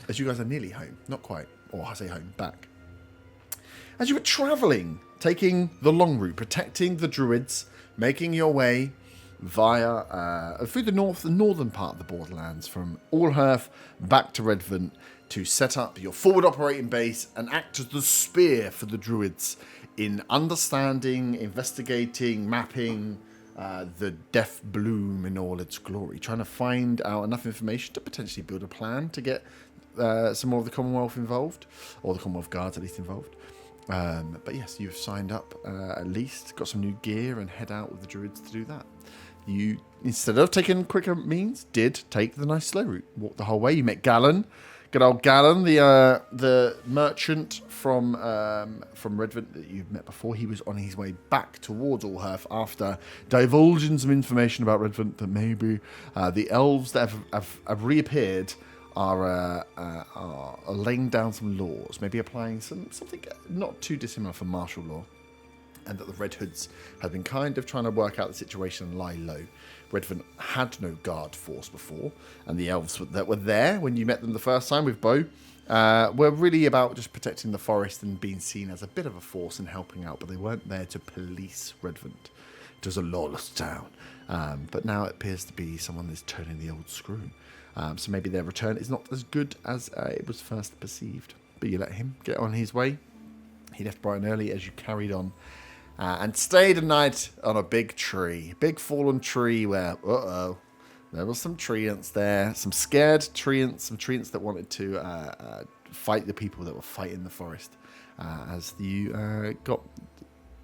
as you guys are nearly home. Not quite, or I say home, back. As you were travelling, taking the long route, protecting the druids, making your way via through the northern part of the Borderlands, from Allhearth back to Redvant, to set up your forward operating base and act as the spear for the druids in understanding, investigating, mapping the Death Bloom in all its glory, trying to find out enough information to potentially build a plan to get some more of the Commonwealth involved, or the Commonwealth Guards at least involved. But yes, you've signed up at least, got some new gear, and head out with the druids to do that. You, instead of taking quicker means, did take the nice slow route. Walked the whole way. You met Gallon, good old Gallon, the merchant from Redvant that you've met before. He was on his way back towards Allhearth after divulging some information about Redvant that maybe the elves that have reappeared are laying down some laws, maybe applying something not too dissimilar from martial law, and that the Red Hoods have been kind of trying to work out the situation and lie low. Redvant had no guard force before, and the elves that were there when you met them the first time with Bo were really about just protecting the forest and being seen as a bit of a force and helping out, but they weren't there to police Redvant. It was a lawless town, but now it appears to be someone that's turning the old screw. So maybe their return is not as good as it was first perceived. But you let him get on his way. He left bright and early as you carried on. And stayed a night on a big tree. Big fallen tree where, there was some treants there. Some scared treants. Some treants that wanted to fight the people that were fighting the forest. As you got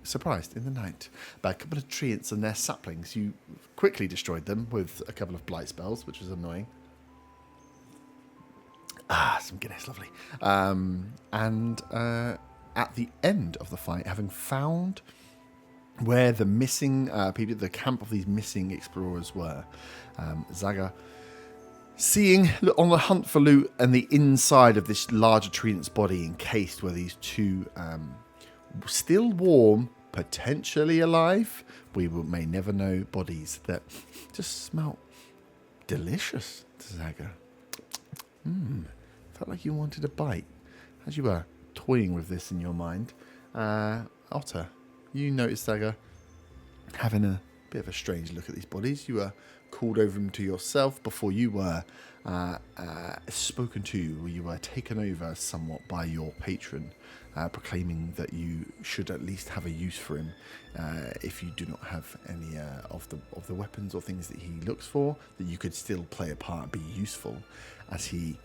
surprised in the night by a couple of treants and their saplings. You quickly destroyed them with a couple of blight spells, which was annoying. Some Guinness, lovely. And at the end of the fight, having found where the missing people, the camp of these missing explorers were, Zaga, seeing on the hunt for loot and the inside of this larger treant's body encased were these two still warm, potentially alive, we may never know, bodies that just smelt delicious to Zaga. Felt like you wanted a bite. As you were toying with this in your mind, Otter, you noticed Zaga having a bit of a strange look at these bodies. You were called over them to yourself before you were spoken to, or you were taken over somewhat by your patron, proclaiming that you should at least have a use for him if you do not have any of the weapons or things that he looks for, that you could still play a part, be useful, as he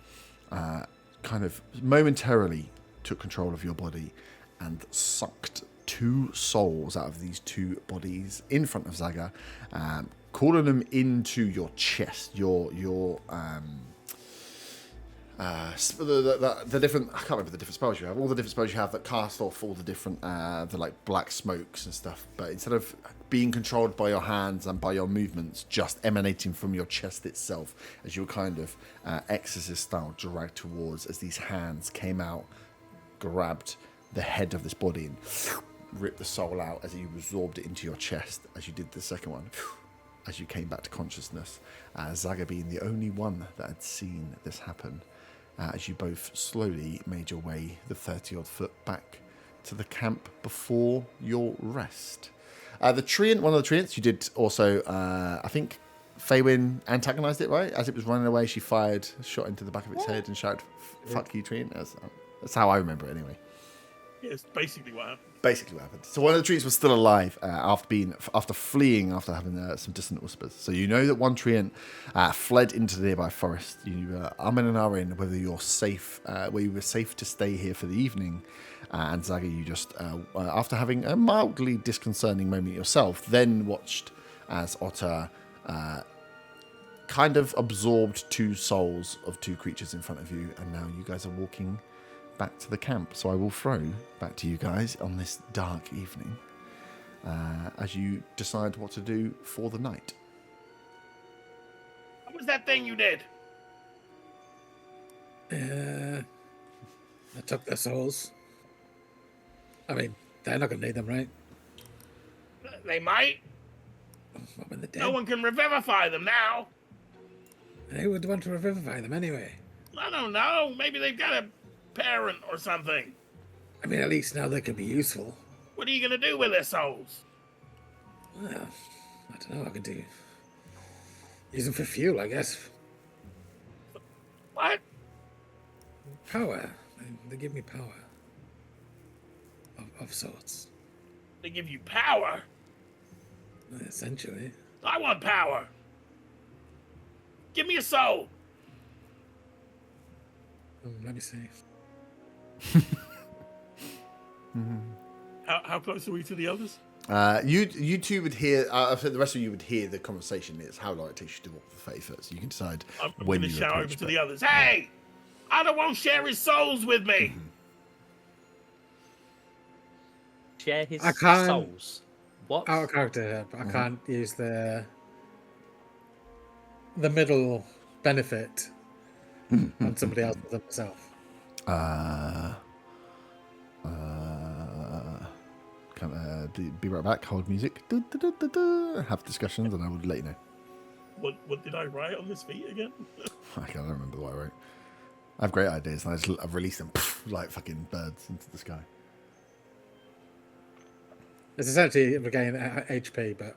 kind of momentarily took control of your body and sucked two souls out of these two bodies in front of Zaga, calling them into your chest, the different, I can't remember the different spells you have, all the different spells you have that cast off all the different, the like black smokes and stuff, but instead of being controlled by your hands and by your movements, just emanating from your chest itself, as you're kind of exorcist style dragged towards, as these hands came out, grabbed the head of this body and ripped the soul out as you absorbed it into your chest, as you did the second one, as you came back to consciousness, Zaga being the only one that had seen this happen, as you both slowly made your way the 30-odd foot back to the camp before your rest. The treant, one of the treants, you did also, I think Faywin antagonized it, right? As it was running away, she fired a shot into the back of its head and shouted, "Fuck you, treant." That's how I remember it anyway. Yeah, it's basically what happened. Basically what happened. So one of the treants was still alive after fleeing, after having some distant whispers. So you know that one treant fled into the nearby forest. You and ahhing whether you're safe, whether you were safe to stay here for the evening. And Zaga, you just, after having a mildly disconcerting moment yourself, then watched as Otter kind of absorbed two souls of two creatures in front of you, and now you guys are walking back to the camp. So I will throw back to you guys on this dark evening as you decide what to do for the night. What was that thing you did? I took their souls. I mean, they're not going to need them, right? They might. What when they're dead? No one can revivify them now. Who would want to revivify them anyway? I don't know. Maybe they've got a parent or something. I mean, at least now they can be useful. What are you gonna do with their souls? Well, I don't know. I can use them for fuel, I guess. What? Power. They give me power. Of sorts. They give you power. Essentially. I want power. Give me a soul. Let me see. How close are we to the others? You two would hear. The rest of you would hear the conversation. It's how long it takes you to walk the 31st. You can decide I'm when going you to shout over approach. to the others. Hey, I don't want to share his souls with me. Share his I can't- souls. What? Out of character here, but I can't use the middle benefit on somebody else than myself. Be right back. Hold music. Have discussions, and I will let you know. What did I write on this feat again? I don't remember what I wrote. I have great ideas, and I've released them like fucking birds into the sky. It's essentially regain HP, but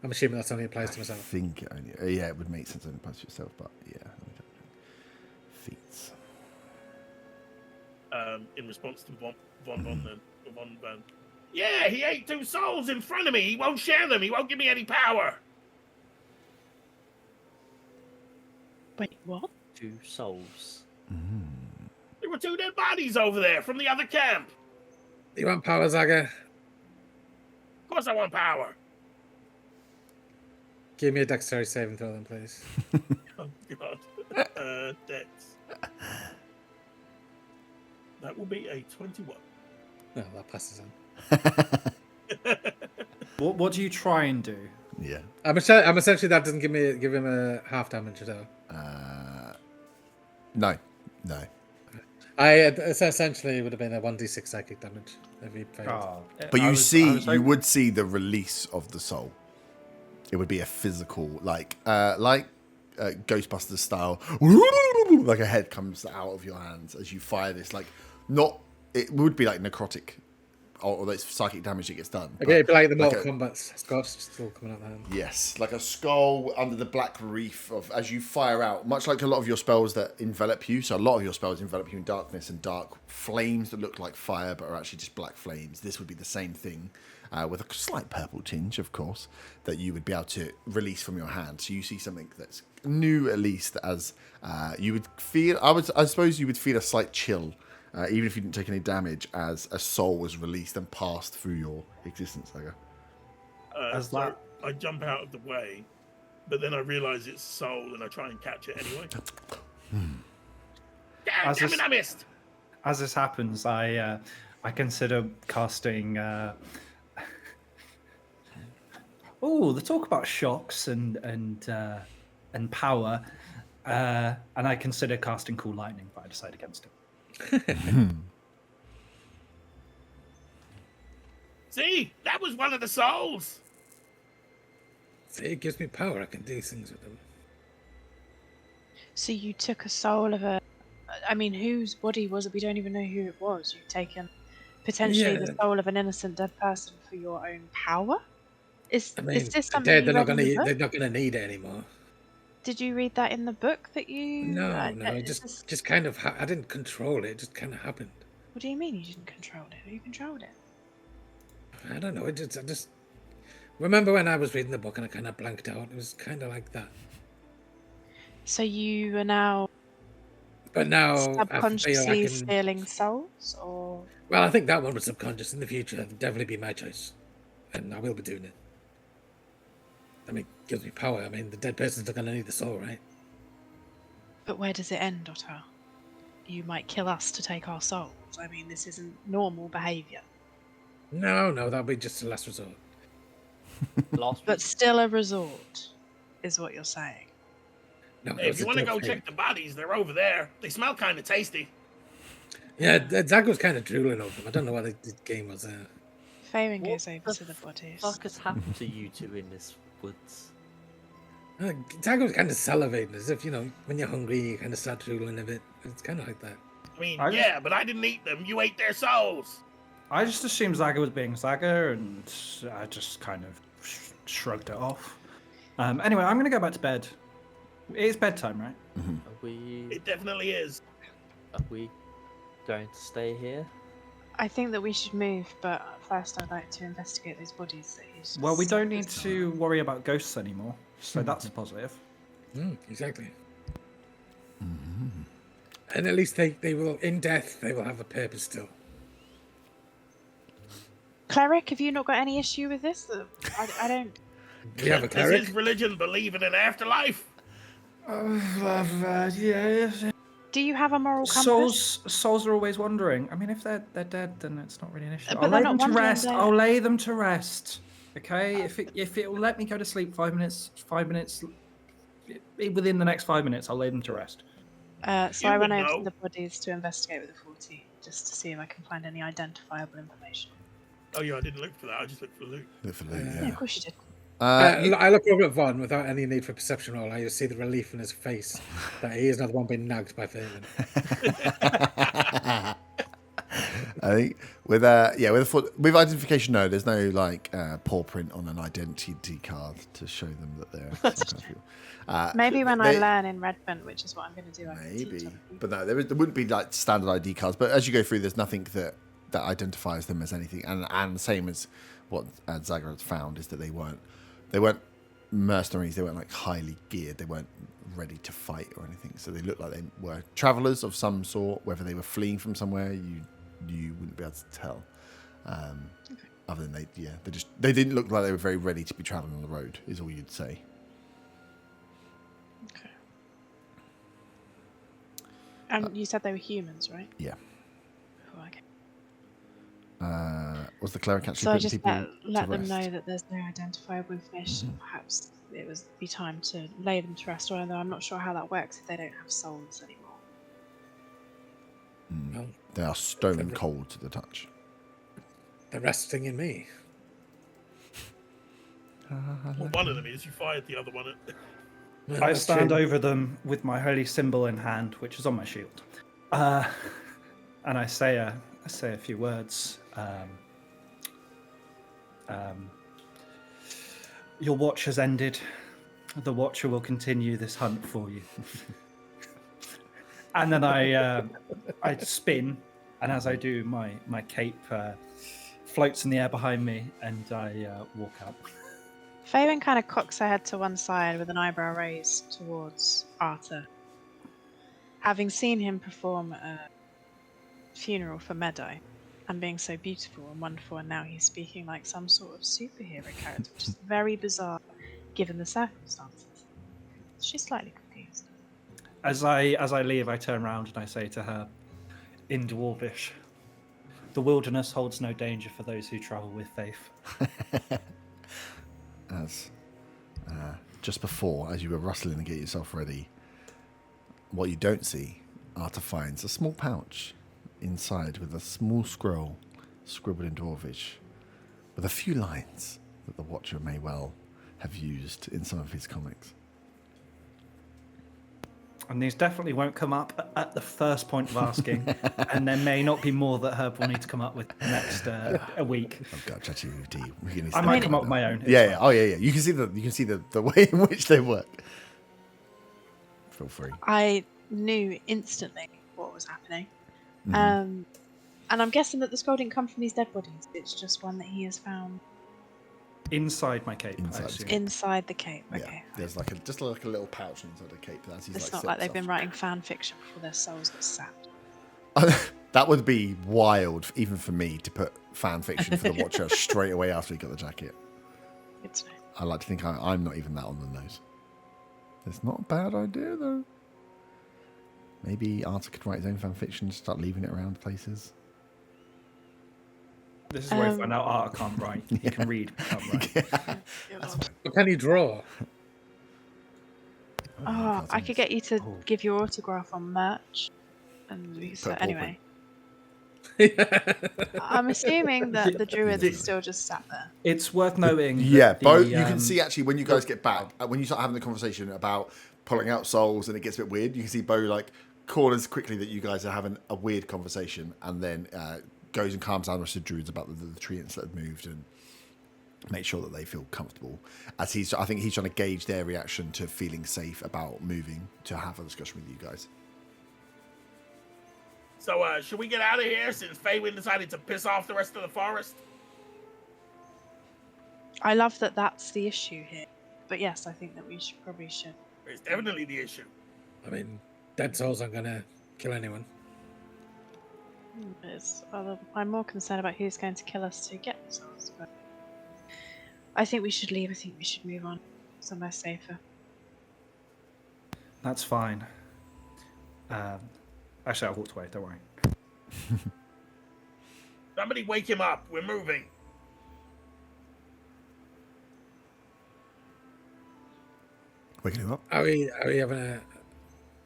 I'm assuming that only applies to I myself. think it only. Yeah, it would make sense only applies to yourself, but yeah. Feats. In response to Von Van. Yeah, he ate 2 souls in front of me. He won't share them. He won't give me any power. Wait, what? 2 souls. There were 2 dead bodies over there from the other camp. You want power, Zaga? Of course I want power. Give me a dexterity saving throw, then, please. Oh, God. Dex. That will be a 21. No, that passes on. What do you try and do? Yeah. I'm essentially that doesn't give him a half damage at all. No. It essentially would have been a 1d6 psychic damage if he failed. Oh, But I you was you hoping- would see the release of the soul. It would be a physical, like Ghostbusters style, like a head comes out of your hands as you fire this. Like, not. It would be like necrotic, although it's psychic damage that gets done. Okay, it'd be like the like Mortal Kombat Scots still coming out of the hand. Yes, like a skull under the black reef of as you fire out, much like a lot of your spells that envelop you. So a lot of your spells envelop you in darkness and dark flames that look like fire but are actually just black flames. This would be the same thing, with a slight purple tinge, of course, that you would be able to release from your hand. So you see something that's new, at least, as you would feel. I suppose you would feel a slight chill. Even if you didn't take any damage, as a soul was released and passed through your existence, Saga. As So that- I jump out of the way, but then I realise it's soul and I try and catch it anyway. As Damn this- it, I missed! As this happens, I consider casting. Oh, the talk about shocks and power, and I consider casting Cool Lightning, but I decide against it. See? That was one of the souls! See, it gives me power. I can do things with them. So you took a soul of a... I mean, whose body was it? We don't even know who it was. You've taken potentially the Yeah. soul of an innocent dead person for your own power? Is I mean, this something they're you not read in the book? they're not gonna need it anymore. Did you read that in the book that you... No, is just this- just kind of. I didn't control it. It just kind of happened. What do you mean you didn't control it? Who controlled it? I don't know. I just remember when I was reading the book and I kind of blanked out. It was kind of like that. So you are now But now I feel I subconsciously can. stealing souls, or... Well, I think that one was subconscious. In the future, it'll definitely be my choice, and I will be doing it. I mean, it gives me power. I mean, the dead person's not going to need the soul, right? But where does it end, Otter? You might kill us to take our souls. I mean, this isn't normal behaviour. No, that'll be just a last resort. Last But still a resort, is what you're saying. No, Hey, if it's you a want to dead go thing. check the bodies, they're over there. They smell kind of tasty. Yeah, Zach was kind of drooling over them. I don't know what the game was there. Faring What goes over the to the bodies. fuck has happened to you two in this woods? Zaga was kind of salivating, as if, when you're hungry, you kind of start drooling a bit. It's kind of like that. I mean, I yeah, but I didn't eat them. You ate their souls. I just assumed Zaga was being Zaga, and I just kind of shrugged it off. Anyway, I'm going to go back to bed. It's bedtime, right? It definitely is. Are we going to stay here? I think that we should move, but first I'd like to investigate those bodies that he's. Well, we don't need to worry about ghosts anymore, so that's a positive. Exactly. And at least they will, in death, they will have a purpose still. Cleric, have you not got any issue with this? I don't. We have a Does cleric. his religion believe in an afterlife? Yeah. Do you have a moral compass? Souls are always wandering. I mean, if they're dead, then it's not really an issue. But I'll they're lay not them to wandering, rest. they're- I'll lay them to rest. Okay, if it will let me go to sleep 5 minutes, within the next 5 minutes, I'll lay them to rest. So You I went would over know. to the bodies to investigate with the 14, just to see if I can find any identifiable information. Oh yeah, I didn't look for that. I just looked for loot. Look for loot, Yeah, of course you did. I look over at Vaughn without any need for perception roll. I just see the relief in his face that he is not the one being nagged by Faven. I think with identification, no, there's no paw print on an identity card to show them that they're some kind of people. Maybe when I learn in Redvant, which is what I'm going to do, I can teach Maybe, other people. but no, there wouldn't be like standard ID cards. But as you go through, there's nothing that identifies them as anything. And the same as what Zaga has found is that they weren't mercenaries. They weren't like highly geared. They weren't ready to fight or anything. So they looked like they were travelers of some sort. Whether they were fleeing from somewhere, you wouldn't be able to tell. Other than they didn't look like they were very ready to be traveling on the road. Is all you'd say. Okay. And you said they were humans, right? Yeah. Oh, okay. Was the cleric actually So I putting just people let to them rest? know that there's no identifiable information. Perhaps it would be time to lay them to rest, although I'm not sure how that works if they don't have souls anymore. Well, They are stone cold to the touch. they're resting in me. Well, one of them is. You fired the other one. I stand over them with my holy symbol in hand, which is on my shield, and I say a few words. Your watch has ended. The Watcher will continue this hunt for you. And then I spin, and as I do, my cape floats in the air behind me, and I walk out. Faven kind of cocks her head to one side with an eyebrow raised towards Arthur. Having seen him perform a funeral for Meadow, and being so beautiful and wonderful, and now he's speaking like some sort of superhero character, which is very bizarre given the circumstances. She's slightly confused. As I leave, I turn around and I say to her, in Dwarvish, "The wilderness holds no danger for those who travel with faith." As just before, as you were rustling to get yourself ready, what you don't see, Arthur finds a small pouch inside with a small scroll scribbled in Dwarvish with a few lines that the Watcher may well have used in some of his comics. And these definitely won't come up at the first point of asking, and there may not be more that Herb will need to come up with next a week. Oh God, ChatGPT. I might come up with my own. Yeah. Oh yeah. You can see the way in which they work. Feel free. I knew instantly what was happening. Mm-hmm. And I'm guessing that the scroll didn't come from these dead bodies. It's just one that he has found Inside my cape. Inside I his assume. cape. inside the cape. Yeah. Okay. There's just like a little pouch inside the cape. That's It's not like they've been writing fan fiction before their souls got sapped. That would be wild, even for me, to put fan fiction for the Watcher straight away after he got the jacket. Good to know. I like to think I'm not even that on the nose. It's not a bad idea, though. Maybe Arthur could write his own fan fiction, start leaving it around places. This is where I find out Arthur can't write. He can read, but can't write. But can you draw? Oh, I could get you to Oh. give your autograph on merch. And we could Put a anyway. I'm assuming that the druids are still just sat there. It's worth noting. Yeah, that Bo, the, you can see actually when you guys get back, when you start having the conversation about pulling out souls and it gets a bit weird, you can see Bo like corners quickly that you guys are having a weird conversation, and then goes and calms down the rest of the druids about the treants that have moved and make sure that they feel comfortable. I think he's trying to gauge their reaction to feeling safe about moving to have a discussion with you guys. So, should we get out of here since Faywin decided to piss off the rest of the forest? I love that that's the issue here. But yes, I think that we probably should. It's definitely the issue. I mean, dead souls aren't gonna kill anyone. I'm more concerned about who's going to kill us to get the souls. But I think we should leave. I think we should move on somewhere safer. That's fine. Actually, I walked away. Don't worry. Somebody wake him up. We're moving. Waking him up. Are we having a?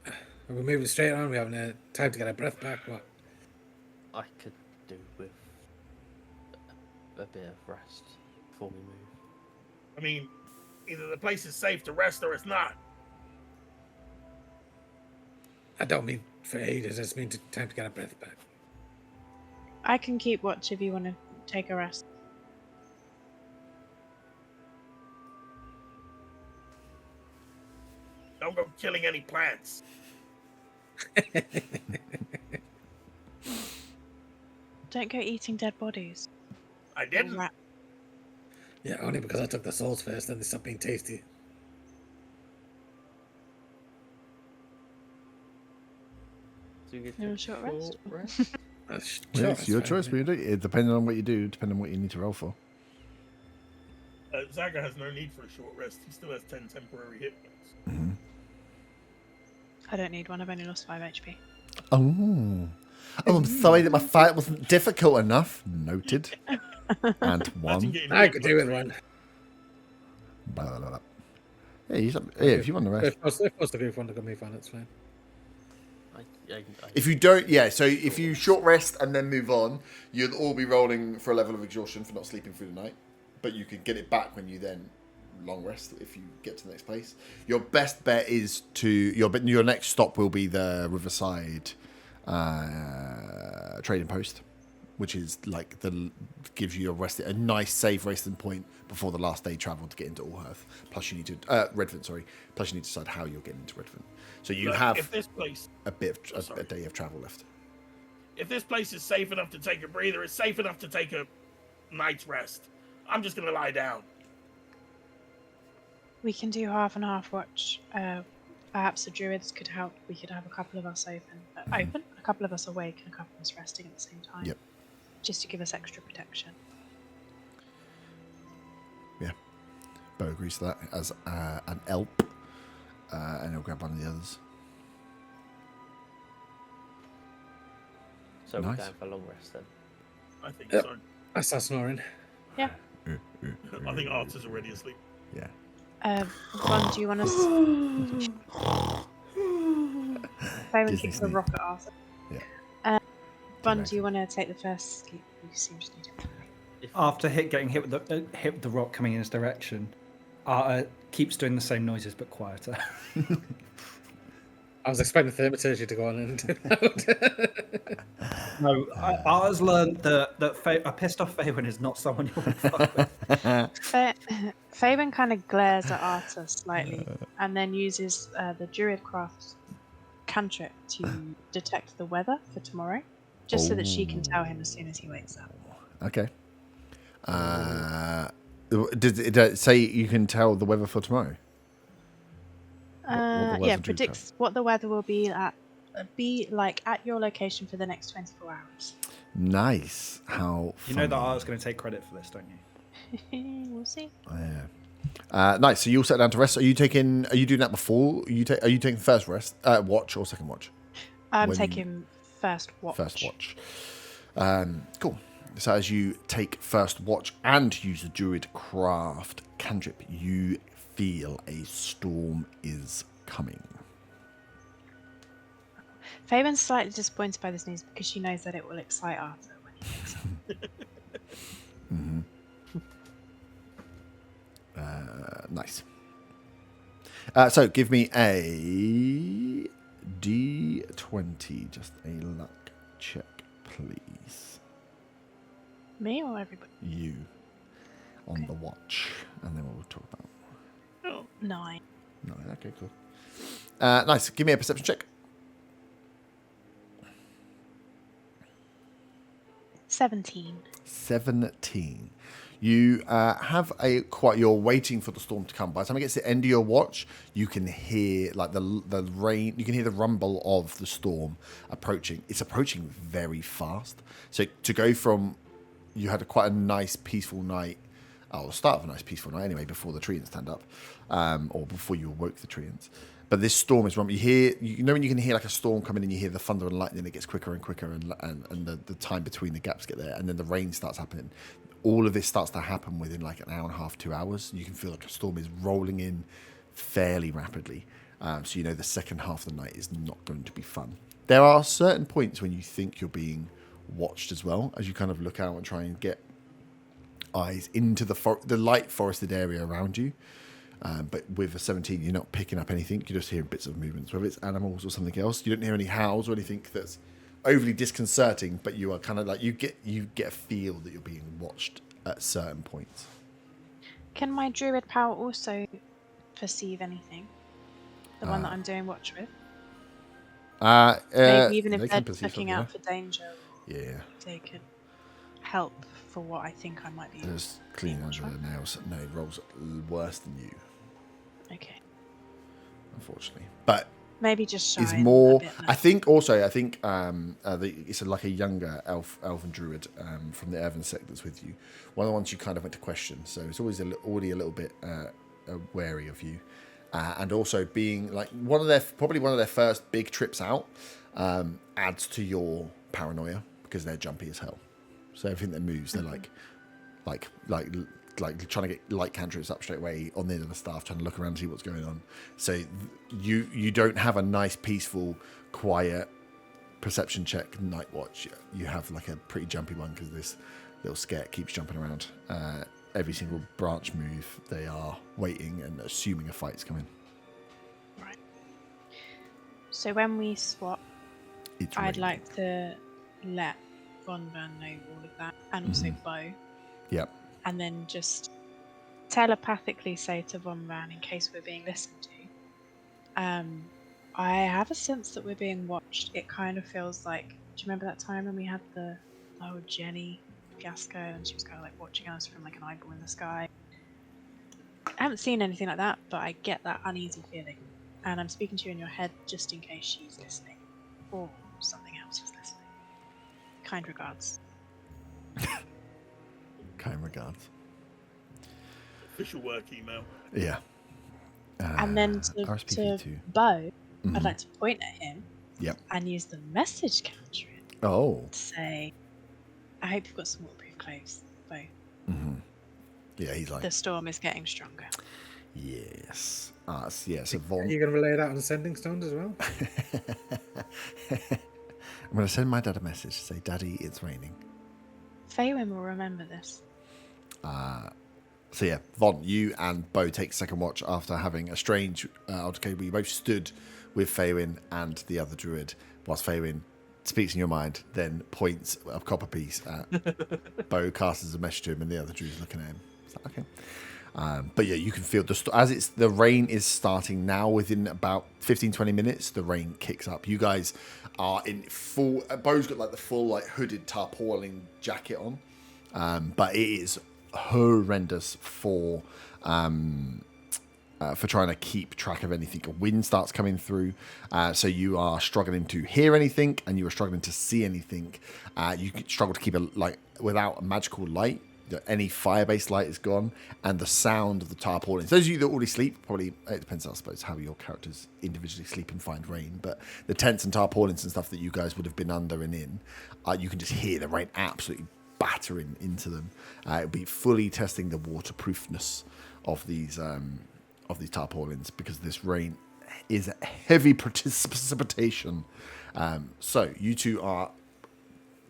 Are we moving straight on? Are we having a time to get our breath back? What? I could do with a bit of rest before we move. I mean, either the place is safe to rest or it's not. I don't mean for ages. I just mean time to get our breath back. I can keep watch if you want to take a rest. Don't go killing any plants. Don't go eating dead bodies. I didn't. Rat. Yeah, only because I took the souls first, then they stopped being tasty. So you You want a short rest? That's Yeah, it's that's your fine, choice, yeah. but you do. It depending on what you do, depending on what you need to roll for. Zaga has no need for a short rest. He still has 10 temporary hit points. Mm-hmm. I don't need one. I've only lost 5 HP. Oh, I'm sorry that my fight wasn't difficult enough. Noted. And Imagine one. getting I hit could by do with three. one. Blah, blah, blah, blah. Yeah, if you want the rest. If most of you want to go move on, it's fine. If you don't, yeah, so if you short rest and then move on, you'll all be rolling for a level of exhaustion for not sleeping through the night. But you can get it back when you then long rest if you get to the next place. Your best bet is to... Your next stop will be the Riverside trading post, which is like gives you a nice safe resting point before the last day travel to get into Allhearth. Plus you need to... Redvant, sorry. Plus you need to decide how you're getting into Redvant. So you Look, have if this place, a day of travel left. if this place is safe enough to take a breather, it's safe enough to take a night's rest. I'm just gonna lie down. We can do half and half watch. Perhaps the druids could help. We could have a couple of us a couple of us awake, and a couple of us resting at the same time. Yep. Just to give us extra protection. Yeah. Bo agrees to that as an elp. And he'll grab one of the others. So Nice. we're going for a long rest then. I think Yep. so. I start snoring. Yeah. I think Arthur's already asleep. Yeah. Ron, do you want to... Faven Disney kicks a sneak. rock at Arthur. Yeah. Ron, do you want to take the first sleep? You seem to need it. After getting hit with the rock coming in his direction, Arta keeps doing the same noises but quieter. I was expecting Thaumaturgy to go on and do that. No, Arta's learned that a pissed off Faywin is not someone you want to fuck with. Faven kind of glares at Arthur slightly, and then uses the Druidcraft cantrip to detect the weather for tomorrow, just so that she can tell him as soon as he wakes up. Okay. Did it say you can tell the weather for tomorrow? What the Yeah, weather predicts what the weather will be like at your location for the next 24 hours. Nice. How You know that funny. Arta's going to take credit for this, don't you? We'll see. Yeah. Nice. So you all set down to rest. Are you doing that before? Are you taking first rest, watch or second watch? I'm When- taking first watch. First watch. Cool. So as you take first watch and use the druid craft cantrip, you feel a storm is coming. Fabian's slightly disappointed by this news because she knows that it will excite Arthur when he wakes up. Nice. So give me a D20, just a luck check, please. Me or everybody? You on the watch, and then we'll talk about. Oh, 9. No, okay, cool. Nice. Give me a perception check. 17. 17. You you're waiting for the storm to come. By the time it gets to the end of your watch, you can hear like the rain. You can hear the rumble of the storm approaching. It's approaching very fast. So to go from, you had quite a nice peaceful night. Oh, the start of a nice peaceful night anyway, before the treants stand up, or before you awoke the treants. But this storm is rumbling. You know when you can hear like a storm coming in, you hear the thunder and lightning. It gets quicker and quicker, and the time between the gaps get there, and then the rain starts happening. All of this starts to happen within like an hour and a half, 2 hours. You can feel like a storm is rolling in fairly rapidly. So you know the second half of the night is not going to be fun. There are certain points when you think you're being watched as well, as you kind of look out and try and get eyes into the light forested area around you. But with a 17, you're not picking up anything. You're just hearing bits of movements, whether it's animals or something else. You don't hear any howls or anything that's overly disconcerting, but you are kind of like you get a feel that you're being watched at certain points. Can my druid power also perceive anything? The one that I'm doing watch with? Maybe even if they're looking out for danger, yeah, they could help for what I think I might be. Just clean under the nails. No, it rolls worse than you, Okay. unfortunately. But Maybe just shine it's more. a bit I think it's like a younger elven druid from the Ervan sect that's with you. One of the ones you kind of went to question, so it's always already a little bit wary of you, and also being like probably one of their first big trips out adds to your paranoia because they're jumpy as hell. So everything that moves, they're like trying to get light cantrips up straight away on the end of the staff, trying to look around and see what's going on. So you don't have a nice, peaceful, quiet perception check night watch. You have like a pretty jumpy one because this little scat keeps jumping around. Every single branch move, they are waiting and assuming a fight's coming. Right. So when we swap, I'd like to let Von Van know all of that, and also Bo. Yep. And then just telepathically say to Von Van, in case we're being listened to, I have a sense that we're being watched. It kind of feels like, do you remember that time when we had the Jenny Gasco and she was kind of like watching us from like an eyeball in the sky? I haven't seen anything like that, but I get that uneasy feeling. And I'm speaking to you in your head just in case she's listening. Or something else is listening. Kind regards. Kind regards. official work email. Yeah. And then to RSPP2. Bo, I'd like to point at him Yep. and use the message cantrip Oh. to say, I hope you've got some waterproof clothes, Bo. Mm-hmm. Yeah, he's like, The storm is getting stronger. yes. Yeah, so Von. Are you going to relay that on Sending Stones as well? I'm going to send my dad a message to say, Daddy, it's raining. Faywin will remember this. So yeah, Von, you and Bo take second watch after having a strange altercation where you both stood with Faywin and the other druid, whilst Faywin speaks in your mind, then points a copper piece at Bo, casts a message to him, and the other druid's looking at him. It's like, okay. But yeah, you can feel the rain is starting now. Within about 15-20 minutes, the rain kicks up. You guys are in full. Bo's got like the full like hooded tarpaulin jacket on, but it is horrendous for trying to keep track of anything. A wind starts coming through, so you are struggling to hear anything, and you are struggling to see anything. You struggle to keep without a magical light. Any fire-based light is gone, and the sound of the tarpaulins. Those of you that already sleep, probably, it depends, I suppose, how your characters individually sleep and find rain, but the tents and tarpaulins and stuff that you guys would have been under and in, you can just hear the rain absolutely battering into them. It'll be fully testing the waterproofness of these tarpaulins, because this rain is heavy precipitation So you two are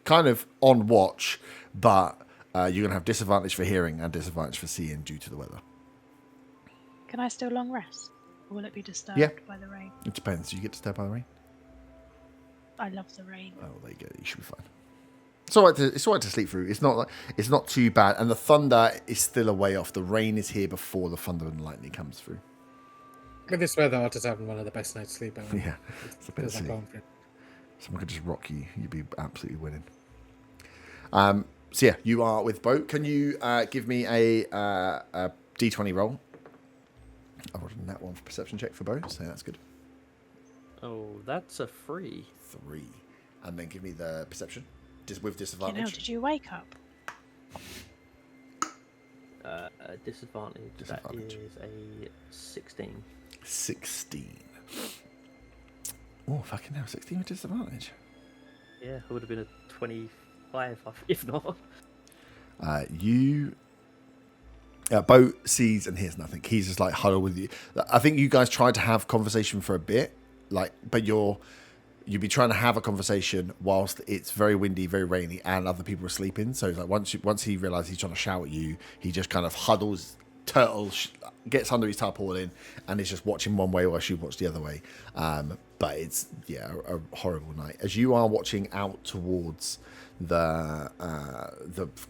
kind of on watch, but you're going to have disadvantage for hearing and disadvantage for seeing due to the weather. Can I still long rest? Or will it be disturbed Yeah. by the rain? It depends. You get disturbed by the rain? I love the rain. Oh, there you go. You should be fine. It's all right to sleep through. It's not too bad. And the thunder is still a way off. The rain is here before the thunder and lightning comes through. With this weather, I'll just having one of the best nights sleep ever. Yeah. It's a bit Feels like silly. going for it. Someone could just rock you. You'd be absolutely winning. So yeah, you are with Bo. Can you give me a D20 roll? I rolled a nat 1 for perception check for Bo, so that's good. Oh, that's a 3. 3. And then give me the perception. With You know, disadvantage. did you wake up? Disadvantage. Disadvantage. That is a 16. 16. Oh, fucking hell. 16 with disadvantage. Yeah, it would have been a 25 if not. Bo sees and hears nothing. He's just like huddled with you. I think you guys tried to have conversation for a bit, but you'd be trying to have a conversation whilst it's very windy, very rainy, and other people are sleeping. So it's like once he realizes he's trying to shout at you, he just kind of huddles, gets under his tarpaulin, and is just watching one way while she watches the other way. But it's a horrible night as you are watching out towards the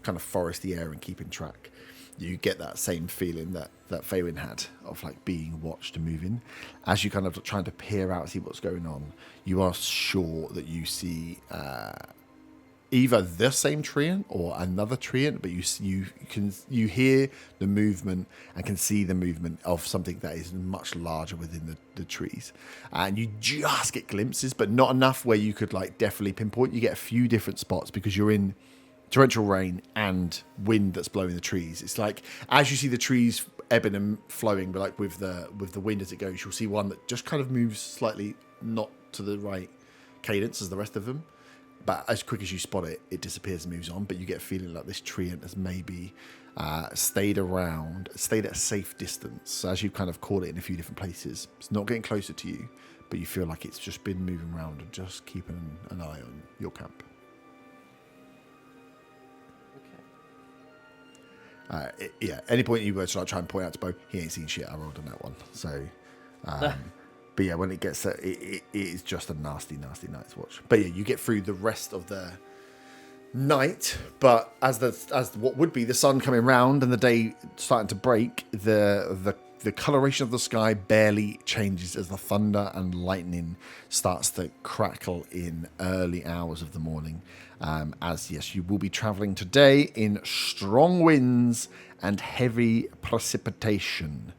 kind of foresty air and keeping track. You get that same feeling that Faywin had of like being watched and moving. As you kind of trying to peer out, see what's going on, you are sure that you see either the same treant or another treant, but you hear the movement and can see the movement of something that is much larger within the trees. And you just get glimpses, but not enough where you could like definitely pinpoint. You get a few different spots because you're in torrential rain and wind that's blowing the trees. It's like as you see the trees ebbing and flowing, but like with the wind as it goes, you'll see one that just kind of moves slightly not to the right cadence as the rest of them. But as quick as you spot it, it disappears and moves on. But you get a feeling like this treant has maybe stayed at a safe distance. So as you've kind of caught it in a few different places, it's not getting closer to you, but you feel like it's just been moving around and just keeping an eye on your camp. Any point you were to like try and point out to Bo, he ain't seen shit. I rolled on that one. So, but yeah, when it gets it is just a nasty night's watch. But yeah, you get through the rest of the night. But as what would be the sun coming round and the day starting to break, the coloration of the sky barely changes as the thunder and lightning starts to crackle in early hours of the morning. As yes, you will be traveling today in strong winds and heavy precipitation.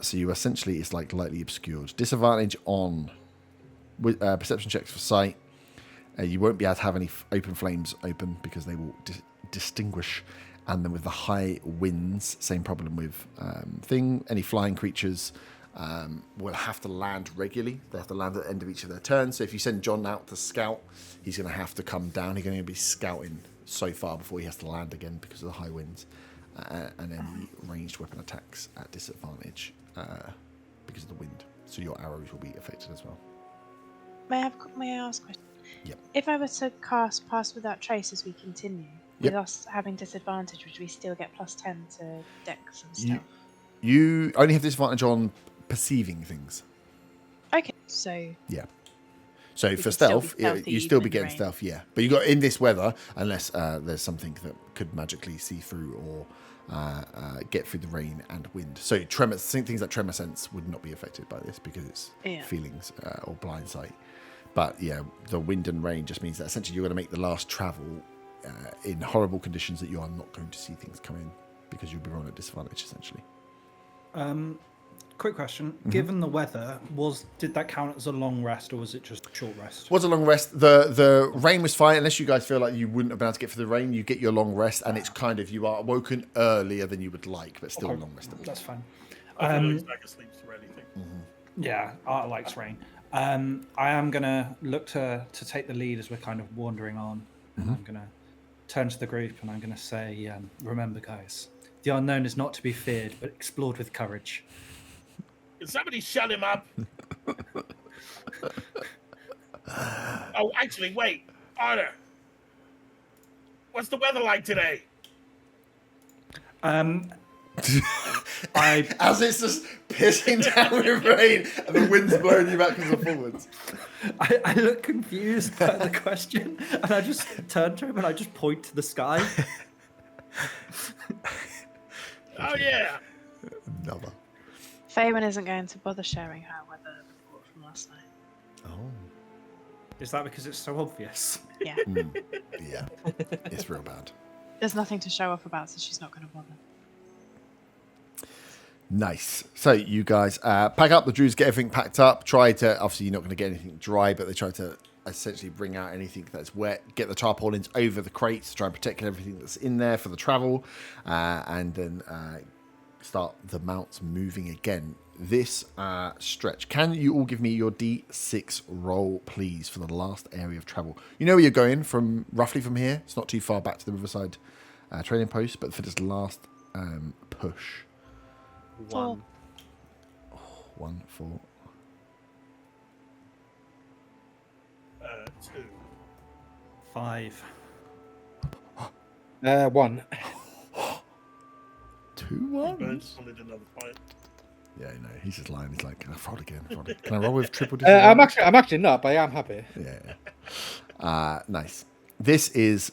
So you essentially, it's like lightly obscured. Disadvantage on perception checks for sight. You won't be able to have any open flames open because they will distinguish. And then with the high winds, same problem with any flying creatures will have to land regularly. They have to land at the end of each of their turns. So if you send John out to scout, he's going to have to come down. He's going to be scouting so far before he has to land again because of the high winds. And any ranged weapon attacks at disadvantage because of the wind. So your arrows will be affected as well. May I ask a question? Yep. If I were to cast Pass Without Trace as we continue, with us having disadvantage, would we still get +10 to Dex and stuff? You only have disadvantage on perceiving things. Okay, so yeah. So we for can still be stealth, stealthy you still even be in getting rain. stealth, yeah. But you got in this weather, unless there's something that could magically see through or get through the rain and wind. So things like tremor sense would not be affected by this because it's feelings or blind sight. But yeah, the wind and rain just means that essentially you're going to make the last travel in horrible conditions that you are not going to see things come in because you'll be rolling at disadvantage essentially. Quick question. Given the weather, did that count as a long rest or was it just a short rest? Was a long rest. The rain was fine. Unless you guys feel like you wouldn't have been able to get through the rain, you get your long rest, and it's kind of you are woken earlier than you would like, but still a long rest. That's fine. I feel like Stagger sleeps through anything. Yeah, Art likes rain. I am gonna look to take the lead as we're kind of wandering on. And I'm gonna turn to the group and I'm gonna say, remember, guys, the unknown is not to be feared, but explored with courage. Can somebody shut him up? Oh, actually, wait, Otter. What's the weather like today? As it's just pissing down with rain and the wind's blowing you backwards and forwards. I look confused by the question, and I just turn to him and I just point to the sky. Oh yeah. Another. Faywin isn't going to bother sharing her weather report from last night. Oh. Is that because it's so obvious? Yeah. Yeah. It's real bad. There's nothing to show off about, so she's not going to bother. Nice. So you guys pack up. The Druids get everything packed up. Try to, obviously you're not going to get anything dry, but they try to essentially bring out anything that's wet. Get the tarpaulins over the crates to try and protect everything that's in there for the travel. And then start the mounts moving again. This stretch. Can you all give me your D6 roll, please, for the last area of travel? You know where you're going from, roughly from here. It's not too far back to the Riverside trading post, but for this last push. 1. 1, 4. 2. 5. 1. 2 Burns 1s? wanted another fight. Yeah, no, he's just lying. He's like, I rolled again. Can I roll with triple I'm disadvantage? actually not, but I am happy. Yeah. Nice. This is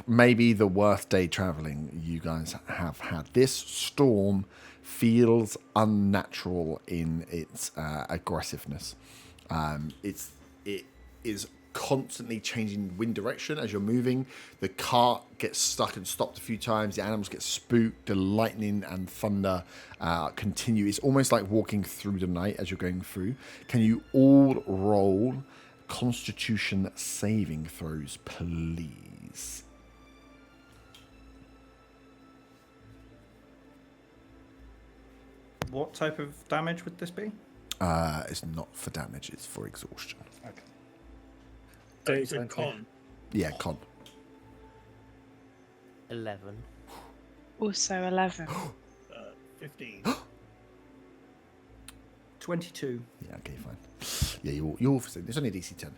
maybe the worst day traveling you guys have had. This storm feels unnatural in its aggressiveness. It is constantly changing wind direction as you're moving. The cart gets stuck and stopped a few times. The animals get spooked. The lightning and thunder continue. It's almost like walking through the night as you're going through. Can you all roll Constitution saving throws, please? What type of damage would this be? It's not for damage. It's for exhaustion. Okay. It's a con. Yeah, con. 11. Also 11. 15. 22. Yeah, okay, fine. Yeah, you're all. It's only a DC 10.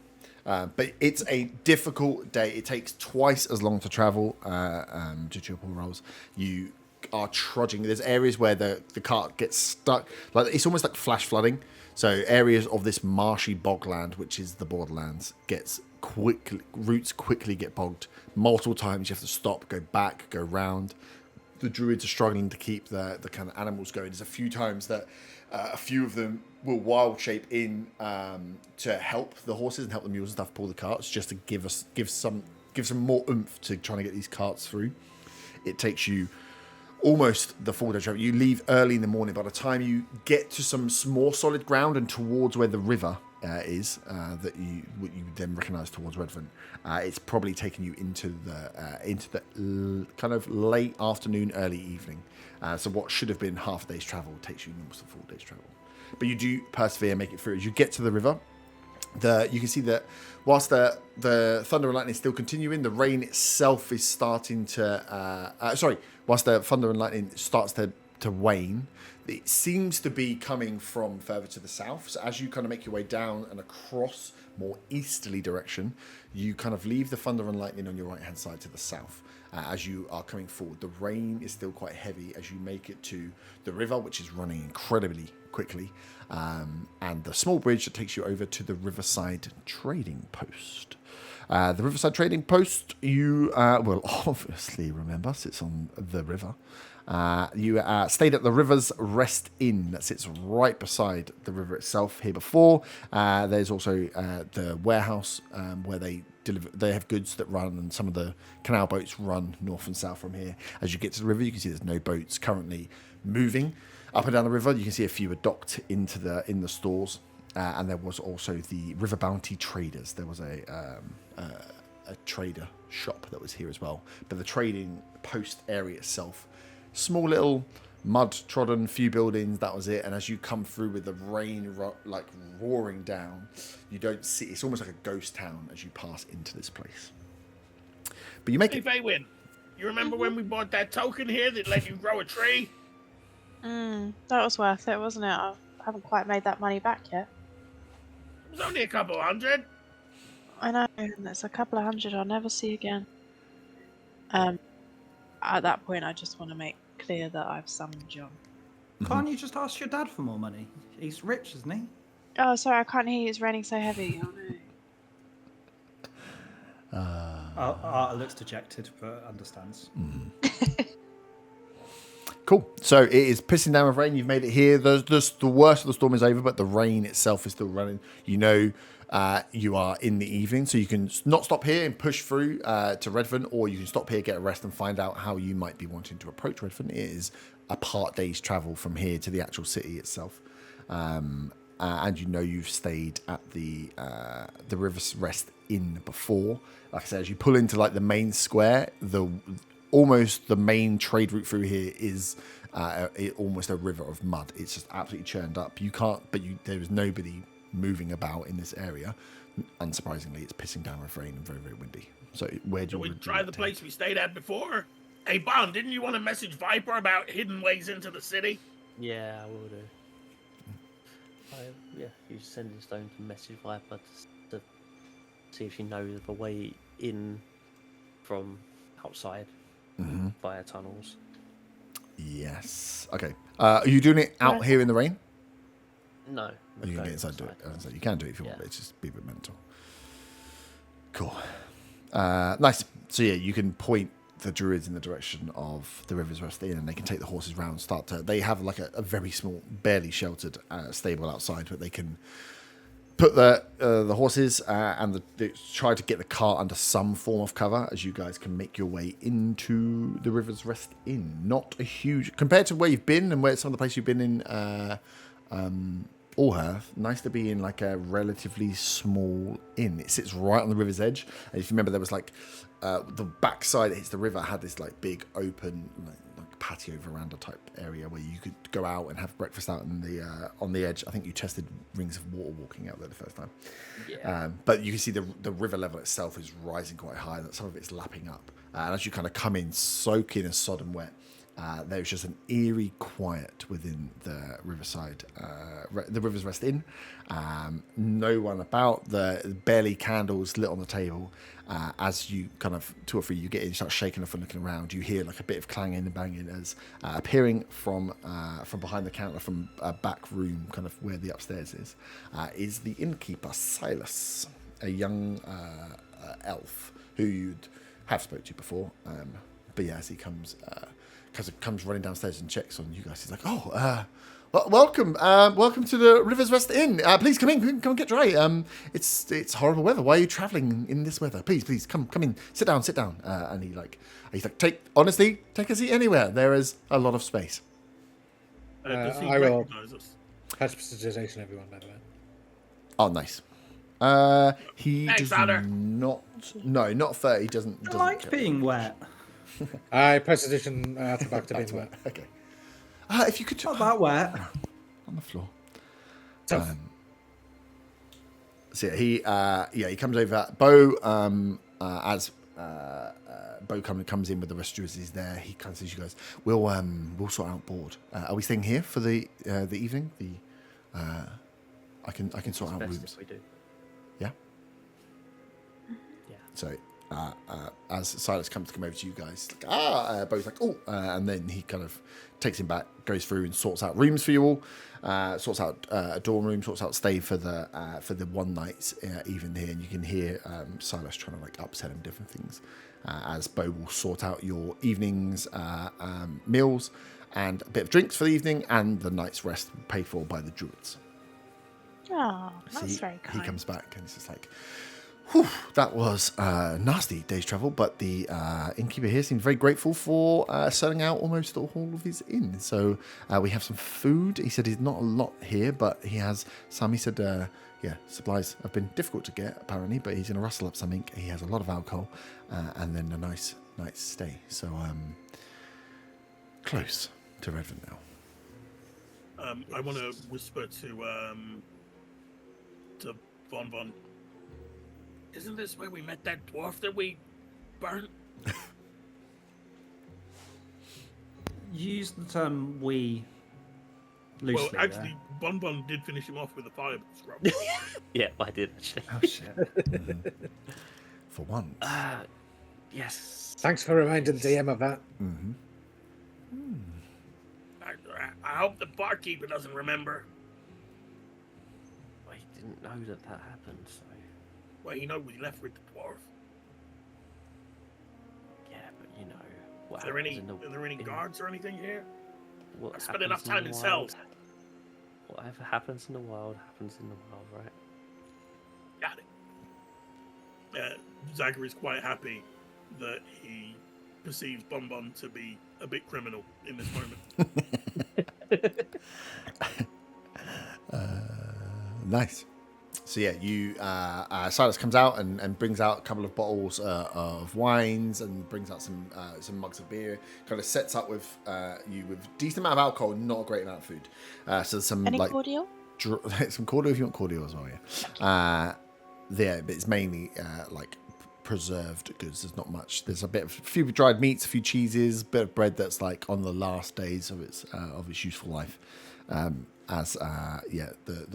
But it's a difficult day. It takes twice as long to travel to your pool rolls. You are trudging. There's areas where the cart gets stuck. Like it's almost like flash flooding. So areas of this marshy bogland, which is the Borderlands, roots quickly get bogged. Multiple times you have to stop, go back, go round. The druids are struggling to keep the kind of animals going. There's a few times that a few of them will wild shape in to help the horses and help the mules and stuff pull the carts, just to give some more oomph to trying to get these carts through. It takes you almost the full day travel. You leave early in the morning. By the time you get to some more solid ground and towards where the river is, that you then recognise towards Redvant, it's probably taken you into the kind of late afternoon, early evening. So what should have been half a day's travel takes you almost a full day's travel. But you do persevere, make it through. As you get to the river, you can see that whilst the thunder and lightning is still continuing, the rain itself is starting to... whilst the thunder and lightning starts to wane, it seems to be coming from further to the south. So as you kind of make your way down and across more easterly direction, you kind of leave the thunder and lightning on your right-hand side to the south. As you are coming forward, the rain is still quite heavy as you make it to the river, which is running incredibly quickly, and the small bridge that takes you over to the Riverside Trading Post. The Riverside Trading Post, you will obviously remember, sits on the river. You stayed at the River's Rest Inn that sits right beside the river itself here before. There's also the warehouse where they have goods that run, and some of the canal boats run north and south from here. As you get to the river, you can see there's no boats currently moving up and down the river. You can see a few are docked in the stores, and there was also the River Bounty Traders. There was a trader shop that was here as well. But the trading post area itself, small little mud trodden few buildings, that was it. And as you come through with the rain roaring down, you don't see, it's almost like a ghost town as you pass into this place. But you make Hey, it. Faywin, you remember when we bought that token here that let you grow a tree? That was worth it, wasn't it? I haven't quite made that money back yet. It was only a couple hundred. I know, and there's a couple of hundred I'll never see again. At that point, I just want to make clear that I've summoned John. Can't you just ask your dad for more money? He's rich, isn't he? Oh, sorry, I can't hear you. It's raining so heavy. Oh no. Arta looks dejected, but understands. Cool. So it is pissing down with rain. You've made it here. The worst of the storm is over, but the rain itself is still running. You know you are in the evening, so you can not stop here and push through to Redvant, or you can stop here, get a rest, and find out how you might be wanting to approach Redvant. It is a part day's travel from here to the actual city itself. And you know you've stayed at the River's Rest Inn before. Like I said, as you pull into like the main square, almost the main trade route through here is almost a river of mud. It's just absolutely churned up. You can't, but there is nobody moving about in this area. Unsurprisingly, it's pissing down with rain and very, very windy. So where do Shall we want to try the place we stayed at before? Hey, Bond, didn't you want to message Viper about hidden ways into the city? Yeah, I will do. Use Sending Stone to message Viper to see if she knows of a way in from outside via tunnels. Yes. Okay. Are you doing it out here in the rain? No. Or you can get inside and do it. So you can do it if you want, but it's just be a bit mental. Cool. Nice. So yeah, you can point the druids in the direction of the River's Rest Inn, and they can take the horses round. They have like a very small, barely sheltered stable outside, but they can put the horses and try to get the cart under some form of cover as you guys can make your way into the River's Rest Inn. Not a huge compared to where you've been and where some of the places you've been in. Allhearth, nice to be in like a relatively small inn. It sits right on the river's edge, and if you remember, there was like the backside that hits the river had this like big open like patio veranda type area where you could go out and have breakfast out in the on the edge. I think you tested rings of water walking out there the first time. Yeah. But you can see the river level itself is rising quite high. That some of it's lapping up, and as you kind of come in, soaking and sodden wet. There's just an eerie quiet within the riverside, the River's Rest Inn. No one about. Barely candles lit on the table. As you kind of 2 or 3 you get in, you start shaking off and looking around. You hear like a bit of clanging and banging as appearing from behind the counter, from a back room, kind of where the upstairs is the innkeeper Silas, a young elf who you'd have spoke to before. But yeah, as he comes running downstairs and checks on you guys. He's like, welcome to the River's Rest Inn. Please come in, come and get dry. It's horrible weather. Why are you travelling in this weather? Please come in, sit down. And he's like, take a seat anywhere. There is a lot of space. Does he I will. recognize us? Patch prestidigitation, everyone, by the way. Oh, nice. He Thanks, does Otter. not. No, not 30. He doesn't. I like being wet. I prestidigitation back to being wet. Okay. If you could Not that wet. on the floor. So, So yeah, he comes over. Bo, as Bo comes in with the rest of the druids, he's there. He kind of says, "You guys, we'll sort out board. Are we staying here for the evening? I can sort out Best rooms. if we do. Yeah." Yeah. So as Silas comes to come over to you guys, Bo's like, and then he kind of takes him back, goes through and sorts out rooms for you all, sorts out a dorm room, sorts out stay for the one night even here, and you can hear Silas trying to like upsell him different things as Bo will sort out your evenings, meals, and a bit of drinks for the evening, and the night's rest paid for by the druids. Oh, So that's very kind. He comes back and it's just like, whew, that was a nasty day's travel, but the innkeeper here seemed very grateful for selling out almost the whole of his inn. So we have some food. He said he's not a lot here, but he has some. He said, supplies have been difficult to get, apparently, but he's going to rustle up something. He has a lot of alcohol and then a nice night's stay. So close to Redvant now. I want to whisper to Von. Isn't this where we met that dwarf that we burnt? Use the term "we" loosely. Well, actually, Bon Bon did finish him off with a fireball scrub. Yeah, I did actually. Oh shit. For once. Yes. Thanks for reminding the DM of that. I hope the barkeeper doesn't remember. I didn't know that happened. So Well, he knows we left with the dwarf. yeah, but you know. What Are there happens any, in the, are there any in- guards or anything here? what I spent happens enough time the in wild- cells. Whatever happens in the wild happens in the wild, right? Got it. Zachary's quite happy that he perceives Bon Bon to be a bit criminal in this moment. Nice. So yeah, you Silas comes out and brings out a couple of bottles of wines and brings out some mugs of beer. Kind of sets up with you with decent amount of alcohol, not a great amount of food. So there's some Any like cordial? some cordial if you want cordial as well. Yeah. There, but it's mainly like preserved goods. There's not much. There's a few dried meats, a few cheeses, a bit of bread that's like on the last days of its useful life. The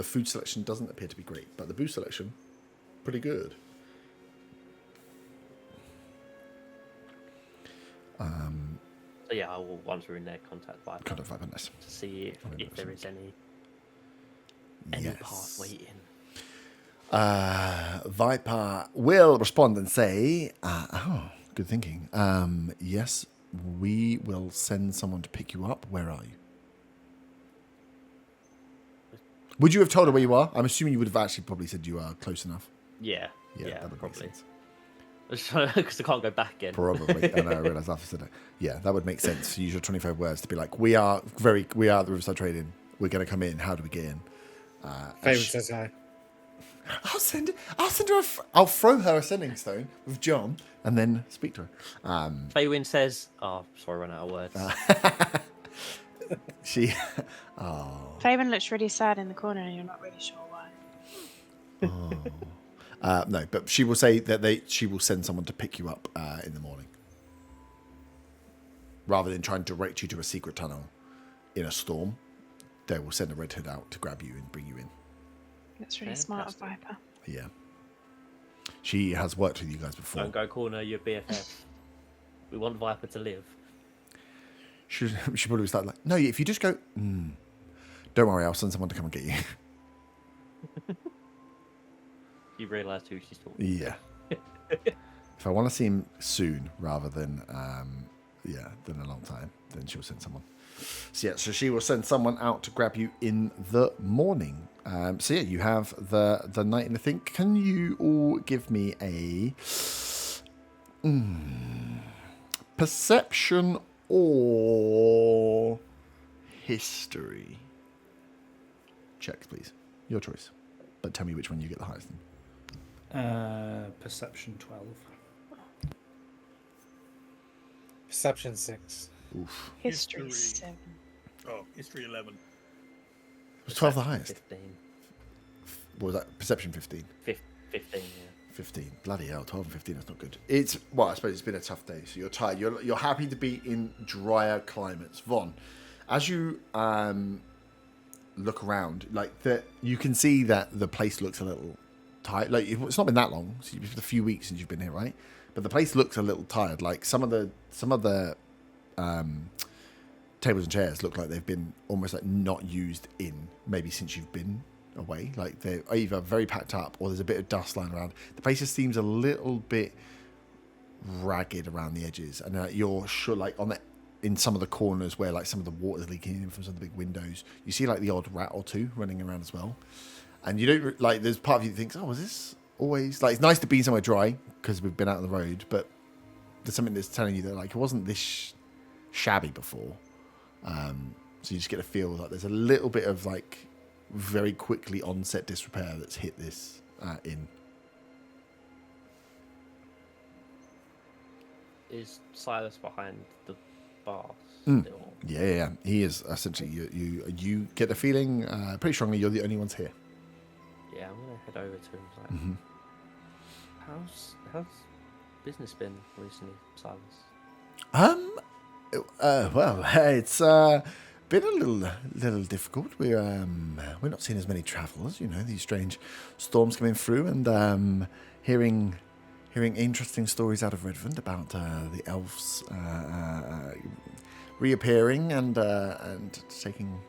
food selection doesn't appear to be great, but the booze selection, pretty good. So yeah, I will once we're in there contact Viper Kind of vibe, nice. to see if there is any Yes. pathway in. Viper will respond and say, good thinking. Yes, we will send someone to pick you up. Where are you? Would you have told her where you are? I'm assuming you would have actually probably said you are close enough. Yeah, That would probably. make sense. Because I can't go back again. Probably. I know, I realised after I said it. Yeah, that would make sense. Use your 25 words to be like, we are the Riverside Trading. We're going to come in. How do we get in? Favorite says hi. I'll send her. I'll throw her a sending stone with John and then speak to her. Faywin says, "Oh, sorry, I ran out of words." She. Faven looks really sad in the corner and you're not really sure why. No, but she will say that she will send someone to pick you up in the morning, rather than try and direct you to a secret tunnel in a storm. They will send a Red Hood out to grab you and bring you in. That's really smart of Fantastic. Viper. Yeah, she has worked with you guys before. Don't go corner your BFF. We want Viper to live. She probably start like, no, if you just go, don't worry, I'll send someone to come and get you. You realised who she's talking. Yeah. If I want to see him soon rather than than a long time, then she'll send someone. So she will send someone out to grab you in the morning. You have the night in the think. Can you all give me a perception or history checks, please? Your choice. But tell me which one you get the highest in. Perception 12. Perception 6. Oof. History History. 7. Oh, history 11. Was 12 the highest? 15. What was that? Perception 15. 15, yeah. 15. Bloody hell, 12 and 15, that's not good. I suppose it's been a tough day, so you're tired. You're happy to be in drier climates. Von, as you look around, you can see that the place looks a little tired. Like, it's not been that long. It's been a few weeks since you've been here, right? But the place looks a little tired. Like, some of the tables and chairs look like they've been almost like not used in maybe since you've been away. Like, they're either very packed up or there's a bit of dust lying around. The place just seems a little bit ragged around the edges, and you're sure, like, in some of the corners where like some of the water's leaking in from some of the big windows, you see like the odd rat or two running around as well. And you don't like. There's part of you that thinks, "Oh, is this always like?" It's nice to be somewhere dry because we've been out on the road, but there's something that's telling you that like it wasn't this shabby before. So you just get a feel like there's a little bit of like very quickly onset disrepair that's hit this inn. Is Silas behind the bar still? Yeah. He is essentially. You get the feeling pretty strongly you're the only ones here. Yeah, I'm gonna head over to him. Like, how's business been recently, Silas? Well, it's been a little difficult. We're not seeing as many travellers. You know, these strange storms coming through, and hearing interesting stories out of Redvant about the elves reappearing and taking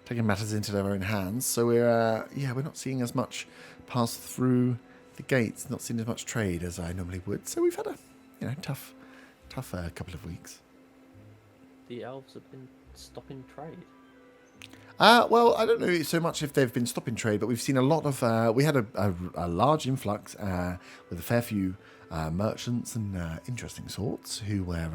matters into their own hands. So we're not seeing as much pass through the gates, not seeing as much trade as I normally would. So we've had a tough couple of weeks. The elves have been stopping trade. Well, I don't know so much if they've been stopping trade, but we've seen a lot of. We had a large influx with a fair few merchants and interesting sorts who were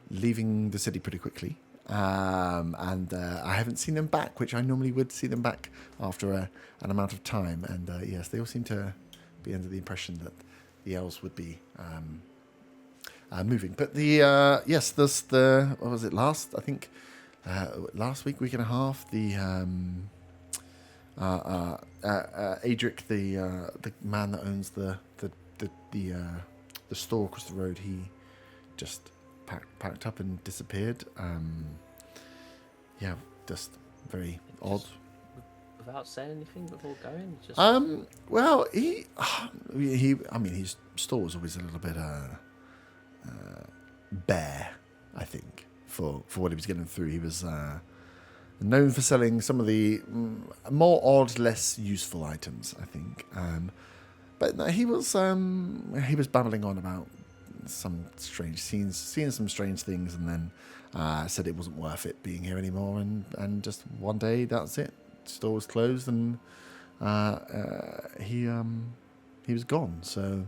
leaving the city pretty quickly. And I haven't seen them back, which I normally would see them back after an amount of time. And yes, they all seem to be under the impression that the elves would be moving. But what was it last? I think last week and a half, the Adric, the man that owns the store across the road, he just packed up and disappeared. Just very odd. Without saying anything before going, just Well, he I mean, his store was always a little bit bare, I think, for what he was getting through. He was known for selling some of the more odd, less useful items, I think. But no, he was babbling on about some strange scenes, seeing some strange things, and then said it wasn't worth it being here anymore, and just one day that's it. Store was closed, and he was gone. So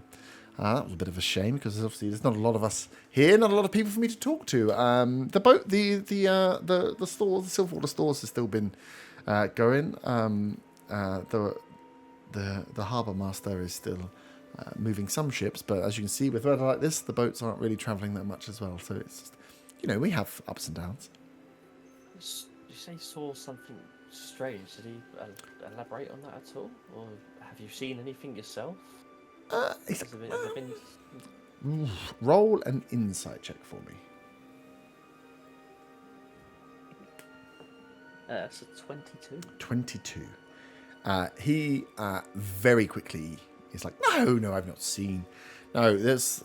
that was a bit of a shame, because obviously there's not a lot of us here, not a lot of people for me to talk to. The boat, the store, the Silverwater stores has still been going. The harbour master is still moving some ships, but as you can see, with weather like this, the boats aren't really travelling that much as well. So it's just, we have ups and downs. You say saw something strange. Did he elaborate on that at all, or have you seen anything yourself? Has there been... Roll an insight check for me. That's a 22. 22. He very quickly is like, no, I've not seen. No, there's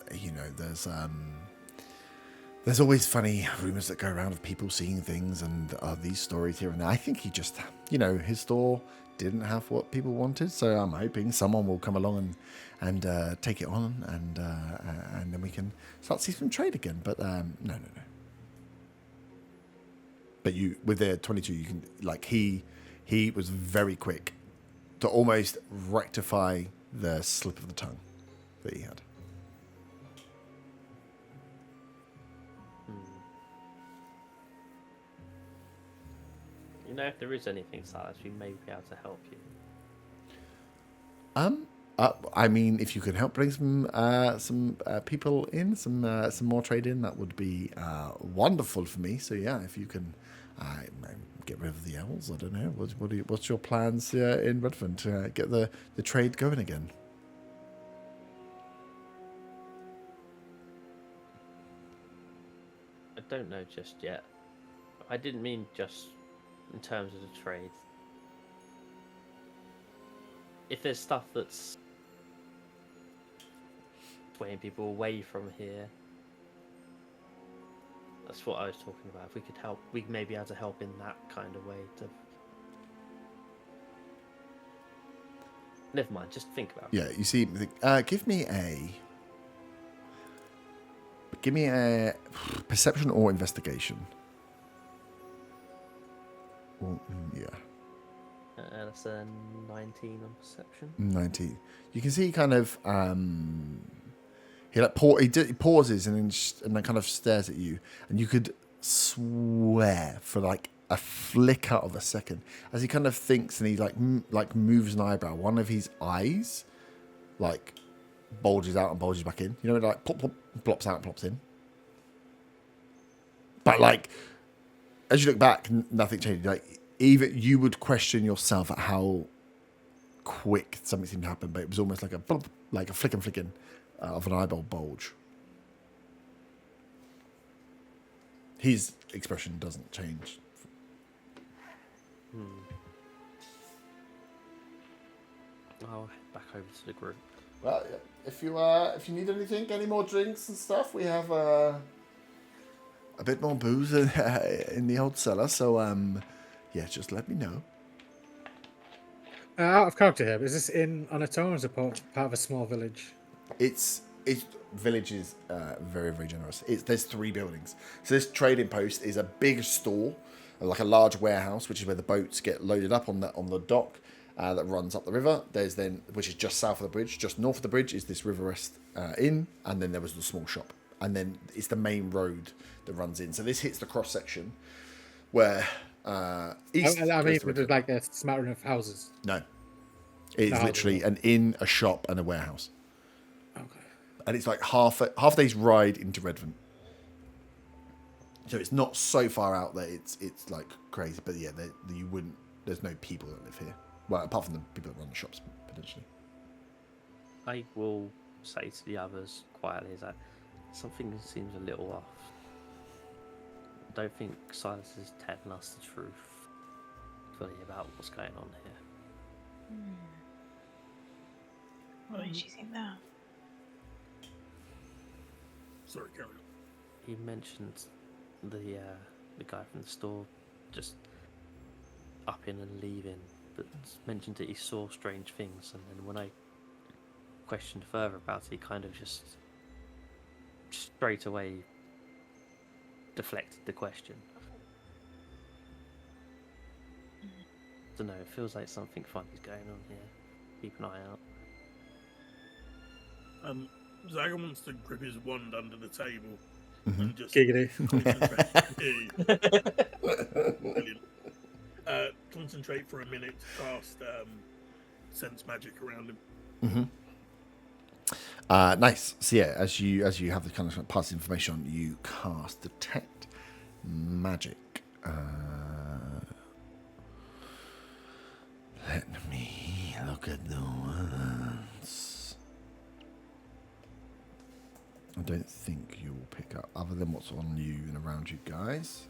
always funny rumours that go around of people seeing things and these stories here and there. I think he just, his store didn't have what people wanted, so I'm hoping someone will come along and take it on, and then we can start to see some trade again. But no. But you, with the 22, you can, like, he was very quick to almost rectify the slip of the tongue that he had. If there is anything, Silas, we may be able to help you. I mean, if you could help bring some people in, some more trade in, that would be wonderful for me. So yeah, if you can get rid of the elves, I don't know. What's your plans in Redvant to get the trade going again? I don't know just yet. I didn't mean just in terms of the trade. If there's stuff that's swaying people away from here, that's what I was talking about. If we could help, we may be able to help in that kind of way. Never mind, just think about it. Yeah, you see, give me a perception or investigation. Yeah. That's a 19 on perception. 19. You can see kind of he pauses and then kind of stares at you, and you could swear for like a flicker of a second as he kind of thinks, and he like moves an eyebrow. One of his eyes like bulges out and bulges back in. Like plop, plop, plops out and plops in. But like, as you look back, nothing changed. Like, even you would question yourself at how quick something seemed to happen, but it was almost like a flicking of an eyeball bulge. His expression doesn't change. I'll head back over to the group. Well, if you need anything, any more drinks and stuff, we have a bit more booze in the old cellar. So yeah, just let me know. Out of character here, is this inn on its own or is it part of a small village? It's village is very, very generous. There's 3 buildings. So this trading post is a big store, like a large warehouse, which is where the boats get loaded up on the dock that runs up the river. There's then, which is just south of the bridge. Just north of the bridge is this River Rest Inn, and then there was the small shop, and then it's the main road that runs in. So this hits the cross section where east. I mean, there's like a smattering of houses. No, it's literally an inn, a shop, and a warehouse. Okay. And it's like half a day's ride into Redvant. So it's not so far out that it's like crazy, but yeah, you wouldn't. There's no people that live here. Well, apart from the people that run the shops, potentially. I will say to the others quietly that something seems a little off. I don't think Silas is telling us the truth fully about what's going on here. What makes you think that? Sorry, carry on. He mentioned the guy from the store just upping and leaving, but mentioned that he saw strange things, and then when I questioned further about it, he kind of just straight away deflected the question. Don't know, it feels like something funny's going on here. Keep an eye out. Zaga wants to grip his wand under the table Mm-hmm. and just Giggity. Brilliant. Concentrate for a minute to cast sense magic around him. Nice. So yeah, as you have the kind of pass information on, you cast detect magic. Let me look at the words. I don't think you will pick up other than what's on you and around you guys.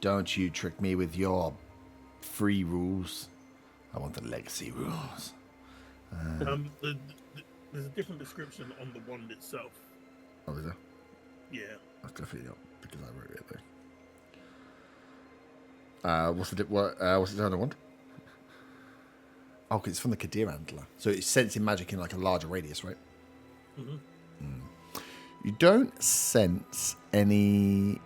Don't you trick me with your free rules. I want the legacy rules. There's a different description on the wand itself. Oh, is there? Yeah. That's definitely not because I wrote it there. What's the other one? Oh, 'cause it's from the Kadir Antler. So it's sensing magic in like a larger radius, right? You don't sense any.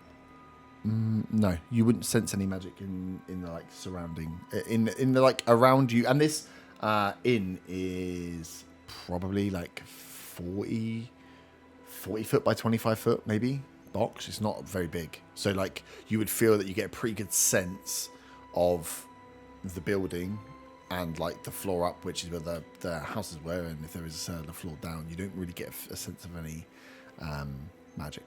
No, you wouldn't sense any magic in the like surrounding in the like around you. And this inn is probably like 40 foot by 25 foot maybe box. It's not very big, so like you would feel that you get a pretty good sense of the building and like the floor up, which is where the houses were, and if there is the floor down, you don't really get a sense of any magic.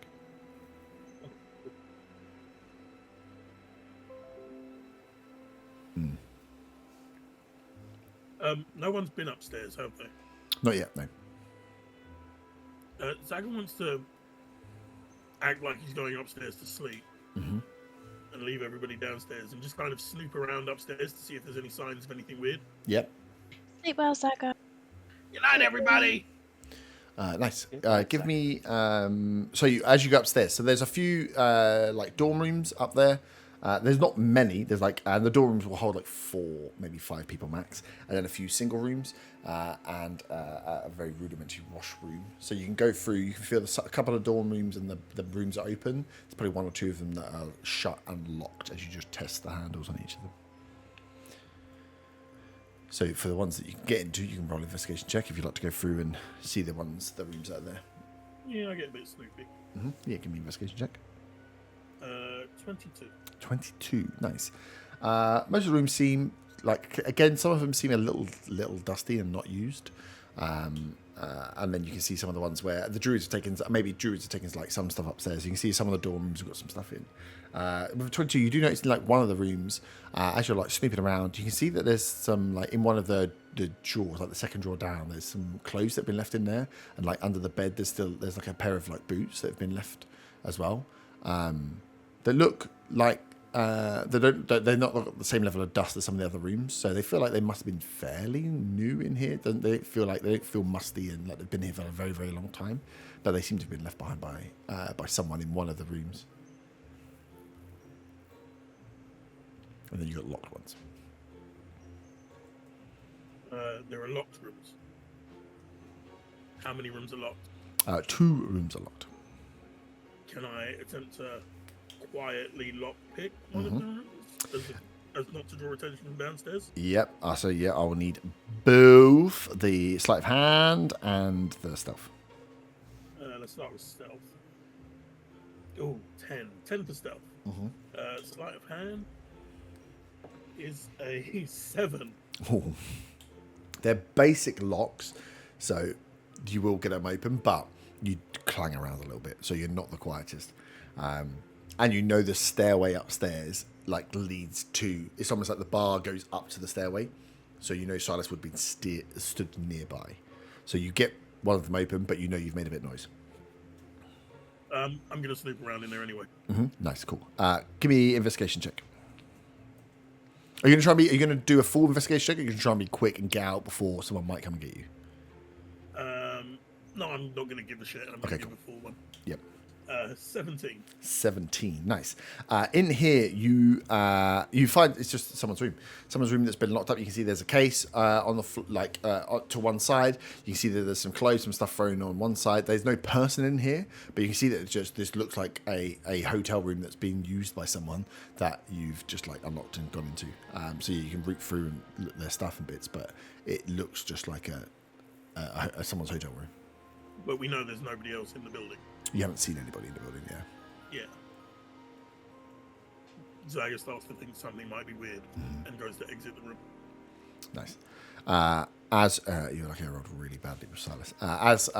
No one's been upstairs, have they? Not yet, no. Zaga wants to act like he's going upstairs to sleep and leave everybody downstairs and just kind of snoop around upstairs to see if there's any signs of anything weird. Yep. Sleep well, Zaga. Good night, everybody! Nice. Give me. So as you go upstairs, so there's a few like dorm rooms up there. There's not many. There's like, and the dorm rooms will hold like 4, maybe 5 people max, and then a few single rooms and a very rudimentary washroom. So you can go through. You can feel a couple of dorm rooms, and the rooms are open. There's probably 1 or 2 of them that are shut and locked as you just test the handles on each of them. So for the ones that you can get into, you can roll an investigation check if you'd like to go through and see the rooms that are there. Yeah, I get a bit snoopy. Yeah, give me an investigation check. 22. 22, nice. Most of the rooms seem like, again, some of them seem a little dusty and not used. And then you can see some of the ones where the druids have taken, maybe druids have taken like some stuff upstairs. You can see some of the dorm rooms have got some stuff in. With 22, you do notice in like one of the rooms, as you're like snooping around, you can see that there's some like in one of the drawers, like the second drawer down, there's some clothes that have been left in there, and like under the bed there's like a pair of like boots that have been left as well. They look like they're not the same level of dust as some of the other rooms, so they feel like they must have been fairly new in here. They don't feel musty and like they've been here for a very, very long time, but they seem to have been left behind by someone in one of the rooms. And then you got locked ones. There are locked rooms. How many rooms are locked? 2 rooms are locked. Can I attempt to quietly lockpick one of the rooms as not to draw attention from downstairs? Yep. So yeah, I will need both the sleight of hand and the stealth. Let's start with stealth. Oh, 10. 10 for stealth. Sleight of hand is a 7. Ooh. They're basic locks, so you will get them open, but you clang around a little bit, so you're not the quietest. And you know the stairway upstairs like leads to, it's almost like the bar goes up to the stairway, so you know Silas would have been stood nearby. So you get one of them open, but you know you've made a bit of noise. I'm going to snoop around in there anyway. Nice, cool. Give me investigation check. Are you going to do a full investigation check, or are you going to try and be quick and get out before someone might come and get you? No, I'm not going to give a shit. I'm going to give a full one. Yep. 17. 17, nice. In here, you find it's just someone's room that's been locked up. You can see there's a case on the to one side. You can see that there's some clothes, some stuff thrown on one side. There's no person in here, but you can see that this looks like a hotel room that's being used by someone that you've just like unlocked and gone into. So you can root through and look at their stuff and bits, but it looks just like a someone's hotel room. But we know there's nobody else in the building. You haven't seen anybody in the building, yeah. Yeah. Zaga starts to think something might be weird and goes to exit the room. Nice. As you're lucky I rolled really badly with Silas. As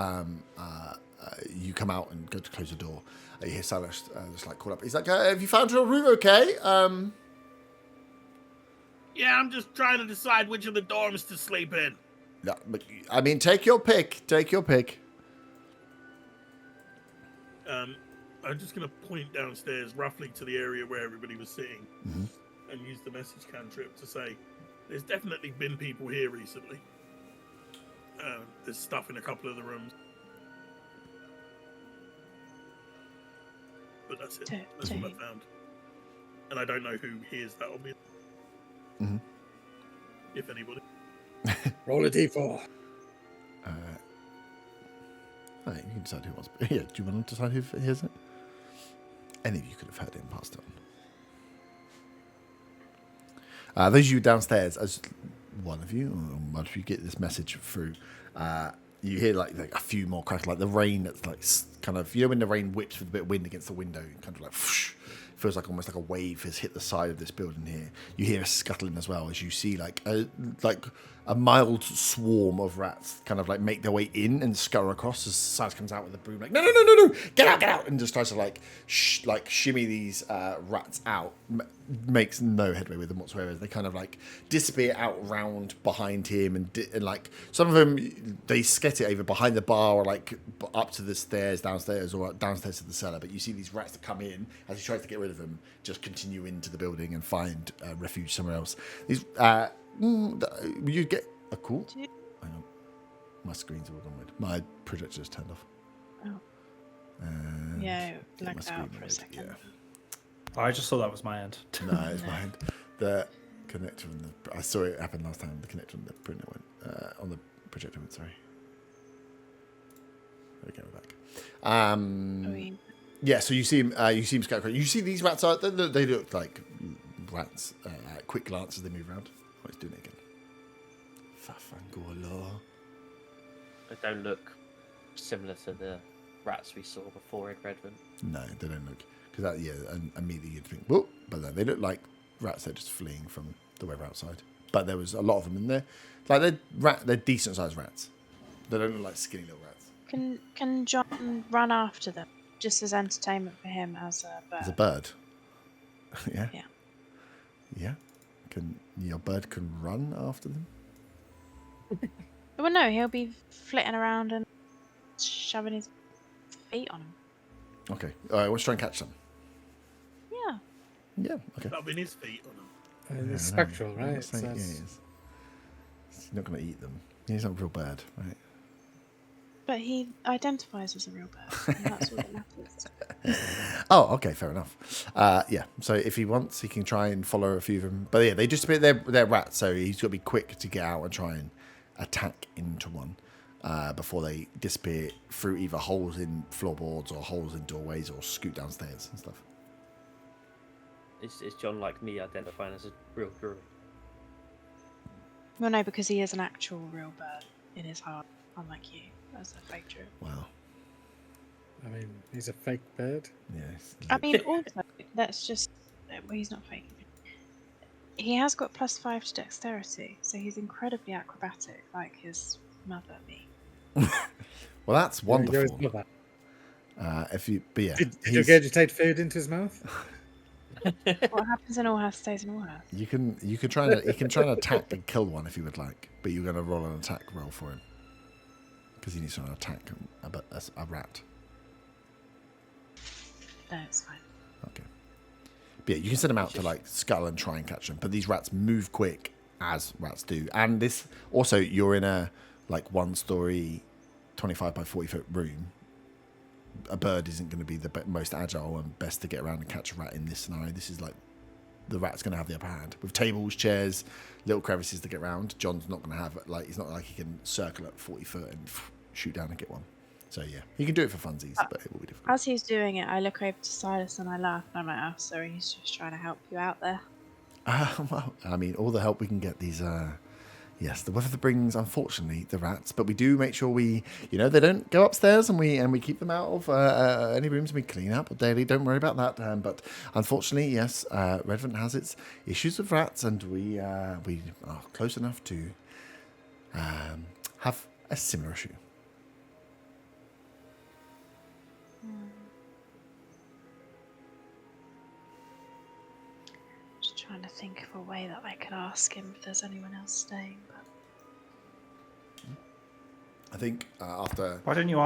you come out and go to close the door, you hear Silas just like call up. He's like, "Have you found your room? Okay." Yeah, I'm just trying to decide which of the dorms to sleep in. Yeah, but I mean, take your pick. Take your pick. I'm just going to point downstairs roughly to the area where everybody was sitting and use the message cantrip to say, there's definitely been people here recently. There's stuff in a couple of the rooms. But that's it. That's what I found. And I don't know who hears that on me. If anybody. Roll a d4. You can decide who wants. Yeah, do you want to decide who hears it? Any of you could have heard it and passed it on. Those of you downstairs, as one of you get this message through, you hear like a few more cracks, like the rain that's like kind of, when the rain whips with a bit of wind against the window, kind of like whoosh, feels like almost like a wave has hit the side of this building here. You hear a scuttling as well as you see like a mild swarm of rats kind of like make their way in and scurry across as Silas comes out with a broom like, no, get out, and just tries to like shimmy these rats out. Makes no headway with them whatsoever. They kind of like disappear out round behind him and like some of them they scatter either behind the bar or like up to the stairs downstairs or downstairs to the cellar. But you see these rats that come in as he tries to get rid of them just continue into the building and find refuge somewhere else. These you get a call. Hang on, my screen's all gone weird. My projector's turned off. Oh. Yeah, blacked out for a second. Yeah. I just thought that was my end. No, it's mine. The connector and I saw it happen last time. The connector and the printer went on the projector went. Sorry. Okay, we're back. Yeah, so you see him scatter. You see these rats are they look like rats. At quick glance as they move around. Oh, he's doing it again. Fafangolo. They don't look similar to the rats we saw before in Redvant. No, they don't look. Because and immediately you'd think, whoa, but no, they look like rats that are just fleeing from the weather outside. But there was a lot of them in there. Like they're decent sized rats. They don't look like skinny little rats. Can John run after them just as entertainment for him as a bird? As a bird. Yeah. Yeah. Yeah. Your bird can run after them? Well, no, he'll be flitting around and shoving his feet on him. Okay. All right, let's try and catch them. Yeah. Yeah, okay. Rubbing his feet on them. It's Yeah, spectral, no, right? that's like- So yeah, he that's- is. He's not going to eat them. He's not a real bird, right? But he identifies as a real bird, and that's all that matters. Oh, okay, fair enough. Yeah, so if he wants, he can try and follow a few of them. But yeah, they just they're rats, so he's got to be quick to get out and try and attack into one before they disappear through either holes in floorboards or holes in doorways or scoot downstairs and stuff. Is John like me identifying as a real druid? Well, no, because he is an actual real bird in his heart, unlike you, as a fake druid. Wow. I mean, he's a fake bird. Yes. I mean, also, that's just... Well, he's not fake. He has got +5 to dexterity, so he's incredibly acrobatic, like his mother, me. Well, that's wonderful. You're his mother. But yeah, Did you he's- regurgitate food into his mouth? What happens in all house stays in all house. you can try and attack and kill one if you would like, but you're going to roll an attack roll for him because he needs to attack a rat. No, it's fine. Okay. But yeah, you can send them out to like scuttle and try and catch them, but these rats move quick as rats do, and this also you're in a like 1-story, 25 by 40 foot room. A bird isn't going to be the most agile and best to get around and catch a rat in this scenario. This is like the rat's going to have the upper hand with tables, chairs, little crevices to get around. John's not going to have it's not like he can circle at 40 foot and shoot down and get one. So yeah, he can do it for funsies, but it will be difficult. As he's doing it, I look over to Silas and I laugh. I'm like, oh, sorry, he's just trying to help you out there. Well, I mean, all the help we can get. These, yes, the weather that brings, unfortunately, the rats. But we do make sure they don't go upstairs, and we keep them out of any rooms. And we clean up daily. Don't worry about that. But unfortunately, yes, Redvant has its issues with rats, and we are close enough to have a similar issue. Just trying to think of a way that I could ask him if there's anyone else staying. But I think after Why don't you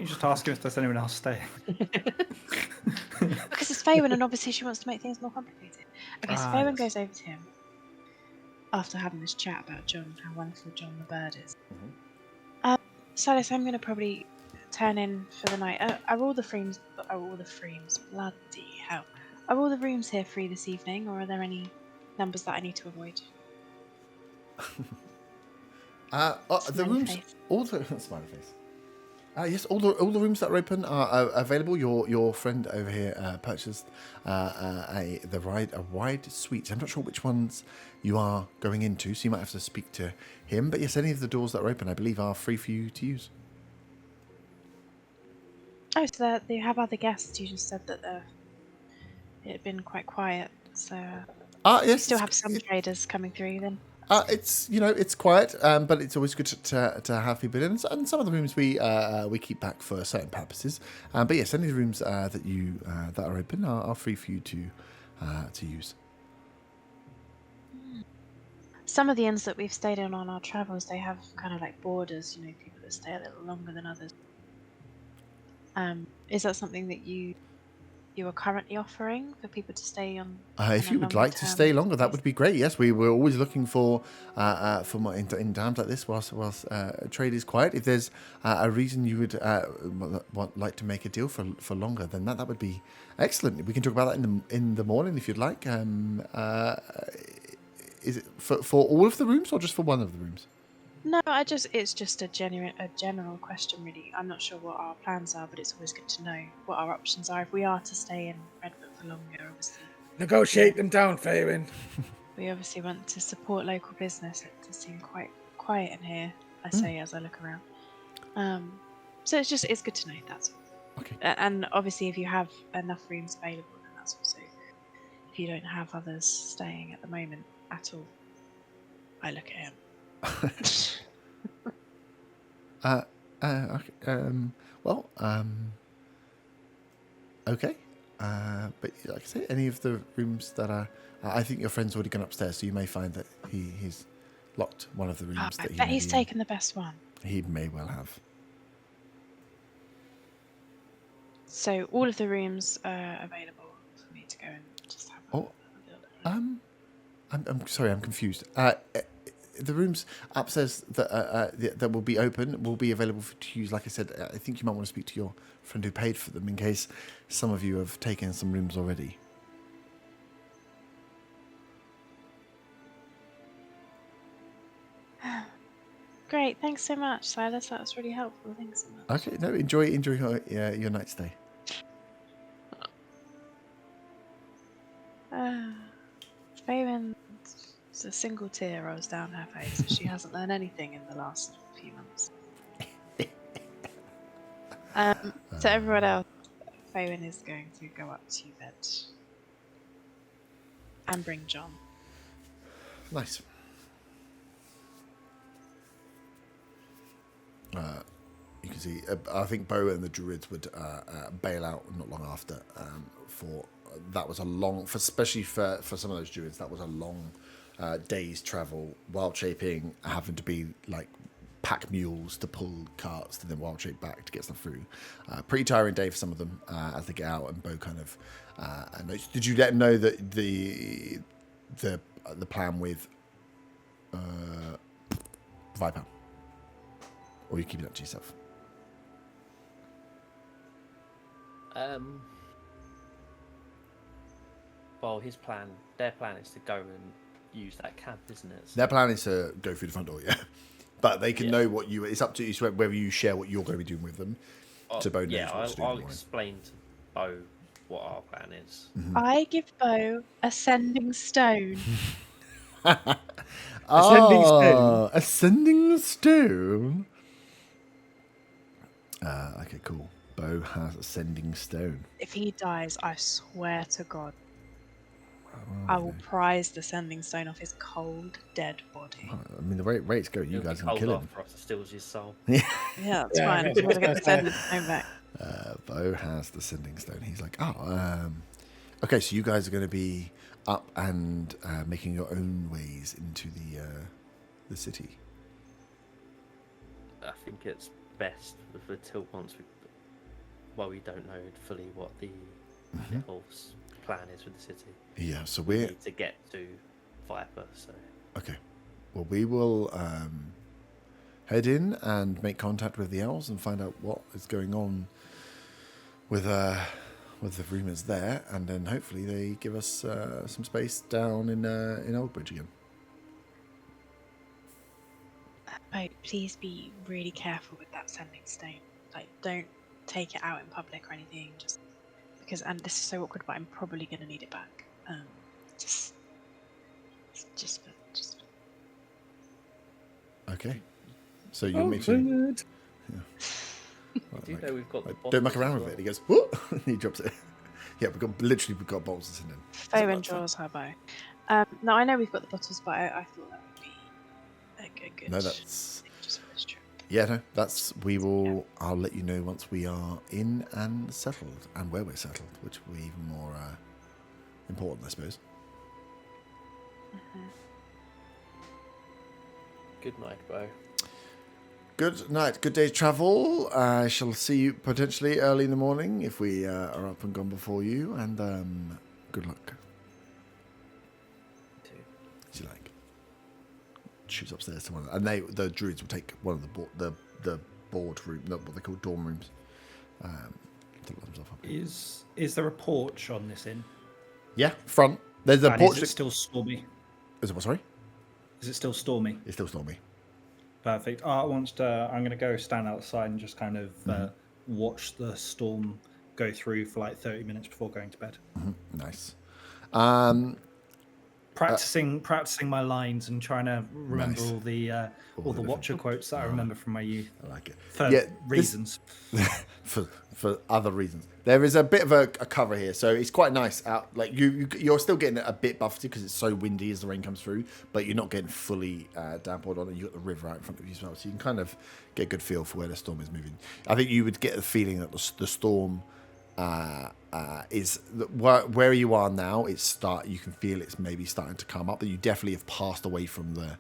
just ask him if there's anyone else staying? because it's Faywin, and obviously she wants to make things more complicated. Okay, so Faywin goes over to him after having this chat about John, how wonderful John the bird is. Silas, I'm going to probably turn in for the night. Are all the rooms? Bloody hell! Are all the rooms here free this evening, or are there any numbers that I need to avoid? the Smiley rooms, face. all the smiley face. Yes, all the rooms that are open are available. Your friend over here purchased a wide suite. I'm not sure which ones you are going into, so you might have to speak to him. But yes, any of the doors that are open, I believe, are free for you to use. Oh, so they have other guests. You just said that it had been quite quiet, so Yes, still have some traders coming through then. It's quiet, but it's always good to have people in. And some of the rooms we keep back for certain purposes. But yes, any of the rooms that are open are free for you to use. Some of the inns that we've stayed in on our travels, they have kind of like borders, people that stay a little longer than others. Is that something that you are currently offering for people to stay on? If you would like to stay longer, that would be great. Yes, we're always looking for more in times like this, whilst trade is quiet. If there's a reason you would like to make a deal for longer, then that would be excellent. We can talk about that in the morning if you'd like. Is it for all of the rooms or just for one of the rooms? No, it's just a general question really. I'm not sure what our plans are, but it's always good to know what our options are if we are to stay in Redvant for longer. Obviously, Negotiate them down, Faywin. we obviously want to support local business. It does seem quite quiet in here, I say as I look around. So it's good to know. That's all. Okay. And obviously, if you have enough rooms available, then that's also. If you don't have others staying at the moment at all, I look at him. Okay, okay. But like I say, any of the rooms that are... I think your friend's already gone upstairs, so you may find that he's locked one of the rooms I that he bet may he's be in. taken the best one. He may well have. So all of the rooms are available for me to go and just have a Oh, little. I'm sorry, I'm confused. The rooms upstairs that will be open will be available to use. Like I said, I think you might want to speak to your friend who paid for them in case some of you have taken some rooms already. Great, thanks so much, Silas. That was really helpful. Thanks so much. Okay, no, enjoy your night stay. Faywin's a single tear rolls down her face. She hasn't learned anything in the last few months. To everyone else, Faywin is going to go up to bed and bring John. Nice. You can see, I think Bo and the Druids would bail out not long after. That was a long, especially for some of those Druids, that was a long day's travel, wild shaping, having to be like pack mules to pull carts to then wild shape back to get stuff through. Pretty tiring day for some of them as they get out. And Bo kind of did you let him know that the plan with Viper, or are you keeping it to yourself? Well, their plan is to go and use that camp, isn't it? So, Their plan is to go through the front door, yeah. But they can know what you. It's up to you whether you share what you're going to be doing with them. So Bo knows what to do. I'll explain to Bo what our plan is. I give Bo a sending stone. Ascending stone. Ascending stone. Okay, cool. Bo has ascending stone. If he dies, I swear to God, I will prize the sending stone off his cold, dead body. I mean, the rates go. You guys can kill him. For us to steal his soul. Yeah, that's fine. I'm going to get the sending stone back. Bo has the sending stone. He's like, okay. So you guys are going to be up and making your own ways into the city. I think it's best until once we don't know fully what the elves' plan is with the city. Yeah. So We we're need to get to Viper. So okay. Well, we will head in and make contact with the elves and find out what is going on with the rumours there, and then hopefully they give us some space down in Oldbridge again. Oh, please be really careful with that sending stone. Like, don't take it out in public or anything. Just because, and this is so awkward, but I'm probably going to need it back. Just. Okay. So you want me to? do you know we've got? Don't muck around with it. He goes, what? He drops it. Yeah, we've got bowls of cinnamon. Faywin draws her bow. No, I know we've got the bottles, but I thought that would be a good. No, that's. thing just for this trip. Yeah, no, that's. We will. Yeah. I'll let you know once we are in and settled, and where we're settled, which will be even more important, I suppose. Mm-hmm. Good night, Bo. Good night. Good day's travel. I shall see you potentially early in the morning if we are up and gone before you. And good luck. Too. As you like. Choose upstairs to one, and the druids will take one of the board room, not what they call dorm rooms. Is there a porch on this inn? Yeah, front. There's a porch. Is it still stormy? Is it what? Sorry. Is it still stormy? It's still stormy. Perfect. I'm going to go stand outside and just kind of watch the storm go through for like 30 minutes before going to bed. Mm-hmm. Nice. practicing my lines and trying to remember Nice. all the different- Watcher quotes that I remember from my youth I like it. for Yeah, reasons. for other reasons. There is a bit of a cover here, so it's quite nice out. Like you're still getting a bit buffeted because it's so windy as the rain comes through, but you're not getting fully downpoured on, and you got the river out in front of you as well, so you can kind of get a good feel for where the storm is moving. I think you would get the feeling that the storm is where you are now. You can feel it's maybe starting to come up, but you definitely have passed away from the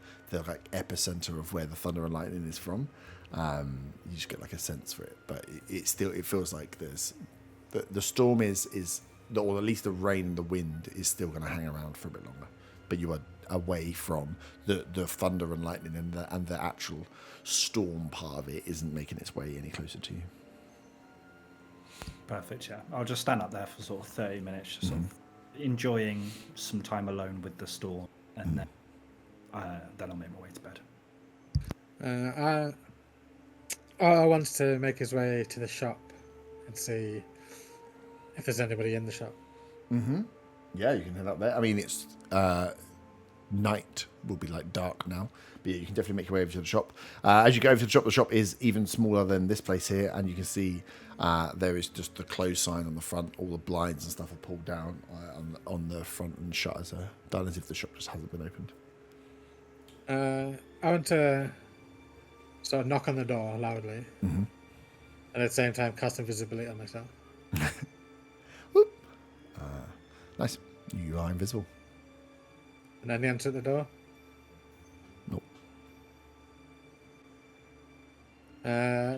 like epicenter of where the thunder and lightning is from. You just get like a sense for it, but it feels like there's the storm is or at least the rain and the wind is still going to hang around for a bit longer, but you are away from the thunder and lightning, and the actual storm part of it isn't making its way any closer to you. Perfect. Yeah, I'll just stand up there for sort of 30 minutes, just sort of enjoying some time alone with the storm, and then I'll make my way to bed. I wants to make his way to the shop and see if there's anybody in the shop. Yeah, you can head up there. I mean, it's night will be like dark now, but yeah, you can definitely make your way over to the shop. As you go over to the shop is even smaller than this place here, and you can see there is just the close sign on the front. All the blinds and stuff are pulled down on the front, and shutters are done as if the shop just hasn't been opened. I want to sort of knock on the door loudly, and at the same time cast invisibility on myself. Whoop. Nice. You are invisible. And then the answer at the door. Nope.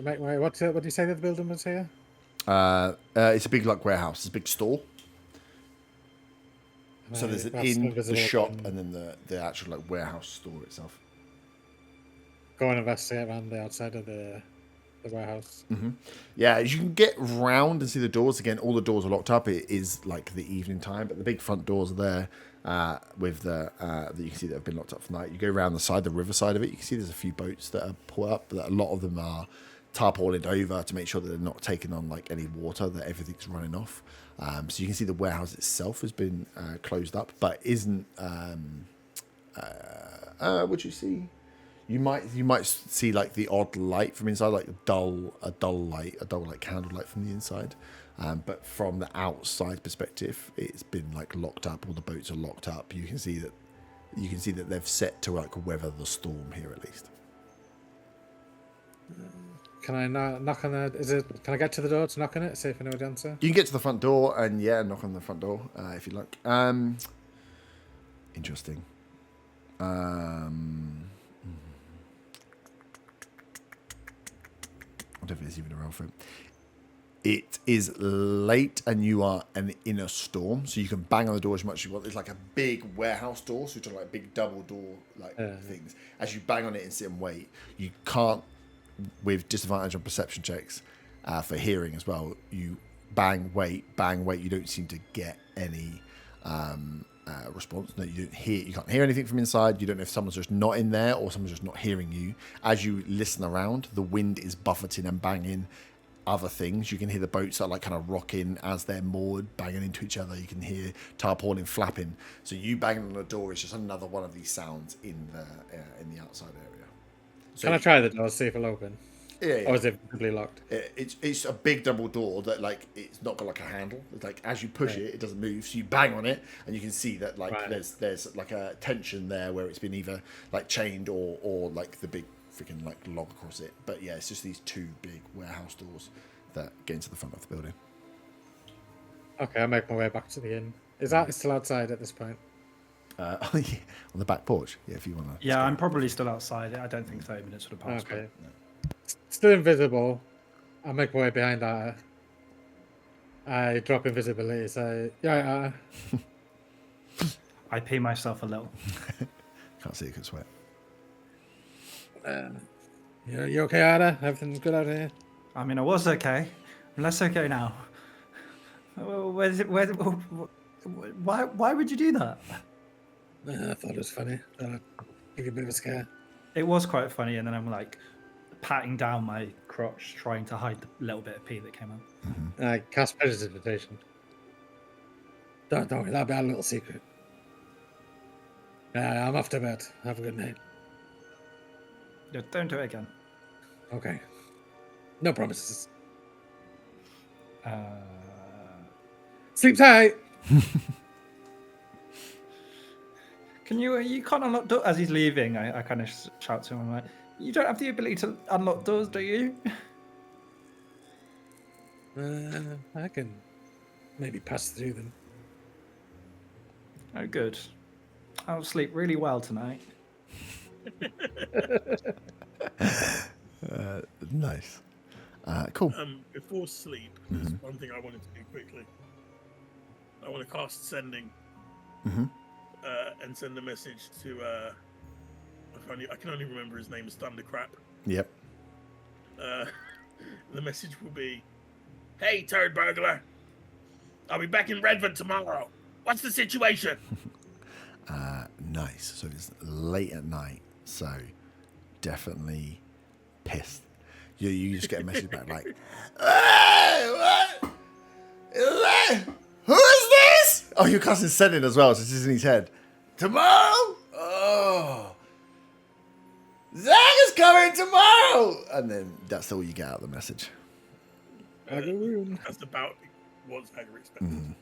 Make my what do you say that the building was here? It's a big like warehouse. It's a big store. So there's an inn, the shop, and then the actual like warehouse store itself. Go and investigate around the outside of the warehouse. Yeah, you can get round and see the doors again. All the doors are locked up. It is like the evening time, but the big front doors are there with the that you can see that have been locked up for night. You go around the side, the river side of it. You can see there's a few boats that are pulled up, but a lot of them are tarpaulined over to make sure that they're not taking on like any water, that everything's running off. So you can see the warehouse itself has been closed up, but isn't. What you see? You might see like the odd light from inside, like a dull light candlelight from the inside. But from the outside perspective, it's been like locked up. All the boats are locked up. You can see that they've set to like weather the storm here at least. Can I knock on the? Can I get to the door to knock on it? See if anybody answer. You can get to the front door and knock on the front door if you like. Interesting. I don't think there's even a roll for it. It is late and you are in a storm, so you can bang on the door as much as you want. It's like a big warehouse door, so it's like big double door things. As you bang on it and sit and wait, you can't, with disadvantage on perception checks for hearing as well, you bang, wait, you don't seem to get any response. No, you can't hear anything from inside. You don't know if someone's just not in there or someone's just not hearing you. As you listen around, the wind is buffeting and banging other things. You can hear the boats are like kind of rocking as they're moored, banging into each other. You can hear tarpaulin flapping. So you banging on the door is just another one of these sounds in the outside area. So Can I try the door, see if it'll open? Yeah. Or is it completely locked? It's a big double door that like it's not got like a handle. It's like as you push it doesn't move. So you bang on it and you can see that like there's like a tension there where it's been either like chained or like the big freaking like log across it. But yeah, it's just these two big warehouse doors that get into the front of the building. Okay, I'll make my way back to the inn. Is that still outside at this point? On the back porch. Yeah, if you want to. Yeah, I'm probably still outside. I don't think 30 minutes would have passed. Okay. Still invisible. I'll make my way behind her. I drop invisibility, so yeah. I pee myself a little. Can't see, you can sweat. You okay, Ada? Everything's good out here? I mean, I was okay. I'm less okay now. Why would you do that? I thought it was funny. Give you a bit of a scare. It was quite funny, and then I'm like patting down my crotch, trying to hide the little bit of pee that came out. I cast prestidigitation. Don't worry, that'll be our little secret. I'm off to bed. Have a good night. No, don't do it again. Okay. No promises. Sleep tight. You can't unlock doors as he's leaving. I kind of shout to him. I'm like, you don't have the ability to unlock doors, do you? I can maybe pass through them. Oh, good. I'll sleep really well tonight. Nice. Cool. Before sleep, there's one thing I wanted to do quickly. I want to cast sending, and send a message to. I can only remember his name is Thundercrap. Yep. The message will be, "Hey, turd burglar, I'll be back in Redvant tomorrow. What's the situation?" Nice. So it's late at night, so definitely pissed. You just get a message back like, "Hey, what? Who is this?" Oh, you're casting sending as well, so it's just in his head. Tomorrow? Oh. Zach is coming tomorrow! And then that's all you get out of the message. That's about what Zagger expected.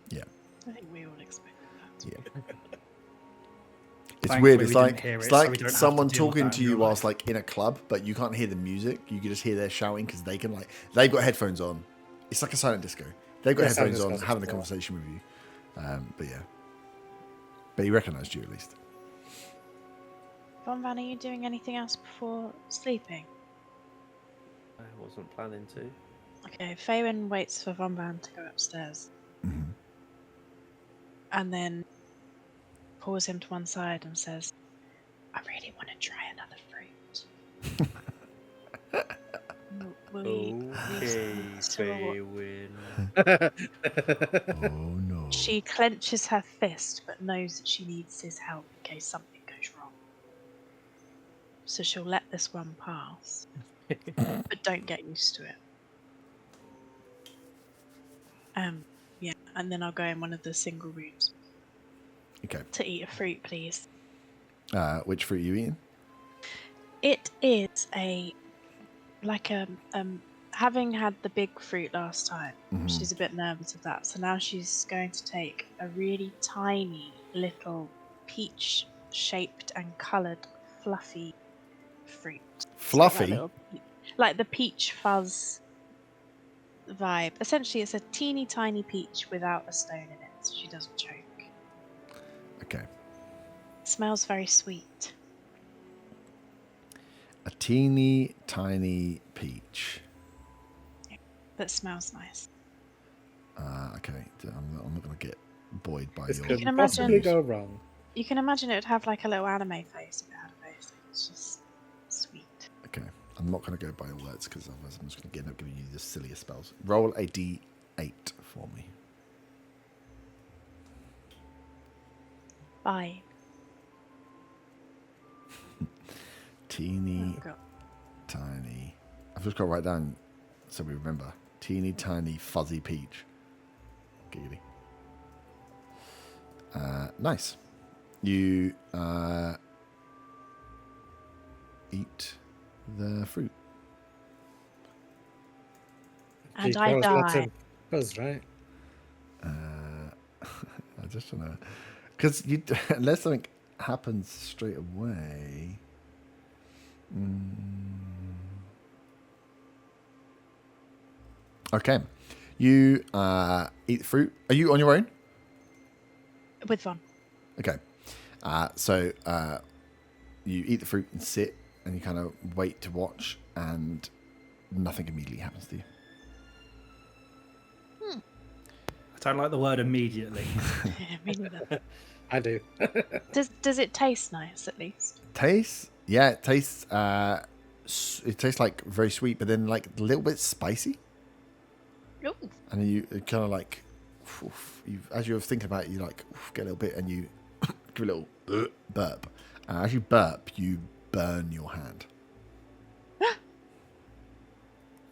Yeah. I think we all expected that. Yeah. It's Thankfully, weird. we It's didn't like hear it, it's so like we don't have to someone deal with talking that to in you real whilst life. like in a club, but you can't hear the music. You can just hear their shouting because they can they've got headphones on. It's like a silent disco. They've got headphones on, having a conversation with you. But yeah. But he recognised you at least. Von Van, are you doing anything else before sleeping? I wasn't planning to. Okay, Faywin waits for Von Van to go upstairs. And then pulls him to one side and says, "I really want to try another fruit." Okay, Faywin. Oh no. She clenches her fist but knows that she needs his help in case something goes wrong. So she'll let this one pass. But don't get used to it. Yeah, and then I'll go in one of the single rooms. Okay. To eat a fruit, please. Which fruit are you eating? It is having had the big fruit last time, she's a bit nervous of that. So now she's going to take a really tiny little peach-shaped and coloured fluffy fruit. Fluffy? Like the peach fuzz vibe. Essentially, it's a teeny tiny peach without a stone in it, so she doesn't choke. Okay. Smells very sweet. A teeny tiny peach. That smells nice. Okay. I'm not going to get buoyed by This your... could can imagine- possibly go wrong. You can imagine it would have like a little anime face if it had a face. It's just sweet. Okay. I'm not going to go by your words because otherwise I'm just going to end up giving you the silliest spells. Roll a d8 for me. Bye. Teeny Oh, God. tiny. I've just got to write down so we remember. Teeny tiny fuzzy peach. Giggity. Nice. You eat the fruit. And She I caused lots die. of buzz, right? I just don't know. Because unless something happens straight away. Okay. You eat fruit. Are you on your own? With Von. Okay. So you eat the fruit and sit and you kind of wait to watch and nothing immediately happens to you. I don't like the word immediately. Me neither. I do. Does it taste nice at least? Taste? Yeah, it tastes it tastes like very sweet, but then like a little bit spicy. Ooh. And then you kind of like, as you're thinking about it, you like get a little bit and you give a little burp. As you burp, you burn your hand.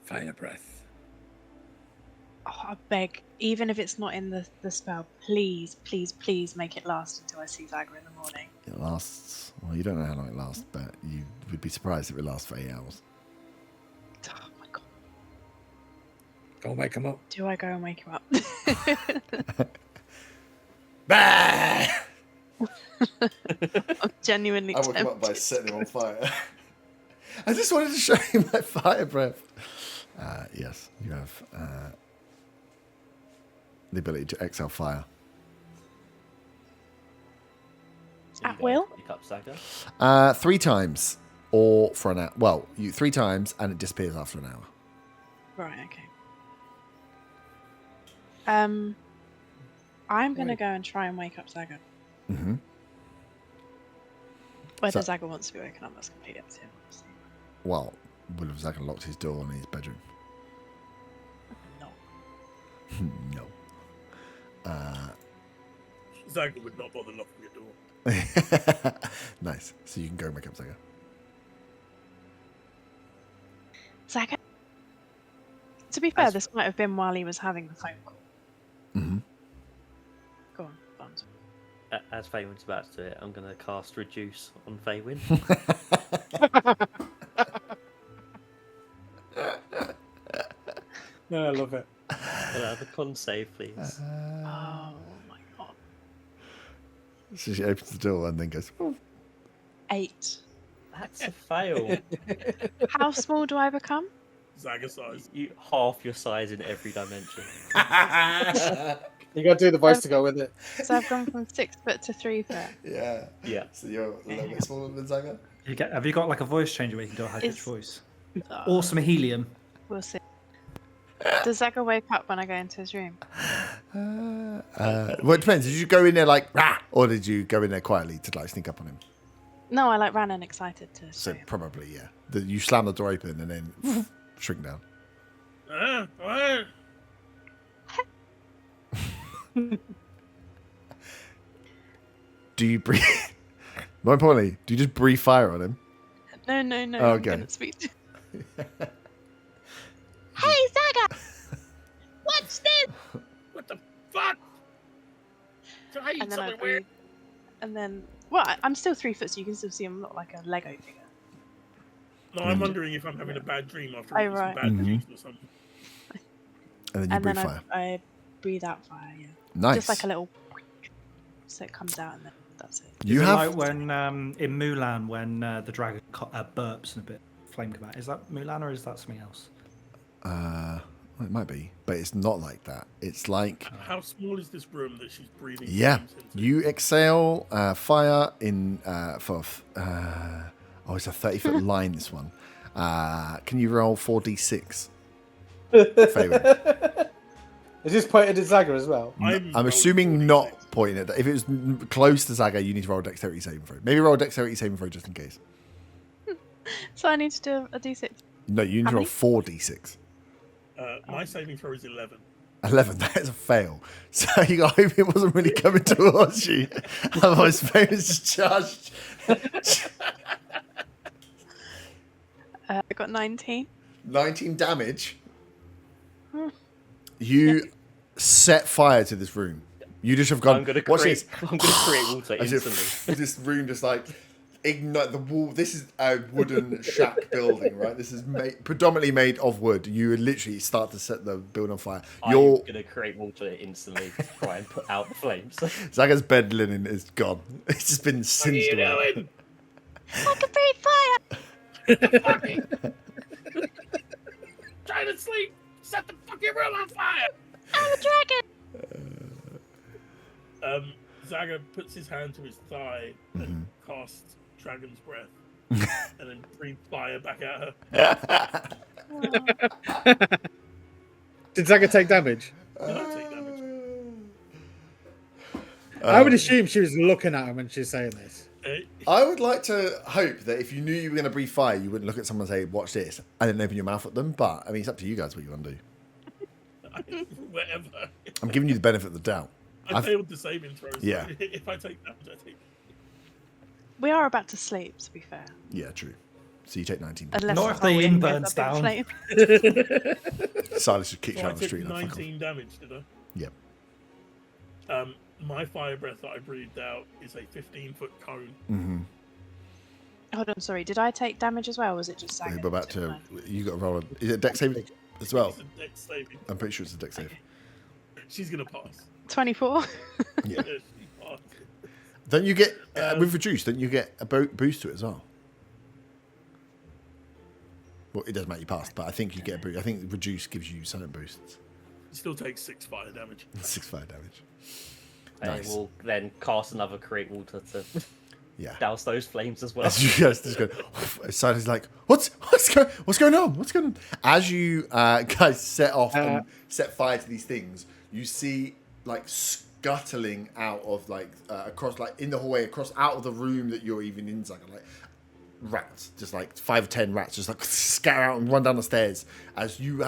Fire breath. Oh, I beg, even if it's not in the spell, please, please, please make it last until I see Zaga in the morning. It lasts. Well, you don't know how long it lasts, but you would be surprised if it lasts for 8 hours. Oh my god. Go and wake him up. Do I go and wake him up? Bah! I'm genuinely I woke him up by tempted. setting him on fire. I just wanted to show you my fire breath. Yes, you have the ability to exhale fire. So you At go will? Pick up Zaga. 3 times, or for an hour. Well, you 3 times, and it disappears after an hour. Right, okay. I'm gonna go and try and wake up Zaga. Mm-hmm. Whether So- Zaga wants to be woken up, that's completely up to him. Obviously. Well, would have Zaga locked his door in his bedroom? No. No. Zaga would not bother locking your door. Nice. So you can go and wake up Zaga. Zaga. To be fair, As- this might have been while he was having the phone call. Mm-hmm. Go on, Bond. As Faywin's about to do it, I'm going to cast Reduce on Faywin. No, I love it. The con save, please. Oh my god. So she opens the door and then goes, "Oh." 8. That's a fail. How small do I become? Zaga size. You half your size in every dimension. You got to do the voice to go with it. So I've gone from 6 foot to 3 foot. Yeah. Yeah. So you're a little bit smaller than Zaga? Have you got like a voice changer where you can do a high pitched It's- voice? Oh, Or some helium. we'll see. Does Zaga wake up when I go into his room? Well, it depends. Did you go in there like, rah, or did you go in there quietly to like sneak up on him? No, I ran in excited to So show him. probably, yeah. You slam the door open and then shrink down. What? Do you breathe? More importantly, do you just breathe fire on him? No, Oh, I'm okay. gonna speak to Hey, Zaga! What's this? What the fuck? Did I eat And then I something weird? breathe. And then, well, I'm still 3 foot, so you can still see him look like a Lego figure. No, I'm wondering if I'm having a bad dream after Oh, eating right. some bad Mhm. juice or something. And then you And breathe then fire. I breathe out fire, yeah. Nice. Just like a little. So it comes out and then that's it. You Is it have like when in Mulan when the dragon burps and a bit of flame come out. Is that Mulan or is that something else? well, it might be, but it's not like that. It's like How small is this room that she's breathing? yeah, flames into? you exhale fire in it's a 30-foot line. This one. Can you roll 4d6? Favorite. Is this pointed at Zaga as well? I'm rolling assuming 46. not pointing at that. If it was close to Zaga, you need to roll a dexterity saving throw. Maybe roll a dexterity saving throw just in case. So I need to do a d6. No, you need to How roll many? 4d6. My saving throw is 11. 11, that is a fail. So you got to hope it wasn't really coming towards you. Otherwise, Favor's just charged. I got 19. 19 damage. You set fire to this room. You just have gone. I'm going to watch create. this. I'm going to create water As if instantly. this room just like ignite the wall. This is a wooden shack building, right? This is predominantly made of wood. You literally start to set the building on fire. I'm Your going to create water instantly to try and put out the flames. Zaga's bed linen is gone. It's just been What are singed you away. doing? I can breathe fire! Trying to sleep. Set the fucking room on fire. I'm a dragon! Zaga puts his hand to his thigh Mm-hmm. and casts Dragon's Breath. And then breathe fire back at her. Did Zaga take damage? Did I take damage? I would assume she was looking at him when she was saying this. I would like to hope that if you knew you were going to breathe fire, you wouldn't look at someone and say, watch this, and then open your mouth at them. But, I mean, it's up to you guys what you want to do. Whatever. I'm giving you the benefit of the doubt. I failed the saving throw. So Yeah. If I take damage, I take. We are about to sleep, to be fair. Yeah, true. So you take 19 points. Unless Not the if the whole inn inn burns goes up in down. flames. Silas just kicked So you I out of the took street. Like, fuck off. 19 damage, did I? Yep. My fire breath that I breathed out is a 15-foot cone. Mm-hmm. Hold on, sorry. Did I take damage as well? Or was it just Saga? We're about to. You got to roll. Is it a dex save as well? It's a dex saving. I'm pretty sure it's a dex save. She's gonna pass. 24. Yeah. She passed. Don't you get with reduce? Don't you get a boost to it as well? Well, it doesn't matter. You passed, but I think you get a boost. I think reduce gives you certain boosts. He still takes 6 fire damage. 6 fire damage. I Nice. will then cast another create water to Yeah. douse those flames as well. As you guys just go, Silas like, what's going on? What's going on? As you guys set off and set fire to these things, you see like scuttling out of like across like in the hallway across out of the room that you're even in, like rats, just like 5 or 10 rats, just like scatter out and run down the stairs. As you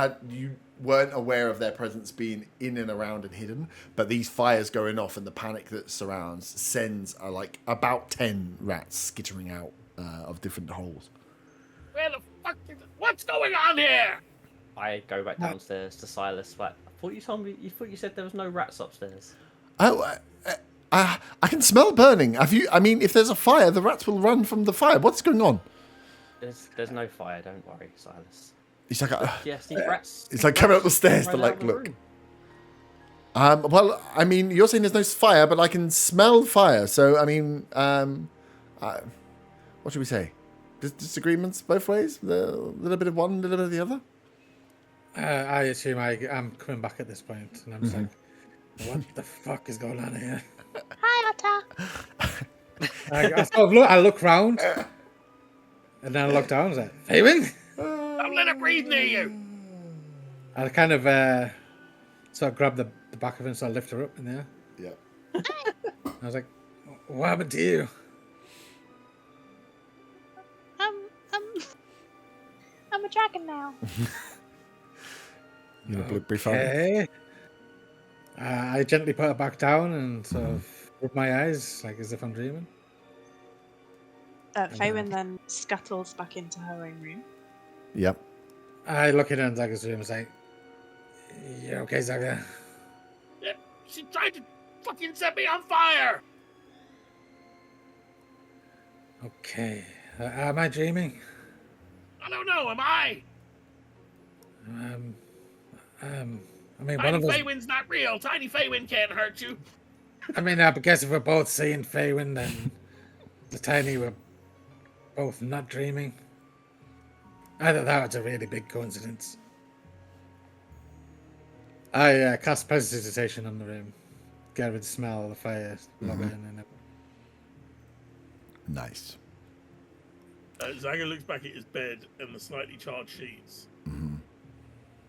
weren't aware of their presence being in and around and hidden, but these fires going off and the panic that surrounds sends like about 10 rats skittering out of different holes. Where the fuck is it? What's going on here? I go back downstairs to Silas. But I thought you told me. You thought you said there was no rats upstairs. Oh, I can smell burning. Have you? I mean, if there's a fire, the rats will run from the fire. What's going on? There's no fire. Don't worry, Silas. He's like, Yes, these rats. it's like coming up the stairs to ran out like of the look. room. Well, I mean, you're saying there's no fire, but I can smell fire. So, I mean, what should we say? Disagreements both ways? A little bit of one, a little bit of the other? I assume I'm coming back at this point, and I'm just like, what the fuck is going on here? Hi, Otter. I look round, and then I look down. I was like, Faywin? Don't let her breathe near you. I kind of sort of grab the back of her and sort of lift her up in the air. Yeah. I was like, what happened to you? I'm a dragon now. You know, brief out. Okay. I gently put her back down and sort of rub my eyes, like as if I'm dreaming. Faywin then scuttles back into her own room. Yep. I look in Zaga's room and say, you okay, Zaga? Yeah, she tried to fucking set me on fire. Okay. Am I dreaming? I don't know. Am I? I mean, one Tiny of us. Faywin's not real. Tiny Faywin can't hurt you. I mean, I guess if we're both seeing Faywin, then the tiny were both not dreaming. I thought that was a really big coincidence. I cast prestidigitation on the room, get rid of the smell of the fire, log in, and Nice. Zaga looks back at his bed and the slightly charred sheets.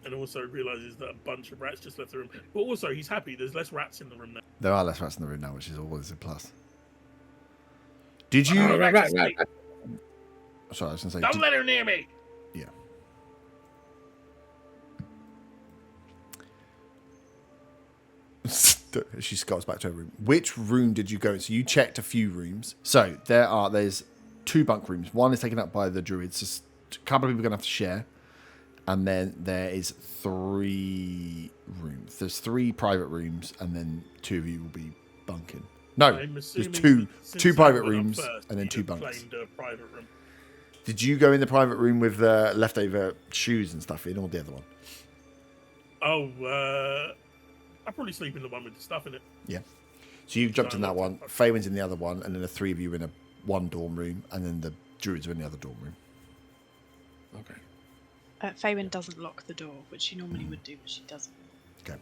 And also realizes that a bunch of rats just left the room. But also, he's happy there's less rats in the room now. There are less rats in the room now, which is always a plus. Did you? right. Sorry, I was going to say. Don't let her near me. Yeah. She scuttles back to her room. Which room did you go in? So you checked a few rooms. So there's 2 bunk rooms. One is taken up by the druids. Just a couple of people are going to have to share. And then there is 3 rooms. There's 3 private rooms, and then 2 of you will be bunking. No, I'm there's assuming since two I private went up rooms first, and then he 2 had bunks. claimed a private room. Did you go in the private room with the leftover shoes and stuff in, or the other one? Oh, I'll probably sleep in the one with the stuff in it. Yeah. So you've jumped in that one. Faywin's in the other one, and then the 3 of you in one dorm room, and then the druids are in the other dorm room. okay. Faywin doesn't lock the door, which she normally would do, but she doesn't. Okay.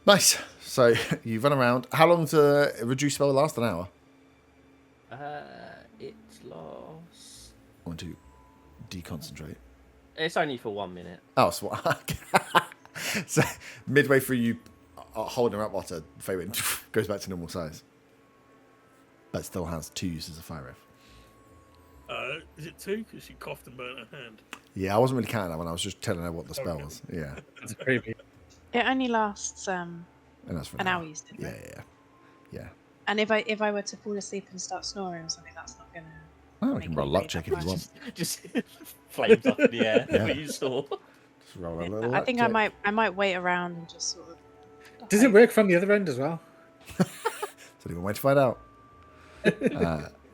Nice. So you run around. How long does a reduce spell last? An hour? It lasts. I want to deconcentrate. It's only for 1 minute. Oh, so, so midway through you holding her up, Otter, Faywin goes back to normal size. But still has 2 uses of fire ref. Is it 2? Because she coughed and burnt her hand. Yeah, I wasn't really counting that one. I was just telling her what the spell was. Yeah. That's creepy. It only lasts And that's for an hour, you said, right? Yeah. And if I were to fall asleep and start snoring or something, that's not gonna. Oh, we can roll a luck check if you want. Just flames up in the air. Yeah. What you saw. Just roll a little I luck think check. I might wait around and just sort of. Does it work from the other end as well? So you wait to find out.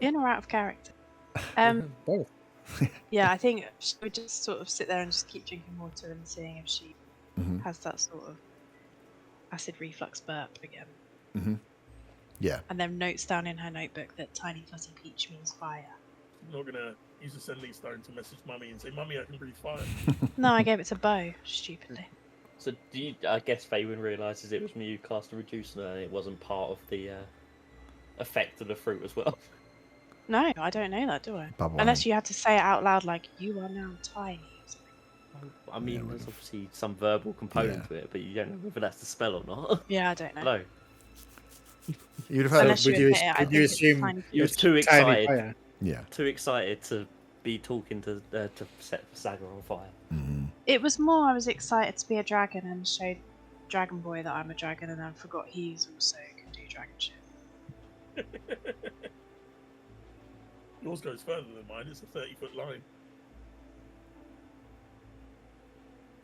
In or out of character? Both. Yeah, I think she would just sort of sit there and just keep drinking water and seeing if she Mm-hmm. has that sort of acid reflux burp again. Mm-hmm. Yeah. And then notes down in her notebook that tiny fuzzy peach means fire. I'm not gonna use a sending stone to message Mummy and say, "Mummy, I can breathe fire." No, I gave it to Bo, stupidly. So do you, I guess Faywin realises it was me who cast a reducer and it wasn't part of the effect of the fruit as well. No, I don't know that, do I? Bubble Unless you had to say it out loud, like, you are now tiny. I mean, there's obviously some verbal component to it, but you don't know whether that's the spell or not. Yeah, I don't know. No, You'd have heard Unless of, you admit it, I would you think it's assume tiny you was peach. too Tiny excited. fire. yeah. Too excited to be talking to set Saga on fire. Mm. It was more I was excited to be a dragon and showed Dragon Boy that I'm a dragon and then forgot he's also can do dragon shit. Yours goes further than mine. It's a 30-foot line.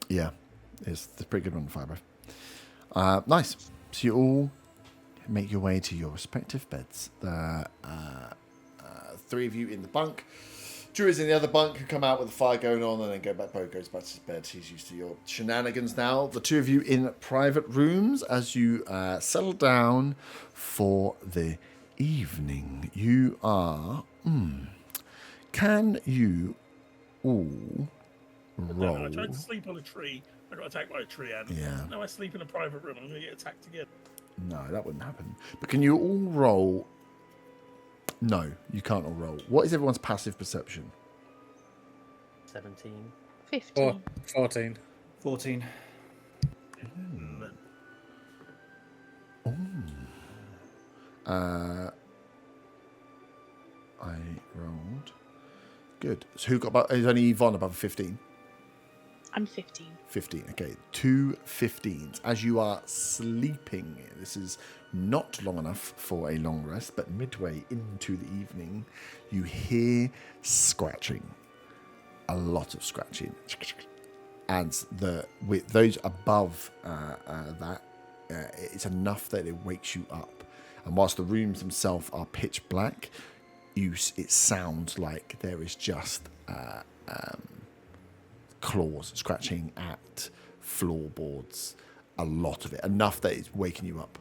Yeah, it's a pretty good one, Fibre. Nice. So you all make your way to your respective beds. The three of you in the bunk. Drew is in the other bunk, who come out with the fire going on and then go back. Bo goes back to his bed. He's used to your shenanigans now. The two of you in private rooms as you settle down for the evening. You are... Can you all roll? I tried to sleep on a tree. I got attacked by a tree, and Yeah. now I sleep in a private room. I'm going to get attacked again. No, that wouldn't happen. But can you all roll? No, you can't all roll. What is everyone's passive perception? 17. 15. 14. 14. I rolled. Good. So who got about? Is only Yvonne above 15? I'm 15. 15. Okay, 2 15s. As you are sleeping, this is not long enough for a long rest, but midway into the evening, you hear scratching. A lot of scratching. And with those above that, it's enough that it wakes you up. And whilst the rooms themselves are pitch black, it sounds like there is just claws scratching at floorboards. A lot of it. Enough that it's waking you up.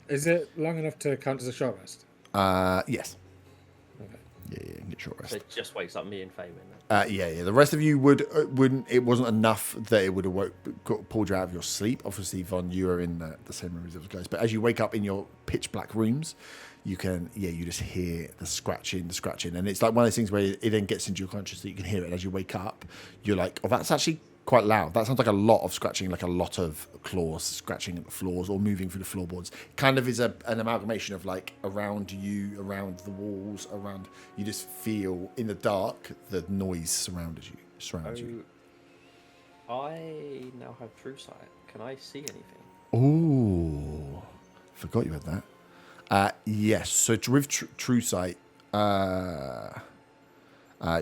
Is it long enough to count as a short rest? Yes. Okay. Yeah, you can get short rest. So it just wakes up me and Faywin. Yeah. The rest of you wouldn't. It wasn't enough that it would have pulled you out of your sleep. Obviously, Von, you are in the same room as those guys. But as you wake up in your pitch black rooms, you can. Yeah, you just hear the scratching, and it's like one of those things where it then gets into your consciousness that you can hear it. And as you wake up, you're like, oh, that's actually quite loud. That sounds like a lot of scratching, like a lot of claws scratching at the floors or moving through the floorboards. Kind of is an amalgamation of like around you, around the walls, around. You just feel in the dark the noise surrounds you. I now have true sight. Can I see anything? Oh, forgot you had that. Yes. So with true sight,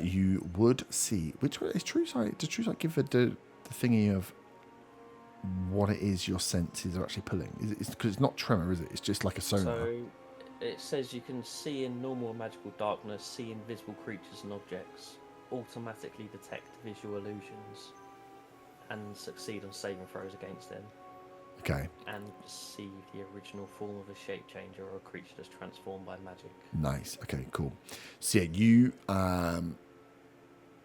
you would see which one is true sight. Does true sight give the thingy of what it is your senses are actually pulling? Because it's not tremor, is it? It's just like a sonar. So it says you can see in normal and magical darkness, see invisible creatures and objects, automatically detect visual illusions, and succeed on saving throws against them. Okay. And perceive the original form of a shape changer or a creature that's transformed by magic. Nice. Okay, cool. So yeah,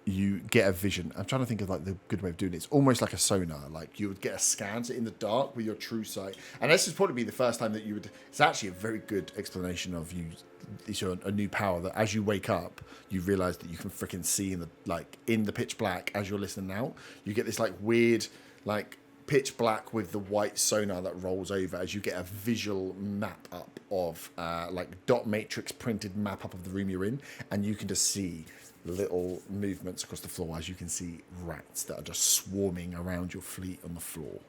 you get a vision. I'm trying to think of like the good way of doing it. It's almost like a sonar. Like you would get a scan in the dark with your true sight. And this would probably be the first time that you would. It's actually a very good explanation of you. It's a new power that as you wake up, you realize that you can freaking see in the pitch black as you're listening out. You get this like weird like pitch black with the white sonar that rolls over as you get a visual map up of like dot matrix printed map up of the room you're in, and you can just see little movements across the floor as you can see rats that are just swarming around your feet on the floor.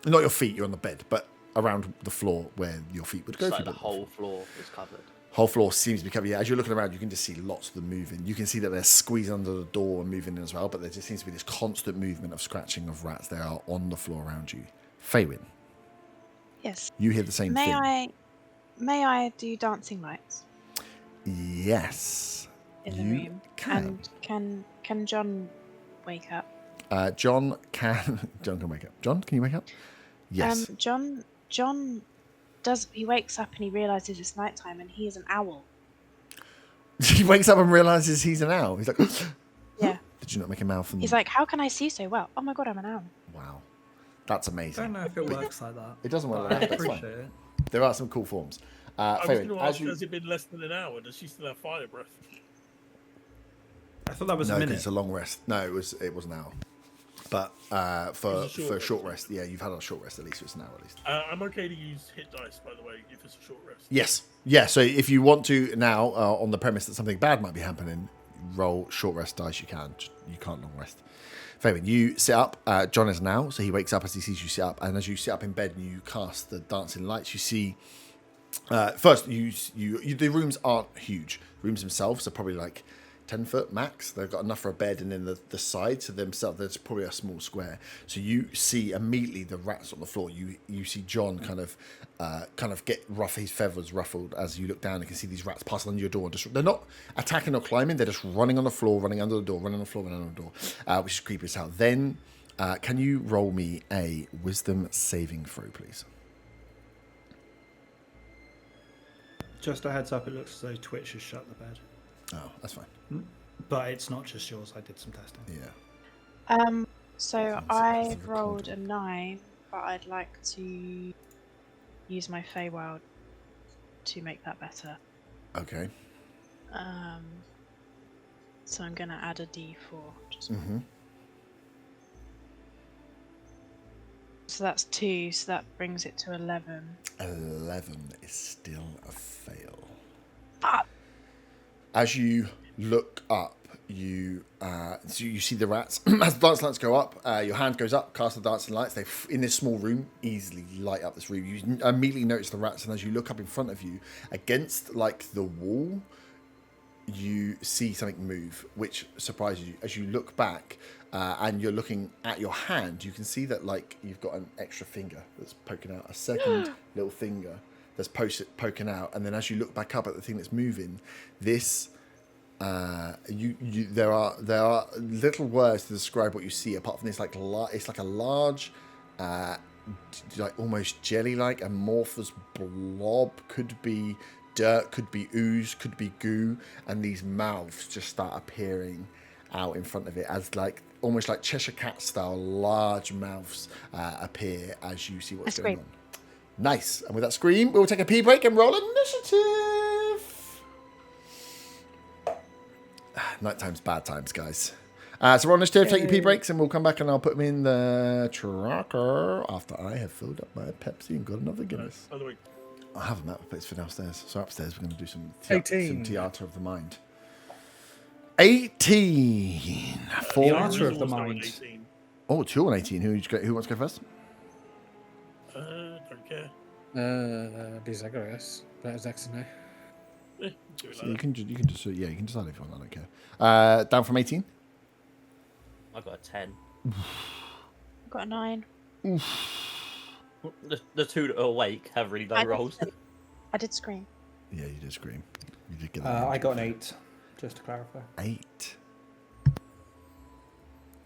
Not your feet, you're on the bed, but around the floor where your feet would go. It's like the whole floor is covered. Whole floor seems to be covered. Yeah, as you're looking around, you can just see lots of them moving. You can see that they're squeezing under the door and moving in as well, but there just seems to be this constant movement of scratching of rats. They are on the floor around you. Faywin, Yes. you hear the same thing. May I do dancing lights Yes. in the You room? can. And can John wake up? John can wake up. John, can you wake up? Yes. John he wakes up and he realizes it's nighttime and he is an owl. He wakes up and realizes he's an owl. He's like, Yeah. did you not make a mouth? And... He's like, how can I see so well? Oh my god, I'm an owl. wow, that's I amazing. don't know if it works like that. It doesn't work but like I that. That's fine. appreciate it. There are some cool forms. I was Faywin, going to as ask, you... has it been less than an hour? Does she still have fire breath? I thought that was No, a 'cause minute. it's a long rest. No, it was an hour. But for a short rest, yeah, you've had a short rest at least. So it's an hour at least. I'm okay to use hit dice, by the way, if it's a short rest. Yes. Yeah, so if you want to now, on the premise that something bad might be happening, roll short rest dice, you can. You can't long rest. Fabian, you sit up. John is now, so he wakes up as he sees you sit up. And as you sit up in bed and you cast the dancing lights, you see... first, the rooms aren't huge. The rooms themselves are probably like 10 foot max. They've got enough for a bed, and then the sides of themselves, there's probably a small square. So you see immediately the rats on the floor. You see John kind of get his feathers ruffled as you look down and can see these rats passing under your door. They're not attacking or climbing. They're just running on the floor, running under the door, running on the floor, running under the door, which is creepy as hell. Then, can you roll me a wisdom saving throw, please? Just a heads up, it looks as though Twitch has shut the bed. Oh, that's fine. But it's not just yours, I did some testing. Yeah. So Sounds I like it's rolled a recorded. 9, but I'd like to use my Feywild to make that better. Okay. So I'm gonna add a D4. Mm-hmm. So that's 2, so that brings it to 11. 11 is still a fail. Fuck! As you look up, you see the rats. As the dancing lights go up, your hand goes up, cast the dancing lights. They, in this small room, easily light up this room. You immediately notice the rats, and as you look up in front of you, against like the wall, you see something move, which surprises you. As you look back, and you're looking at your hand, you can see that like you've got an extra finger that's poking out, a second little finger that's poking out, and then as you look back up at the thing that's moving, this there are little words to describe what you see apart from this like it's like a large like almost jelly-like amorphous blob, could be dirt, could be ooze, could be goo, and these mouths just start appearing out in front of it as like almost like Cheshire Cat style large mouths appear as you see what's going on. Nice. And with that scream, we'll take a pee break and roll initiative. Nighttime's bad times, guys. So roll initiative, take your pee breaks, and we'll come back and I'll put them in the tracker after I have filled up my Pepsi and got another Guinness. By the way, I have a map place for downstairs. So upstairs, we're going to do some 18. theatre of the mind. 18. For... Theatre of the also an mind. 18. Oh, it's your 18. Who wants to go first? Don't care. Be Zacharias. That is X and A. Do it So like you that. can just you can decide if you want. I don't care. Down from 18. I got a 10. I've got a 9. The two that are awake have really low rolls. I did scream. Yeah, you did scream. You did get. I got an 8, just to clarify. 8.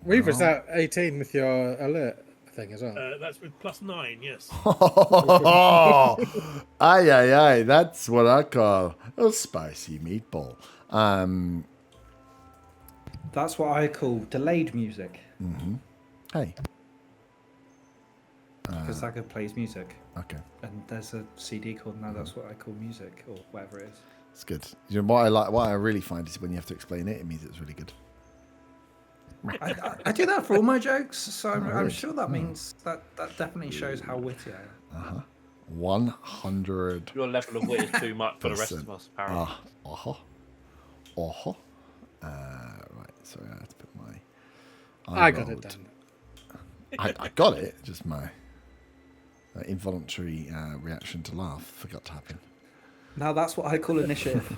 Weaver, is that 18 with your alert thing as well? That's with +9, yes. Aye. That's what I call a spicy meatball. That's what I call delayed music, Hey. because Zaga plays music. Okay. And there's a CD called Now That's What I Call Music, or whatever it is. It's good. You know, what I really find is when you have to explain it, it means it's really good. I do that for all my jokes, so I'm really? sure that means that definitely shows how witty I am. 100. Your level of wit is too much for the rest of us, apparently. Right, sorry, I have to put my... I got it rolled- done. I got it, just my involuntary reaction to laugh forgot to happen. Now that's what I call initiative.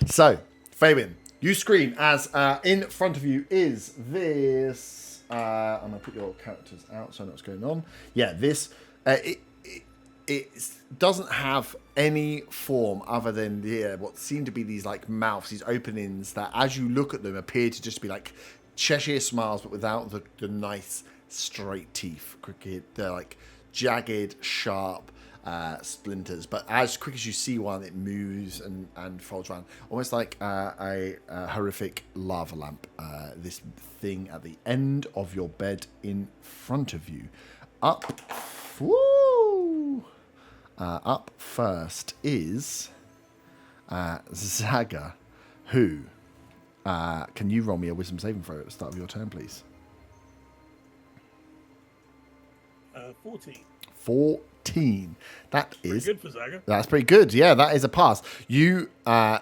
So, Fabian, you scream as in front of you is this. I'm going to put your characters out so I know what's going on. Yeah, this. It doesn't have any form other than what seem to be these like mouths, these openings that, as you look at them, appear to just be like Cheshire smiles, but without the nice straight teeth. They're like jagged, sharp splinters. But as quick as you see one, it moves and folds around, almost like a horrific lava lamp. This thing at the end of your bed in front of you. Up first is Zaga, who can you roll me a wisdom saving throw at the start of your turn, please? 14. 14. That is Pretty good for Zaga. That's pretty good. Yeah, that is a pass. You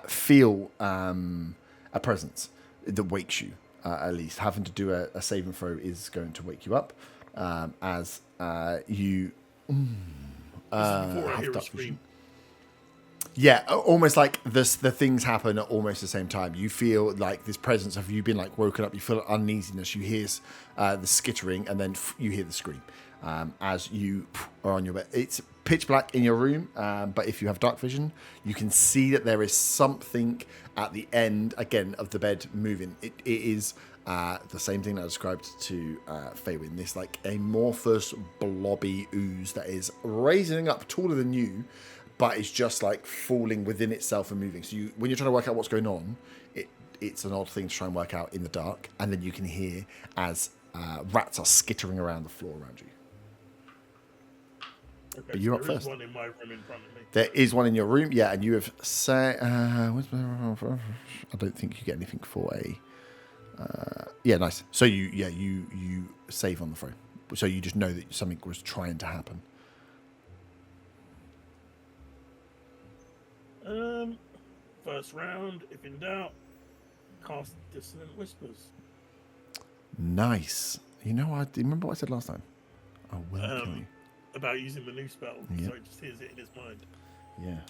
feel a presence that wakes you. At least having to do a saving throw is going to wake you up as you. Before I hear a dark scream. vision. Yeah, almost like the things happen at almost the same time. You feel like this presence of you being like woken up. You feel uneasiness. You hear the skittering, and then you hear the scream as you are on your bed. It's pitch black in your room, but if you have dark vision, you can see that there is something at the end again of the bed moving. It is. The same thing that I described to Faywin. This like amorphous, blobby ooze that is raising up taller than you, but it's just like falling within itself and moving. So when you're trying to work out what's going on, it's an odd thing to try and work out in the dark. And then you can hear as rats are skittering around the floor around you. Okay, But you're so up there is first. one in my room in front of me. There is one in your room, yeah, and you have say. I don't think you get anything for a. Yeah, nice. So you save on the throw. So you just know that something was trying to happen. First round, if in doubt, cast Dissonant Whispers. Nice. You know what? Do you remember what I said last time? I will kill you. About using the new spell, Yeah. so he just hears it in his mind. Yeah.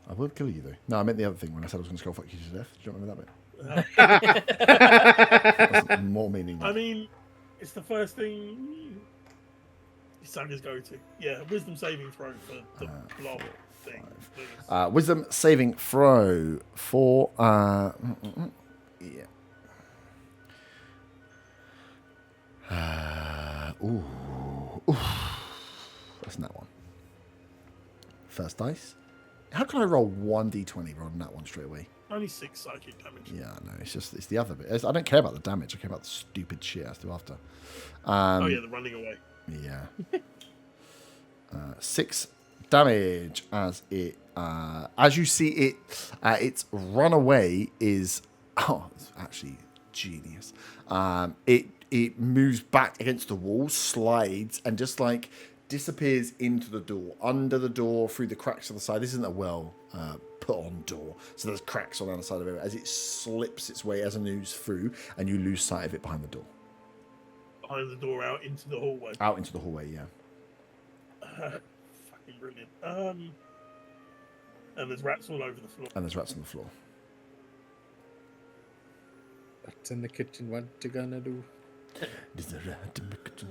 I will kill you though. No, I meant the other thing when I said I was going to skull fuck you to death. Do you remember that bit? That's more meaning. I mean, it's the first thing Saga's go to. Yeah, wisdom saving throw for the blob thing. Please. Wisdom saving throw for yeah. Ooh. That's not one. First dice. How can I roll 1d20 rather than that one straight away? Only 6 psychic damage. Yeah, no, it's the other bit. I don't care about the damage. I care about the stupid shit I still after. Oh yeah, the running away. Yeah. 6 damage as it as you see it its runaway is it's actually genius. It moves back against the wall, slides, and just like disappears into the door, under the door, through the cracks on the side. This isn't a well put on door, so there's cracks on the other side of it as it slips its way as it moves through, and you lose sight of it behind the door. Behind the door, out into the hallway. Out into the hallway, yeah. Fucking brilliant. And there's rats all over the floor. And there's rats on the floor. What's in the kitchen? What you gonna do? There's a rat in my kitchen.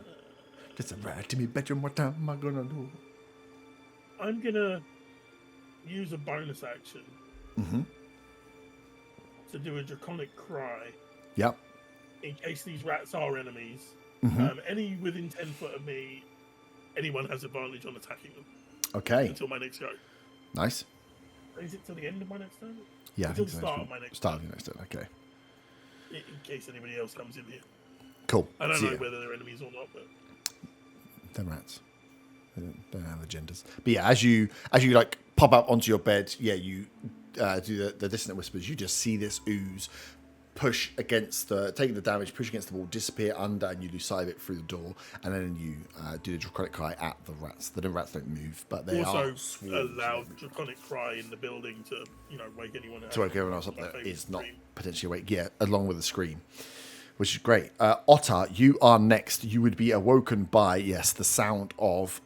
There's a rat in my bedroom. What am I gonna do? I'm gonna use a bonus action to do a draconic cry Yep. in case these rats are enemies. Mm-hmm. Any within 10 foot of me, anyone has advantage on attacking them Okay. until my next go. Nice. Is it till the end of my next turn? Yeah, I Until think the so. start of my next Start of your next turn. Okay. in case anybody else comes in here. Cool. I don't So, know yeah, whether they're enemies or not, but they're rats. They don't have agendas. But yeah, as you like pop up onto your bed, yeah, you do the dissonant whispers. You just see this ooze push against taking the damage, push against the wall, disappear under, and you lose sight of it through the door. And then you do the draconic cry at the rats. The rats don't move, but they also are swarms a loud draconic cry in the building to wake anyone up. to wake everyone else up My that favourite is not scream. potentially awake. Yeah, along with the scream, which is great. Otter, you are next. You would be awoken by, yes, the sound of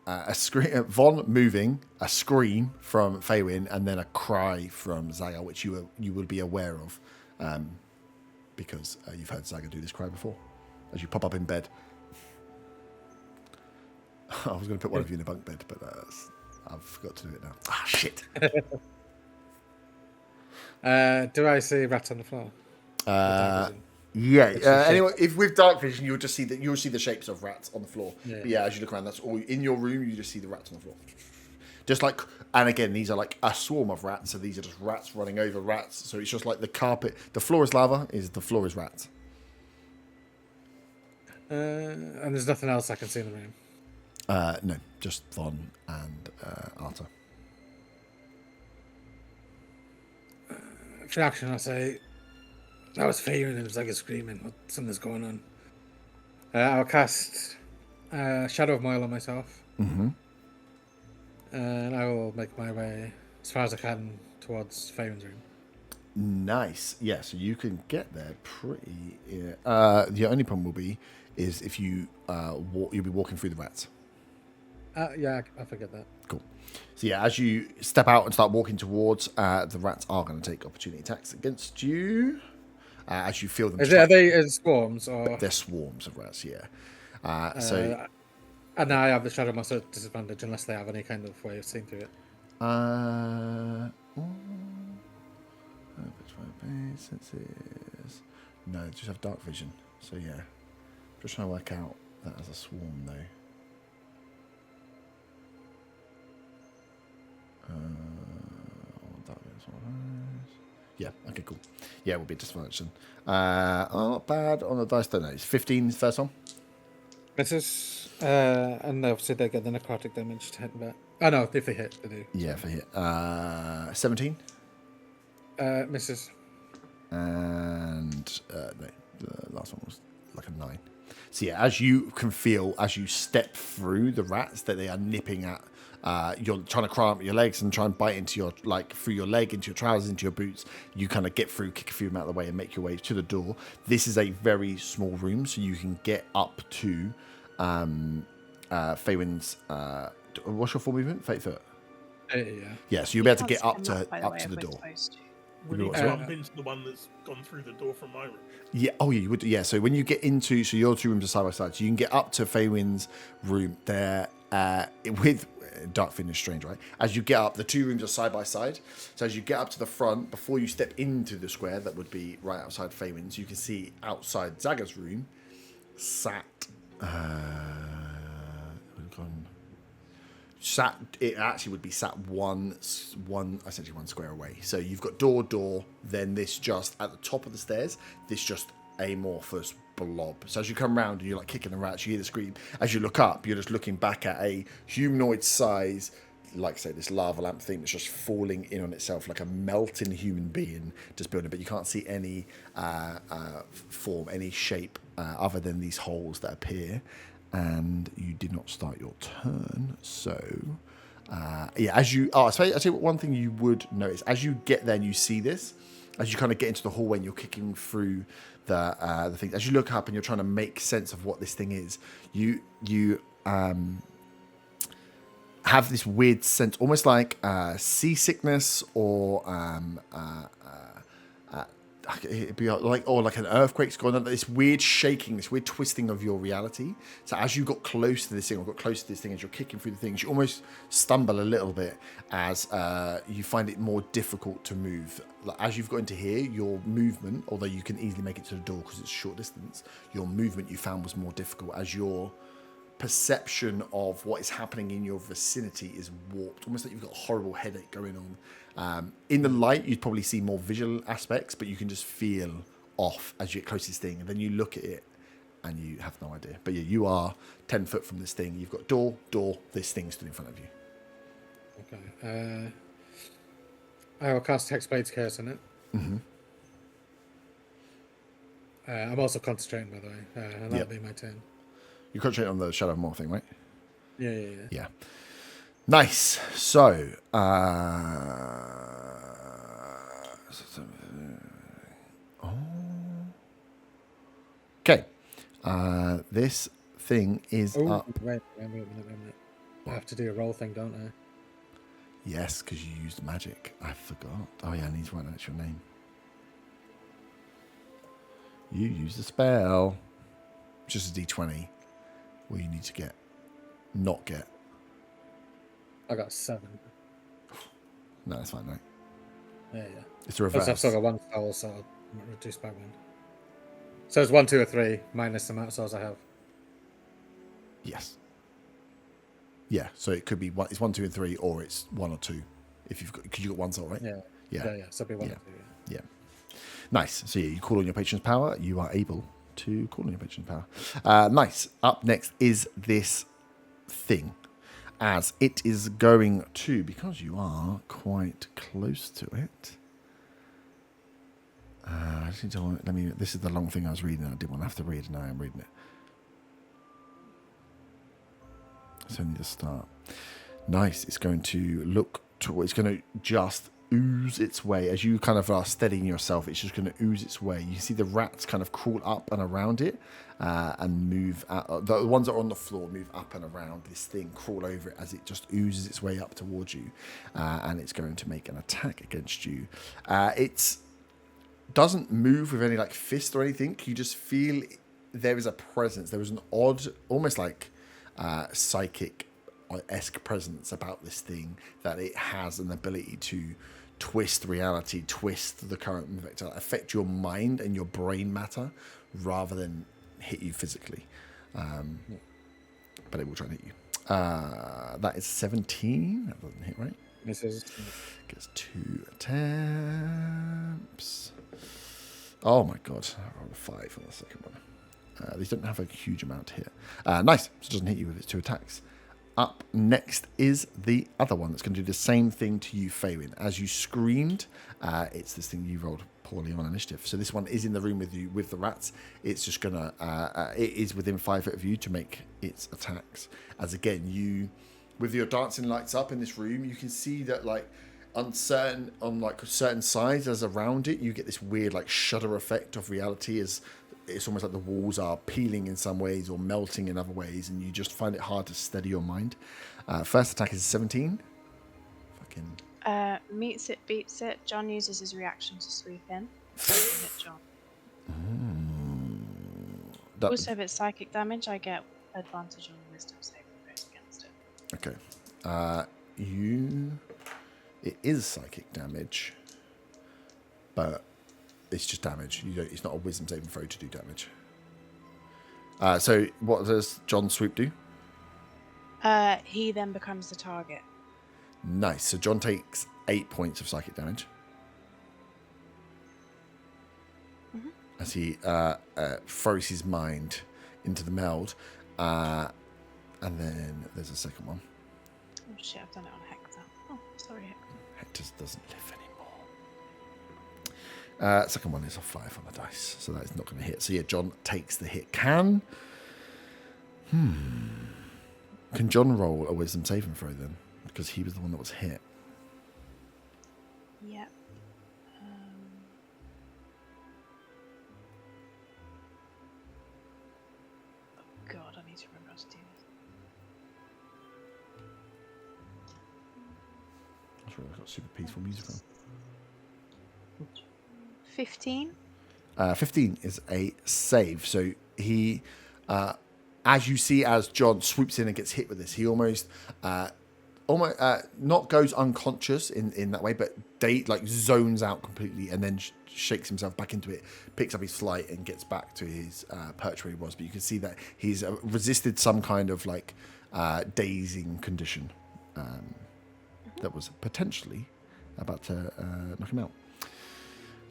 a scream, Von moving, a scream from Faywin, and then a cry from Zaga, which you will be aware of, because you've heard Zaga do this cry before, as you pop up in bed. I was going to put one of you in a bunk bed, but I've forgot to do it now. Ah, shit. Do I see rats on the floor? Yeah. Anyway, if with dark vision, you'll just see you'll see the shapes of rats on the floor. Yeah. But yeah, as you look around, that's all in your room. You just see the rats on the floor. Just like, and again, these are like a swarm of rats. So these are just rats running over rats. So it's just like the carpet. The floor is lava. The floor is rats. And there's nothing else I can see in the room. No, just Von and Arta. For action, I say, that was Faye and it was like a screaming. Something's going on. I'll cast Shadow of Moil on myself. Mm-hmm. And I will make my way as far as I can towards Faye's room. Nice. Yeah, so you can get there pretty... the only problem will be is if you you'll be walking through the rats. Yeah, I forget that. Cool. So yeah, as you step out and start walking towards, the rats are going to take opportunity attacks against you. As you feel them. Are they in swarms or? They're swarms of rats. Yeah. And I have the Shadow Monster disadvantage unless they have any kind of way of seeing through it. No, just have dark vision. So yeah, just trying to work out that as a swarm though. Yeah, okay, cool. Yeah, it will be a disadvantage then. Not bad on the dice, don't know. It's 15 first one. Misses, and obviously they get the necrotic damage to hit back. Oh no, if they hit, they do. Yeah, for hit. 17. Misses. And no, the last one was like a 9. So yeah, as you can feel, as you step through the rats, that they are nipping at. You're trying to climb up your legs and try and bite into your, like, through your leg, into your trousers, into your boots. You kind of get through, kick a few of them out of the way, and make your way to the door. This is a very small room, so you can get up to Faywin's. What's your full movement? 30 foot. Yeah. Yeah, so you'll be able to Can't get spin up to that, by the way, if the we're door. supposed to. Would he Uh, jump into the one that's gone through the door from my room? Yeah. Oh, yeah. You would. Yeah. So when you get into, so your two rooms are side by side, so you can get up to Faywin's room there with. Dark Fin is strange, right? As you get up, the two rooms are side by side. So as you get up to the front, before you step into the square that would be right outside Faywin's, you can see outside Zaga's room sat. It actually would be sat one square away. So you've got door, then this just at the top of the stairs, this just amorphous blob. So as you come around and you're like kicking the rats, you hear the scream. As you look up, you're just looking back at a humanoid size, like say this lava lamp thing that's just falling in on itself like a melting human being just building. But you can't see any form, any shape other than these holes that appear. And you did not start your turn, so yeah. As you, I'll tell you what. One thing you would notice as you get there and you see this, as you kind of get into the hallway and you're kicking through the thing. As you look up and you're trying to make sense of what this thing is, you have this weird sense, almost like seasickness or it'd be like an earthquake's going on. This weird shaking, this weird twisting of your reality. So as you got close to this thing, or got close to this thing, as you're kicking through the things, you almost stumble a little bit as you find it more difficult to move. Like, as you've got into here, your movement, although you can easily make it to the door because it's short distance, your movement you found was more difficult as your perception of what is happening in your vicinity is warped, almost like you've got a horrible headache going on. In the light, you'd probably see more visual aspects, but you can just feel off as you get close to this thing, and then you look at it and you have no idea. But yeah, you are 10 foot from this thing. You've got door, this thing stood in front of you. Okay. I will cast Hexblade's Curse on it. Mm-hmm. I'm also concentrating, by the way, and that'll be my turn. You concentrate on the Shadow of More thing, right? Yeah. Nice. So, okay. This thing is up. Wait a minute. I have to do a roll thing, don't I? Yes, because you used magic. I forgot. Oh yeah, I need to write out your name. You used a spell. Just a d20. Where you need to not get. I got 7. No, that's fine, right? Yeah. It's the Plus, reverse. I've still got 1 spell, so I'm reduced by 1. So it's 1, 2, or 3 minus the amount of spells I have. Yes. Yeah, so it could be one. It's 1, 2, and 3, or it's 1 or 2. If you've got, because you got 1 soul, right? Yeah. Yeah. So it'll be 1 Yeah. or 2. Yeah. Nice. So yeah, you call on your patron's power. You are able to call on your patron's power. Nice. Up next is this thing, as it is going to, because you are quite close to it. I just need to let me. This is the long thing I was reading. I didn't want to have to read, and now I'm reading it. It's only the start. Nice. It's going to look to. It's going to just ooze its way as you kind of are steadying yourself. It's just going to ooze its way. You see the rats kind of crawl up and around it, and move out. The ones that are on the floor move up and around this thing, crawl over it as it just oozes its way up towards you, and it's going to make an attack against you. It's doesn't move with any like fist or anything. You just feel there is a presence. There is an odd, almost like psychic-esque presence about this thing, that it has an ability to twist reality, twist the current vector, affect your mind and your brain matter rather than hit you physically. But it will try and hit you. That is 17. That doesn't hit, right? Misses. Gets 2 attempts. Oh my god, I rolled a 5 on the second one. These don't have a huge amount here. Nice, so it doesn't hit you with its 2 attacks. Up next is the other one that's going to do the same thing to you, Faywin. As you screamed, it's this thing you rolled poorly on initiative. So this one is in the room with you, with the rats. It's just going to, it is within 5 foot of you to make its attacks. As again, you, with your dancing lights up in this room, you can see that like, on certain sides as around it, you get this weird like shudder effect of reality, as it's almost like the walls are peeling in some ways or melting in other ways, and you just find it hard to steady your mind. First attack is 17. Fucking Meets it, beats it. John uses his reaction to sweep in. Hit John. Also, if it's psychic damage, I get advantage on wisdom saving throws against it. Okay. It is psychic damage, but it's just damage. It's not a wisdom saving throw to do damage. So what does John swoop do? He then becomes the target. Nice. So John takes 8 points of psychic damage. Mm-hmm. As he throws his mind into the meld. And then there's a second one. Oh shit, I've done it on Hector. Oh, sorry, Hector. Hector doesn't live anymore. Second one is a 5 on the dice, so that is not going to hit. So yeah, John takes the hit. Can John roll a wisdom saving throw then? Because he was the one that was hit. Yep. Oh god, I need to remember how to do this. That's right, I've got super peaceful music on. 15. 15 is a save. So he, as you see, as John swoops in and gets hit with this, he almost not goes unconscious in that way, but zones out completely and then shakes himself back into it, picks up his flight and gets back to his perch where he was. But you can see that he's resisted some kind of dazing condition that was potentially about to knock him out.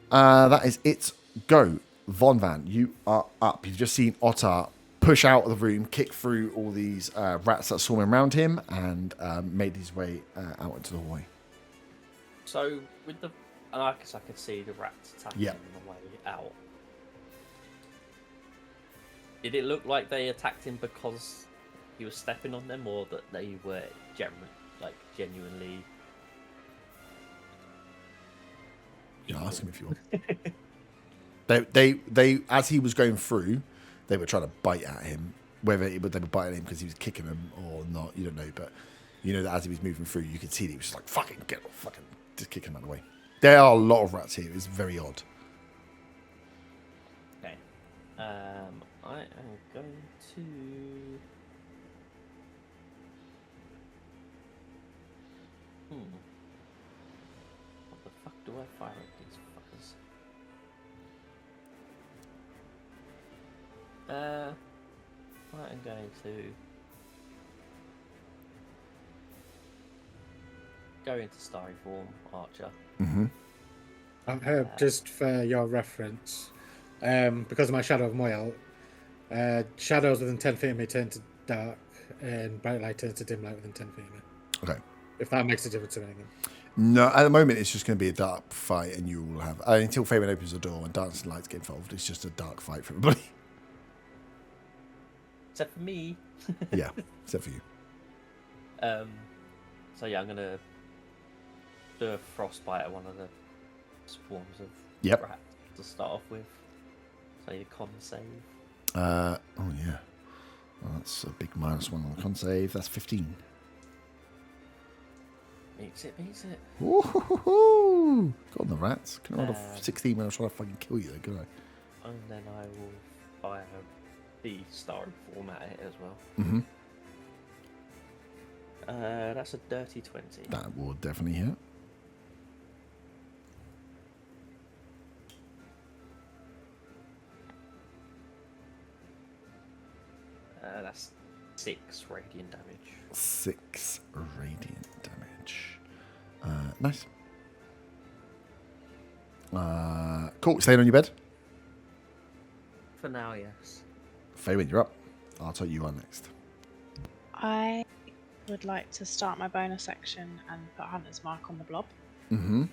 That is its go. Von Van, you are up. You've just seen Otter push out of the room, kick through all these rats that are swarming around him, and made his way out into the hallway. So, with the... I guess I could see the rats attacking him on the way out. Did it look like they attacked him because he was stepping on them, or that they were genuinely... Yeah, ask him if you want. They as he was going through, they were trying to bite at him, whether they were biting him because he was kicking them or not, you don't know. But you know that as he was moving through, you could see that he was just like, fucking get off, fucking just kicking them out of the way. There are a lot of rats here. It's very odd. Okay. I am going to. What the fuck do I fire at these fuckers? I am going to go into starry form, Archer. Just for your reference, because of my shadow of Moyle, shadows within 10 feet of me turn to dark, and bright light turns to dim light within 10 feet of me. Okay. If that makes a difference to anything. No, at the moment it's just going to be a dark fight, and you will have until Fabian opens the door and dancing lights get involved. It's just a dark fight for everybody. Except for me. Yeah, except for you. So yeah, I'm gonna do a frostbite at one of the swarms of rats to start off with. So I need a con save. Oh yeah, well, that's a big -1 on the con save. That's 15. Meets it. Ooh, got on the rats. Can I roll a 16 when I was trying to fucking kill you? Can I? And then I will fire the starry form at it as well. Mm-hmm. That's a dirty 20. That will definitely hit. That's 6 radiant damage. 6 radiant damage. Nice. Cool. Staying on your bed. For now, yes. Faywin, you're up. I'll tell you on next. I would like to start my bonus action and put Hunter's Mark on the blob. Mm-hmm.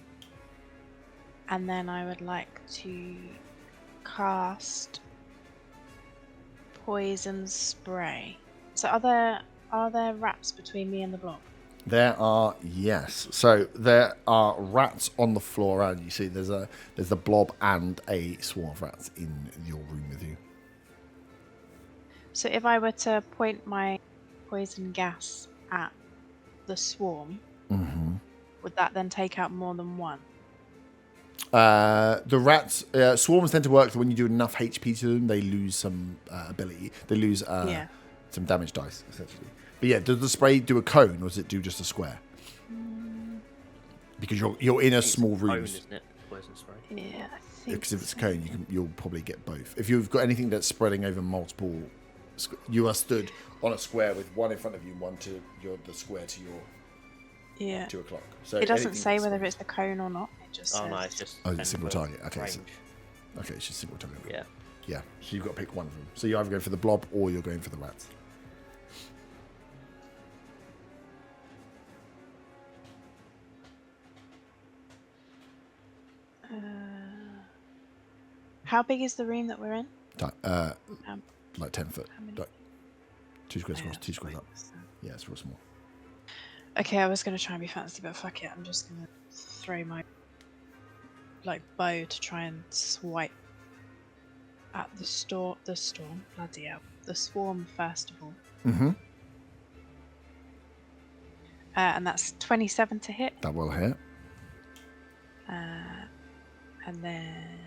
And then I would like to cast Poison Spray. So are there rats between me and the blob? There are, yes. So there are rats on the floor around you. See, there's a blob and a swarm of rats in your room with you. So if I were to point my poison gas at the swarm, would that then take out more than one? The rats, swarms tend to work that when you do enough HP to them, they lose some ability. They lose some damage dice, essentially. But yeah, does the spray do a cone or does it do just a square? Because you're in a small room. Cone, isn't it? Poison spray. Yeah, I think. Because if it's a cone, you'll probably get both. If you've got anything that's spreading over multiple, you are stood on a square with one in front of you and one to the square to your 2 o'clock. So it doesn't say whether it's the cone or not. It just Oh no, says it's just. it's a single target. Okay, range. Okay, it's just single target. Yeah. Yeah, so you've got to pick one of them. So you're either going for the blob or you're going for the rats. How big is the room that we're in? Like 10 foot. How many? Like 2 squares across, Yeah, 2 squares up. that's Yeah, it's real small. Okay, I was going to try and be fancy, but fuck it. I'm just going to throw my bow to try and swipe at the storm. Bloody hell. The swarm, first of all. Mm-hmm. And that's 27 to hit. That will hit. And then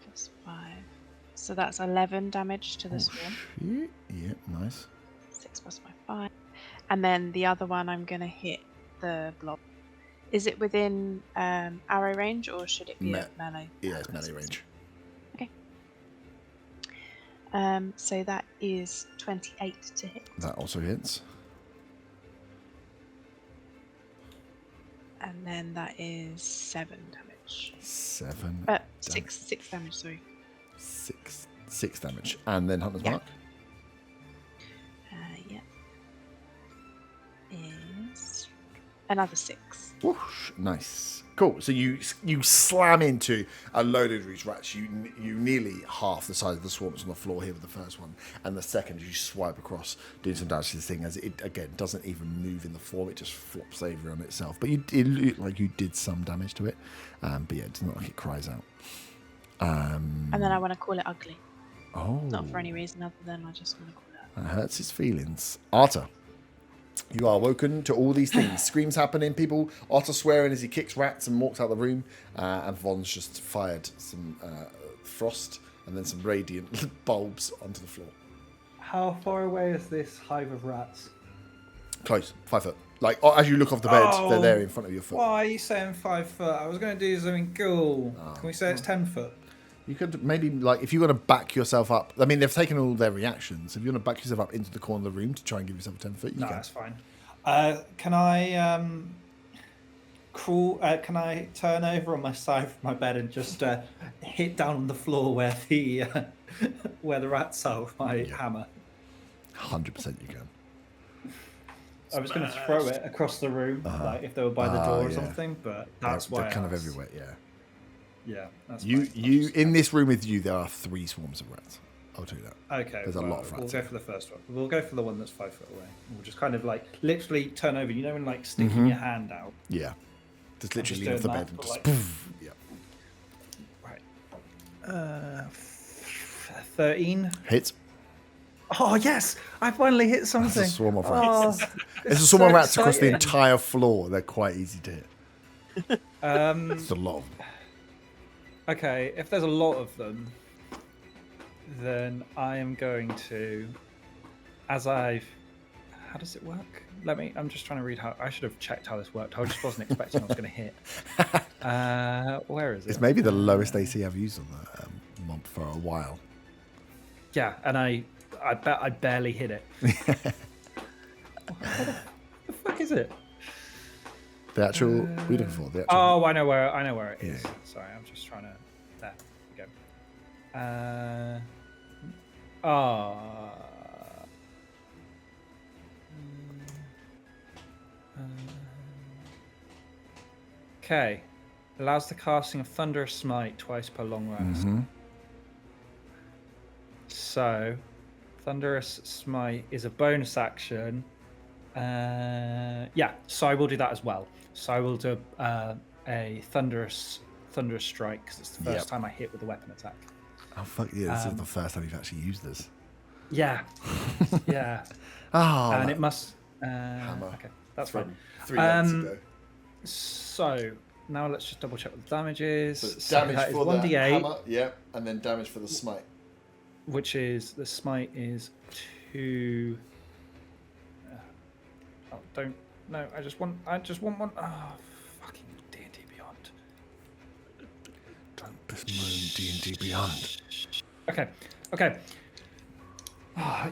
plus 5. So that's 11 damage to the swarm. Shit. Yeah, nice. 6 plus my 5. And then the other one, I'm going to hit the blob. Is it within arrow range or should it be at melee? Yeah, it's melee range. Okay. So that is 28 to hit. That also hits. And then that is 7 damage. 7. 6 damage, sorry. 6 damage. And then Hunter's Mark. Yeah. Is another 6. Whoosh, nice. Cool. So you slam into a load of these rats. You nearly half the size of the swarms on the floor here with the first one, and the second you swipe across, doing some damage to this thing as it again doesn't even move in the form. It just flops over on itself. But it looked like you did some damage to it. But yeah, it's not like it cries out. And then I want to call it ugly. Oh. Not for any reason other than I just want to call it. That hurts his feelings. Arta, you are woken to all these things. Screams happening, people. Arta swearing as he kicks rats and walks out the room. And Von's just fired some frost and then some radiant bulbs onto the floor. How far away is this hive of rats? Close, 5 foot. Like, as you look off the bed, they're there in front of your foot. Why are you saying 5 foot? I was going to do something cool. Can we say it's 10 foot? You could maybe, like, if you want to back yourself up. I mean, they've taken all their reactions. If you want to back yourself up into the corner of the room to try and give yourself 10 foot, you No, can. that's fine. Can I crawl? Can I turn over on my side of my bed and just hit down on the floor where the where the rats are with my hammer? 100% you can. I was going to throw it across the room, like if they were by the door or yeah. something, but that's why They're kind of I asked. everywhere, yeah. Yeah, that's You, fine. you in this room with you, there are 3 swarms of rats. I'll tell you that. Okay, There's a lot of We'll rats go here. for the first one. We'll go for the one that's 5 foot away. We'll just kind of like literally turn over. You know, when like sticking your hand out. Yeah. Just literally just lean off the doing bed that, and but just like- poof. Yeah. Right. 13. Hits. Oh yes! I finally hit something. That's a swarm of Oh, rats. There's a it's swarm so of rats across the exciting. entire floor. They're quite easy to hit. It's a lot of them. Okay, if there's a lot of them, then I am going to, how does it work? I'm just trying to read how, I should have checked how this worked. I just wasn't expecting I was going to hit. Where is it? It's maybe the lowest AC I've used on the mob for a while. Yeah, and I bet I barely hit it. What the fuck is it? The actual, what are you looking for? The actual, Oh, I know where it is. Yeah. Sorry, I'm just trying to. There we go. Okay. Allows the casting of Thunderous Smite twice per long rest. Mm-hmm. So, Thunderous Smite is a bonus action. Yeah, so I will do that as well. So I will do a Thunderous Strike because it's the first Yep. time I hit with a weapon attack. Oh, fuck yeah. This is the first time you've actually used this. Yeah. Yeah. Oh, And that it must. hammer Okay, that's from fine. 3 months Um, ago. So now let's just double check what the damage is. So it's So damage that is for 1d8, the hammer, yeah, and then damage for the smite. which is the smite is 2. Oh, don't. No, I just want one. Oh, fucking D&D Beyond. Don't bemoan D&D Beyond. Okay.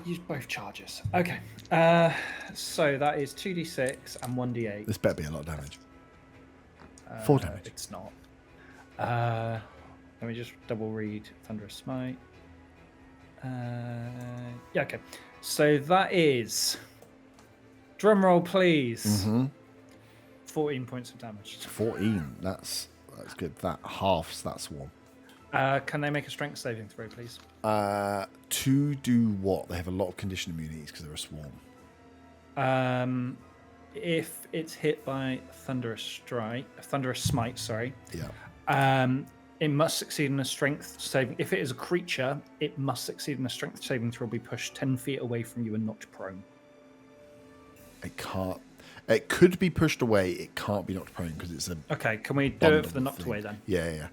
Use both charges. Okay. So that is 2d6 and 1d8. This better be a lot of damage. 4 damage. It's not. Let me just double read Thunderous Smite. Yeah, okay. So that is. Drum roll, please. Mm-hmm. 14 points of damage. 14. That's good. That halves that swarm. Can they make a strength saving throw, please? To do what? They have a lot of condition immunities because they're a swarm. If it's hit by Thunderous Smite, sorry. Yeah. It must succeed in a strength saving. If it is a creature, it must succeed in a strength saving throw, be pushed 10 feet away from you and knocked prone. It can't. It could be pushed away. It can't be knocked prone because it's a. Okay, can we do it for the bundle knocked thing. away then? Yeah.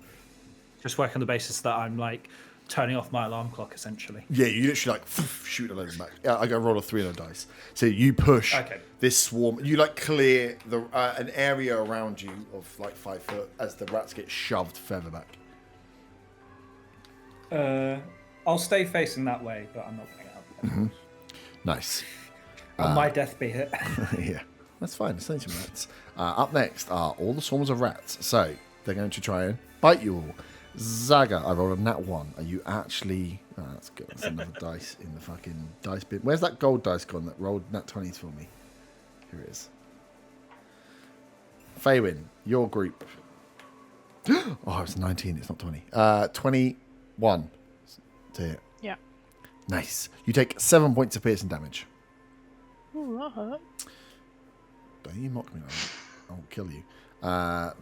Just work on the basis that I'm like turning off my alarm clock essentially. Yeah, you literally like shoot a load of them back. Yeah, I go roll a 3 on a dice. So you push this swarm. You like clear the an area around you of like 5 foot as the rats get shoved further back. I'll stay facing that way, but I'm not getting out. Nice. On my death be hit. Yeah, that's fine. It's only some rats. Up next are all the swarms of rats. So they're going to try and bite you all. Zaga, I rolled a nat 1. Are you actually... Oh, that's good. That's another dice in the fucking dice bin. Where's that gold dice gone that rolled nat 20s for me? Here it is. Faywin, your group. Oh, it's 19. It's not 20. 21. To hit. Yeah. Nice. You take 7 points of piercing damage. Ooh, that hurt. Don't you mock me like that. I'll kill you.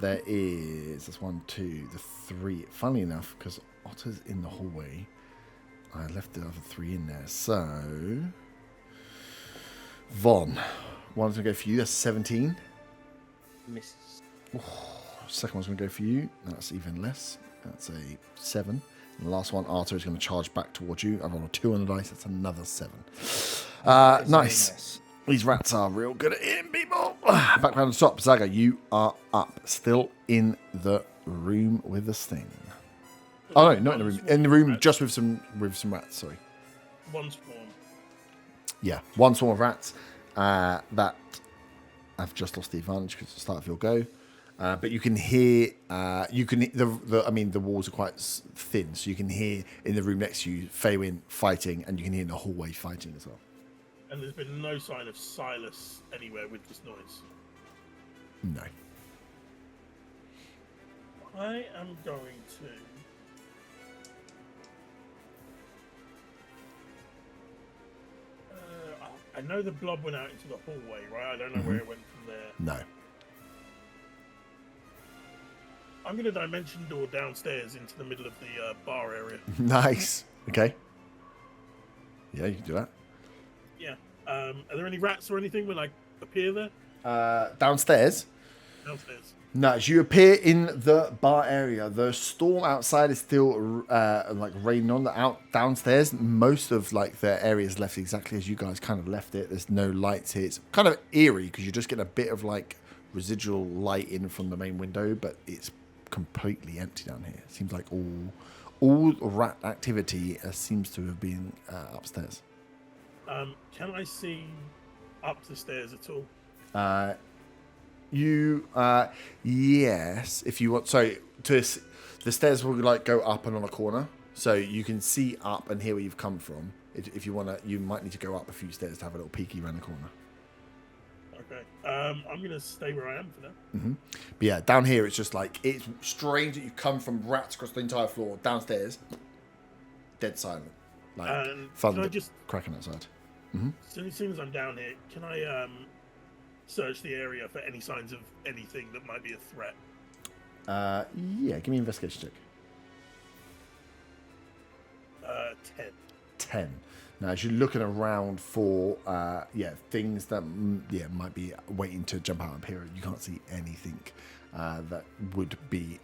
There is... There's 1, 2, the 3. Funnily enough, because Otter's in the hallway, I left the other 3 in there. So, Von, one's going to go for you. That's 17. Misses. Second one's going to go for you. That's even less. That's a 7. And the last one, Arthur, is going to charge back towards you. I rolled a 2 on the dice. That's another 7. Nice. These rats are real good at hitting people. Back round the top. Zaga, you are up. Still in the room with the sting. Oh, no, not in the room. In the room just with some rats, sorry. One swarm. Yeah, one swarm of rats. That I've just lost the advantage because it's the start of your go. But you can hear, the walls are quite thin, so you can hear in the room next to you Faywin fighting, and you can hear in the hallway fighting as well. And there's been no sign of Silas anywhere with this noise. No. I am going to... I know the blob went out into the hallway, right? I don't know where it went from there. No. I'm going to dimension door downstairs into the middle of the bar area. Nice. Okay. Yeah, you can do that. Yeah. Are there any rats or anything when I appear there? Downstairs? Downstairs. No, as you appear in the bar area, the storm outside is still raining on. Downstairs, most of the area is left exactly as you guys kind of left it. There's no lights here. It's kind of eerie because you're just getting a bit of residual light in from the main window, but it's completely empty down here. It seems like all rat activity seems to have been upstairs. Can I see up the stairs at all? Yes, if you want. So the stairs will go up and on a corner, so you can see up and hear where you've come from. If you want to, you might need to go up a few stairs to have a little peeky around the corner. Okay. I'm gonna stay where I am for now. Mm-hmm. But yeah, down here it's just it's strange that you come from rats across the entire floor. Downstairs, dead silent. Thunder cracking outside. Mm-hmm. As soon as I'm down here, can I search the area for any signs of anything that might be a threat? Yeah, give me an investigation check. 10. 10. Now, as you're looking around for things that might be waiting to jump out up here, you can't see anything that would be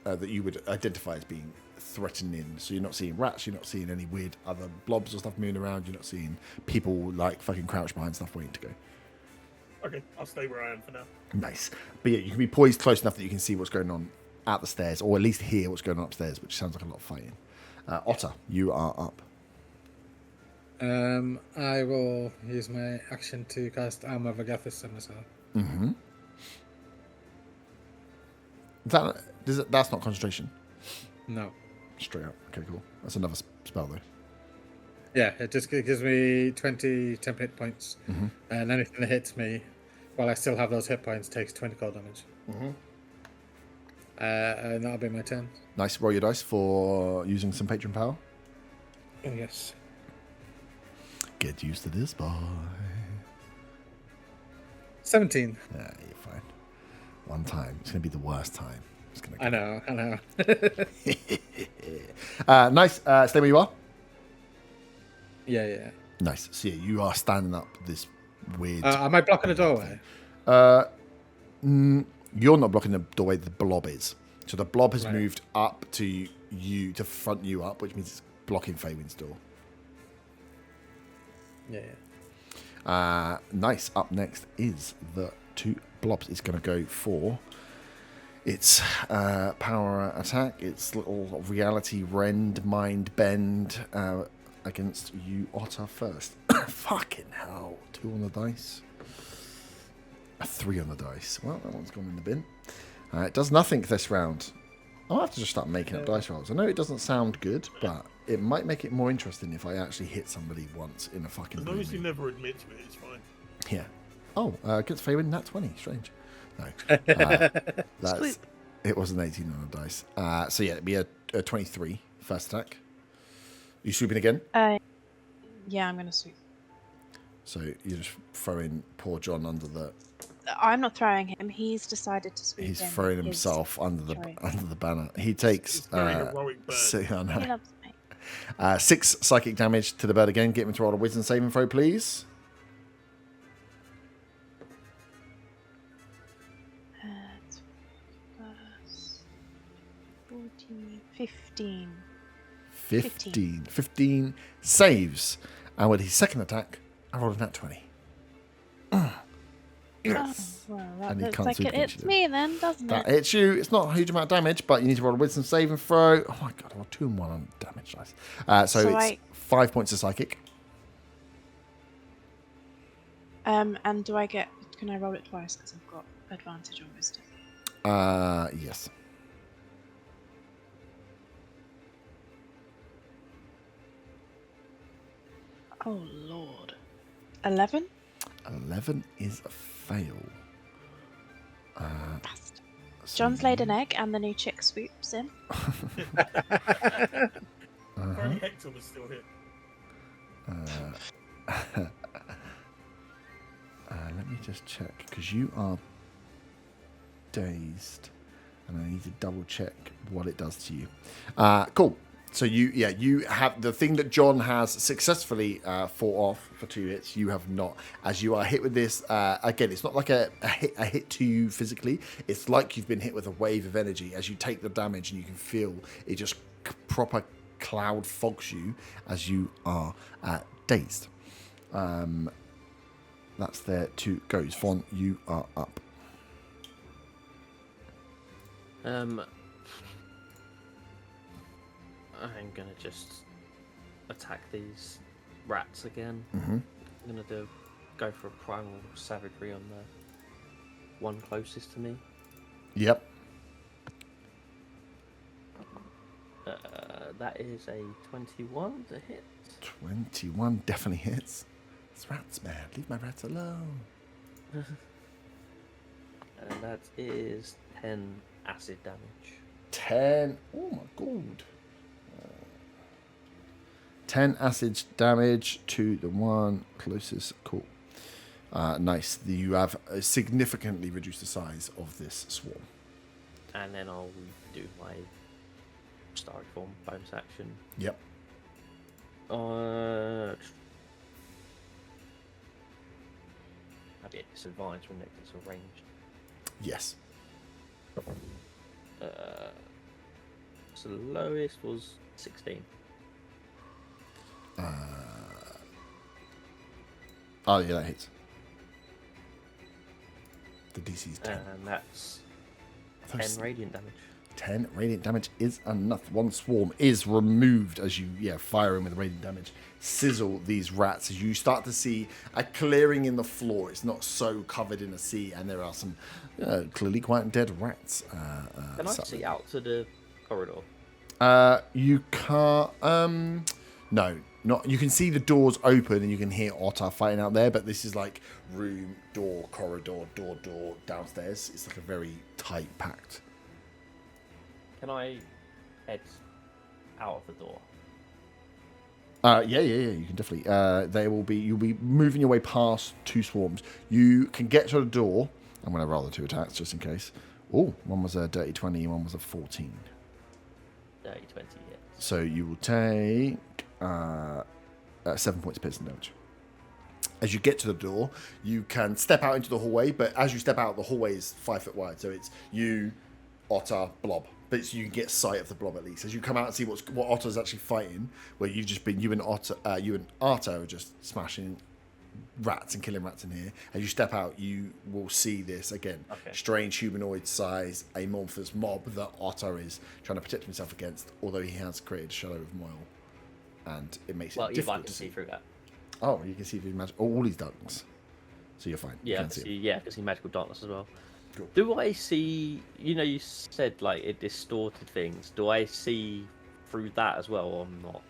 that you would identify as being threatening. So you're not seeing rats, you're not seeing any weird other blobs or stuff moving around, you're not seeing people fucking crouched behind stuff waiting to go. Okay, I'll stay where I am for now. Nice. But yeah, you can be poised close enough that you can see what's going on out the stairs, or at least hear what's going on upstairs, which sounds like a lot of fighting. Otter, you are up. I will use my action to cast Armor of Agathis on myself. Mm-hmm. That's not concentration. No. Straight up. Okay, cool. That's another spell, though. Yeah, it just gives me 20 temp hit points. Mm-hmm. And anything that hits me, while I still have those hit points, takes 20 cold damage. Mm-hmm. And that'll be my turn. Nice. Roll your dice for using some patron power. Oh, yes. Get used to this, boy. 17. Yeah, you're fine. One time. It's going to be the worst time. I know. Nice. Stay where you are. Yeah. Nice. So yeah, you are standing up this weird... am I blocking a doorway? You're not blocking the doorway, the blob is. So the blob has moved up to you, to front you up, which means it's blocking Faywin's door. Yeah. Nice. Up next is the 2 blobs. It's going to go for its power attack, its little reality rend, mind bend against you, Otter, first. Fucking hell. 2 on the dice. A 3 on the dice. Well, that one's gone in the bin. It does nothing this round. I'll have to just start making up dice rolls. I know it doesn't sound good, but it might make it more interesting if I actually hit somebody once in a fucking... As long as you never admit to it, it's fine. Yeah. Oh, against Faywin, nat 20. Strange. No. It was an 18 on the dice. So yeah, it'd be a 23 first attack. You swooping again? Yeah, I'm going to swoop. So you're just throwing poor John under the... I'm not throwing him. He's decided to swoop. He's throwing himself under the banner. He takes... It's very heroic bird. I know. He loves me. 6 psychic damage to the bird again. Get him to roll a wisdom saving throw, please. 15. 15 saves. And with his second attack, I rolled a nat 20. Yes. Oh, well, that And he looks can't like see it the hits creature. me then, doesn't That it? hits you. It's not a huge amount of damage, but you need to roll a wisdom saving throw. Oh my god, I rolled 2 and 1 on damage dice. So it's 5 points of psychic. And do I get? Can I roll it twice because I've got advantage on wisdom? Yes. Oh lord. 11. 11 is a fail. Bastard. So John's laid an egg, and the new chick swoops in. If only Hector was still here. Let me just check, because you are dazed, and I need to double check what it does to you. Cool. So you have the thing that John has successfully fought off for 2 hits. You have not, as you are hit with this. Again, it's not like a hit to you physically. It's like you've been hit with a wave of energy as you take the damage, and you can feel it just proper cloud fogs you as you are dazed. That's their 2 goes. Vaughn, you are up. I'm gonna just attack these rats again. Mm-hmm. I'm gonna go for a primal savagery on the one closest to me. Yep. That is a 21 to hit. 21 definitely hits. It's rats, man. Leave my rats alone. And that is 10 acid damage. 10. Oh my god. 10 acid damage to the one closest. Cool. Nice. You have significantly reduced the size of this swarm. And then I'll do my starry form bonus action. Yep. I'd be at disadvantage when it's arranged. Yes. So the lowest was 16. Oh yeah, that hits. The DC is 10. And that's I thought it was 10 radiant damage. 10 radiant damage is enough. One swarm is removed as you fire in with radiant damage. Sizzle these rats as you start to see a clearing in the floor. It's not so covered in a sea, and there are some clearly quite dead rats. Can I see out to the corridor? You can't. No, not. You can see the doors open and you can hear Otter fighting out there, but this is like room, door, corridor, door, downstairs. It's like a very tight packed. Can I head out of the door? Yeah. You can definitely. You'll be moving your way past 2 swarms. You can get to the door. I'm going to roll the 2 attacks just in case. Oh, one was a dirty 20, one was a 14. Dirty 20, yeah. So you will take 7 points of piercing damage. As you get to the door, you can step out into the hallway, but as you step out, the hallway is 5 foot wide. So it's you, Otter, Blob. But you can get sight of the Blob at least. As you come out and see what Otter's actually fighting, where you've just been, you and Arto are just smashing rats and killing rats in here. As you step out, you will see this again. Okay. Strange humanoid size, amorphous mob that Otter is trying to protect himself against, although he has created a shadow of Moyle. And it makes it Well, you difficult can to see through that. Oh, you can see through magic. all his darkness. So you're fine. You Yeah, I can can see see, him. yeah, I can see magical darkness as well. Cool. Do I see? You know, you said like it distorted things. Do I see through that as well, or not?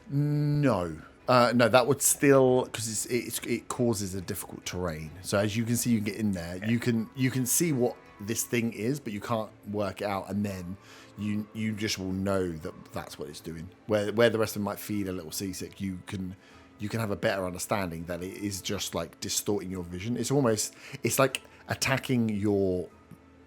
No. No, that would still, because it causes a difficult terrain. So as you can see, you can get in there. Okay. You can see what this thing is, but you can't work it out, and then you just will know that that's what it's doing. Where the rest of them might feel a little seasick, you can have a better understanding that it is just like distorting your vision. It's like attacking your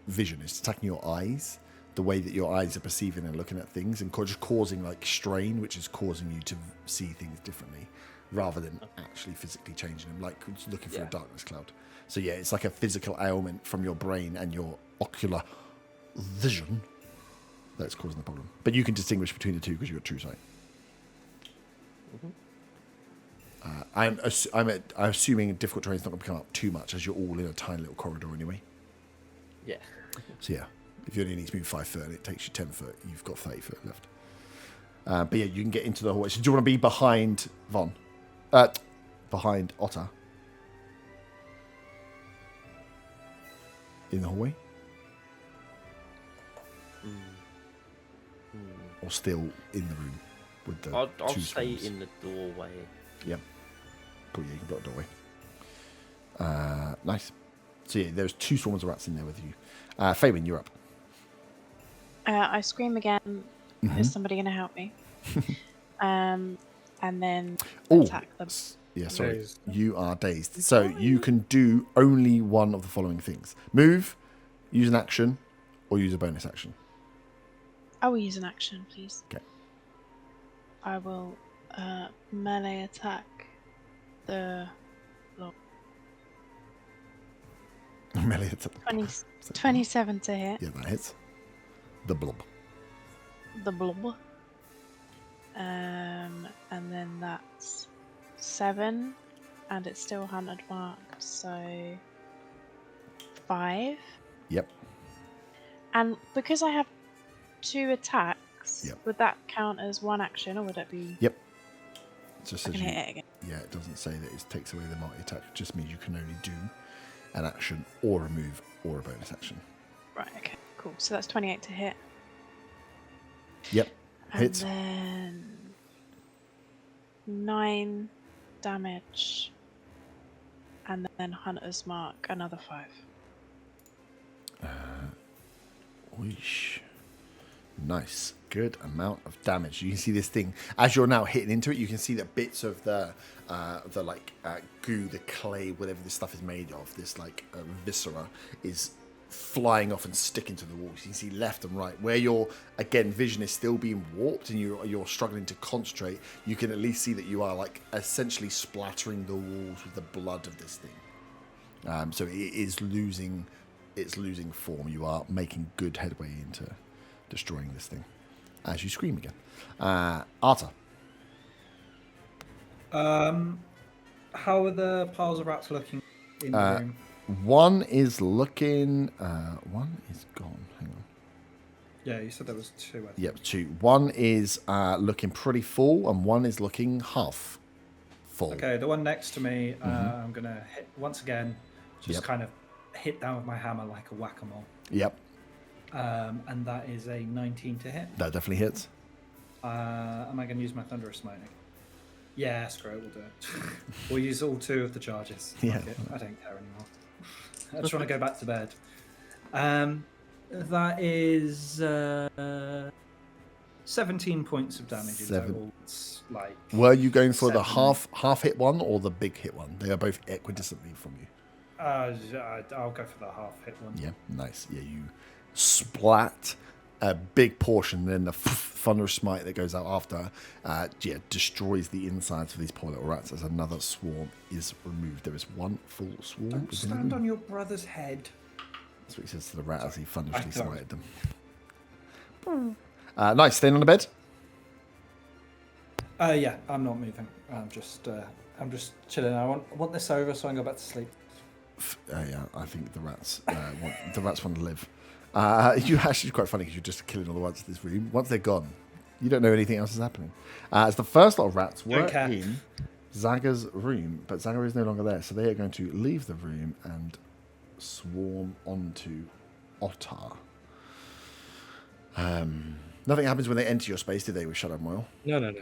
vision. It's attacking your eyes. the way that your eyes are perceiving and looking at things, and just causing like strain, which is causing you to see things differently, rather than actually physically changing them, like looking through a darkness cloud. So yeah, it's like a physical ailment from your brain and your ocular vision that's causing the problem. But you can distinguish between the two because you've got true sight. I'm assuming difficult terrain's not going to come up too much, as you're all in a tiny little corridor anyway. Yeah. So yeah, if you only need to move 5 foot and it takes you 10 foot, you've got 30 foot left. But yeah, you can get into the hallway. So do you want to be behind Von? Behind Otter? In the hallway? Or still in the room with the I'll two stay swarms? in the doorway. Yep. Cool, yeah, you can block the doorway. Nice. So yeah, there's 2 swarms of rats in there with you. Fabian, you're up. I scream again. Is somebody going to help me? And then attack them. Yeah, sorry. Dazed. You are dazed. So you can do only one of the following things. Move, use an action, or use a bonus action. I will use an action, please. Okay. I will melee attack the blob. Melee attack. 27 to hit. Yeah, that hits. The blob. The blob. And then that's 7, and it's still hunted mark, so 5. Yep. And because I have 2 attacks, Yep. would that count as one action, or would it be? Yep. It just I says can you, hit it again. yeah, it doesn't say that it takes away the multi-attack. It just means you can only do an action or a move or a bonus action. Right. Okay. Cool. So that's 28 to hit. Yep. And Hits. then 9 damage, and then hunter's mark another 5. Whoosh. Nice. Good amount of damage. You can see this thing as you're now hitting into it. You can see that bits of the goo, the clay, whatever this stuff is made of, this viscera, is flying off and sticking to the walls. You can see left and right where your vision is still being warped and you're struggling to concentrate. You can at least see that you are essentially splattering the walls with the blood of this thing. So it is losing form. You are making good headway into destroying this thing as you scream again. Arta. How are the piles of rats looking in the room? One is looking. One is gone. Hang on. Yeah, you said there was 2. I think. Yep, 2. One is looking pretty full, and one is looking half full. Okay, the one next to me, I'm gonna hit once again. Just Yep. kind of hit down with my hammer like a whack-a-mole. Yep, And that is a 19 to hit. that definitely hits. Am I going to use my Thunderous Smiting? Yeah, screw it, we'll do it. We'll use all 2 of the charges. Yeah. Fuck it, I don't care anymore. I just want to go back to bed. That is 17 points of damage in total. It's like... Were you going for the 7. half hit one or the big hit one? They are both equidistantly from you. I'll go for the half hit one. Yeah, nice. Yeah, you splat a big portion, then the thunder smite that goes out after, destroys the insides of these poor little rats as another swarm is removed. There is one full swarm. Don't stand on your brother's head. That's what he says to the rat as he thunderously I don't. smited them. Nice. Staying on the bed. Yeah, I'm not moving. I'm just chilling. I want this over so I can go back to sleep. Yeah, I think the rats want to live. You actually quite funny because you're just killing all the rats in this room. Once they're gone, you don't know anything else is happening. As the first lot of rats were in Zaga's room, but Zaga is no longer there, so they are going to leave the room and swarm onto Otar. Nothing happens when they enter your space, do they, with Shadow Moil? No.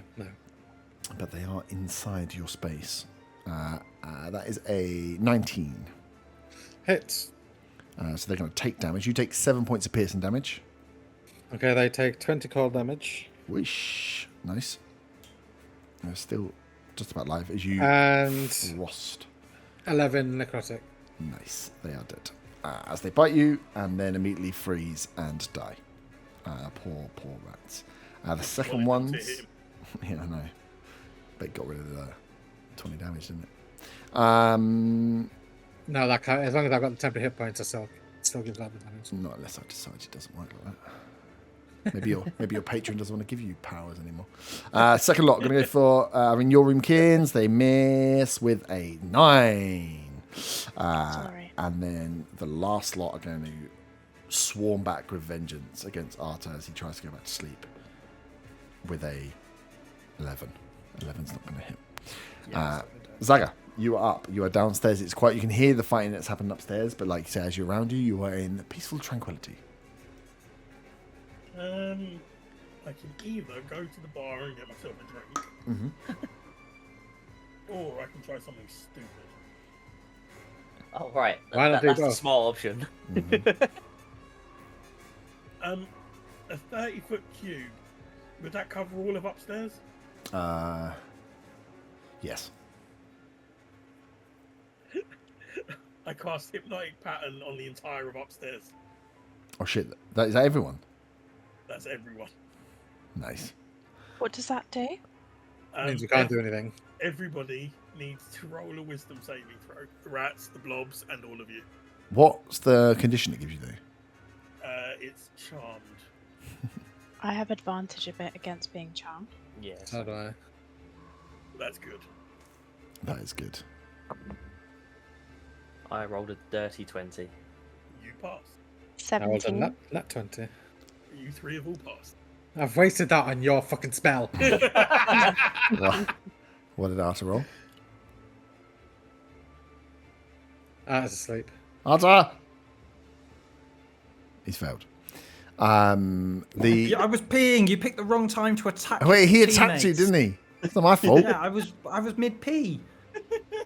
But they are inside your space. That is a 19. Hits. So they're going to take damage. You take 7 points of piercing damage. Okay, they take 20 cold damage. Whoosh. Nice. They're still just about live as you And frost. 11 necrotic. Nice. They are dead. As they bite you and then immediately freeze and die. Poor rats. The second Well, ones. to him. Yeah, I know. But it got rid of the 20 damage, didn't it? No, that can't, as long as I've got the temporary hit points, I still give that the damage. Not unless I decide it doesn't work like that. Maybe your patron doesn't want to give you powers anymore. Second lot, I'm going to go for in your room kins. They miss with a 9. Sorry. And then the last lot are going to swarm back with vengeance against Arta as he tries to go back to sleep with a 11. 11's not going to hit. Zaga, you are up. You are downstairs. It's quiet. You can hear the fighting that's happened upstairs, but like you say, as you're around you, you are in peaceful tranquility. I can either go to the bar and get myself a drink, or I can try something stupid. Oh, right. Why not do That's the both? small option. A 30-foot cube, would that cover all of upstairs? Yes. I cast Hypnotic Pattern on the entire of upstairs. Oh shit! Is that everyone? That's everyone. Nice. What does that do? Means you can't do anything. Everybody needs to roll a wisdom saving throw. The rats, the blobs, and all of you. What's the condition it gives you though? It's charmed. I have advantage a bit against being charmed. Yes. So do I. That's good. That is good. I rolled a dirty 20. You passed. I was a 17. nat 20. You three have all passed. I've wasted that on your fucking spell. What did Arta roll? I was asleep. Arta! He's failed. Yeah, I was peeing. You picked the wrong time to attack. Wait, he your attacked you, teammates. didn't he? It's not my fault. Yeah, I was mid pee. You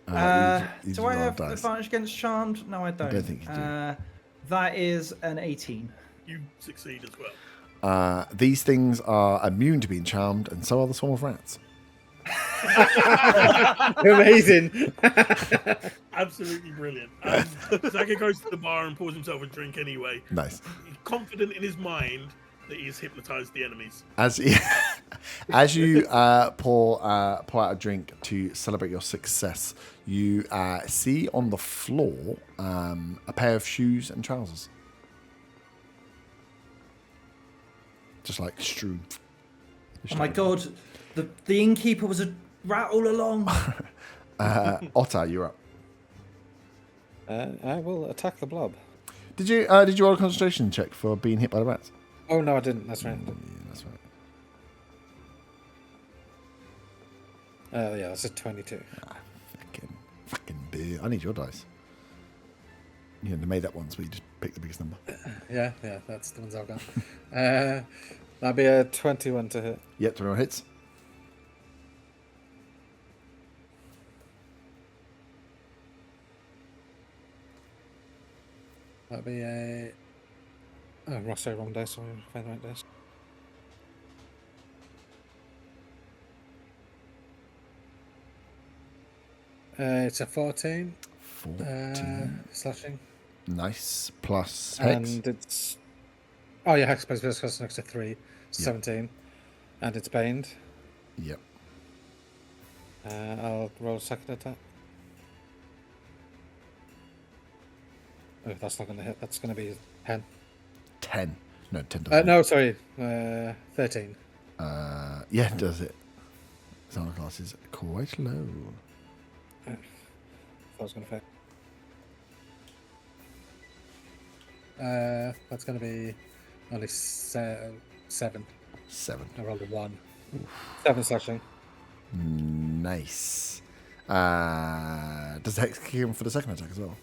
Do I just rolled have dice. advantage against charmed? No, I don't. don't think you do. That is an 18. You succeed as well. These things are immune to being charmed, and so are the swarm of rats. Amazing. Absolutely brilliant. Zaka goes to the bar and pours himself a drink anyway. Nice. He's confident in his mind that he's hypnotized the enemies. As you pour out a drink to celebrate your success, you see on the floor a pair of shoes and trousers, just like strewn. Oh my god, the innkeeper was a rat all along. Otter, you're up. I will attack the blob. Did you roll a concentration check for being hit by the rats? Oh no, I didn't. That's right. Yeah, that's right. Yeah, that's a 22. Fucking boo. I need your dice. You know, they made that once where you just pick the biggest number. Yeah, that's the ones I've got. That'd be a 21 to hit. Yep, 21 hits. That'd be a. Oh, sorry, wrong dice. Sorry, find the right dice. It's a 14. 14. Slashing. Nice. Plus hex. And it's. Oh, yeah, hex plus cost next to 3. 17. And it's baned. Yep. I'll roll second attack. Oh, that's not going to hit. That's going to be 10. 10. No, 10 doesn't. No, sorry. 13. Yeah, does it? Sound class is quite low. I was going to fail. That's going to be only 7. 7. I rolled a 1. 7 slashing. Nice. Does Hex kick him for the second attack as well?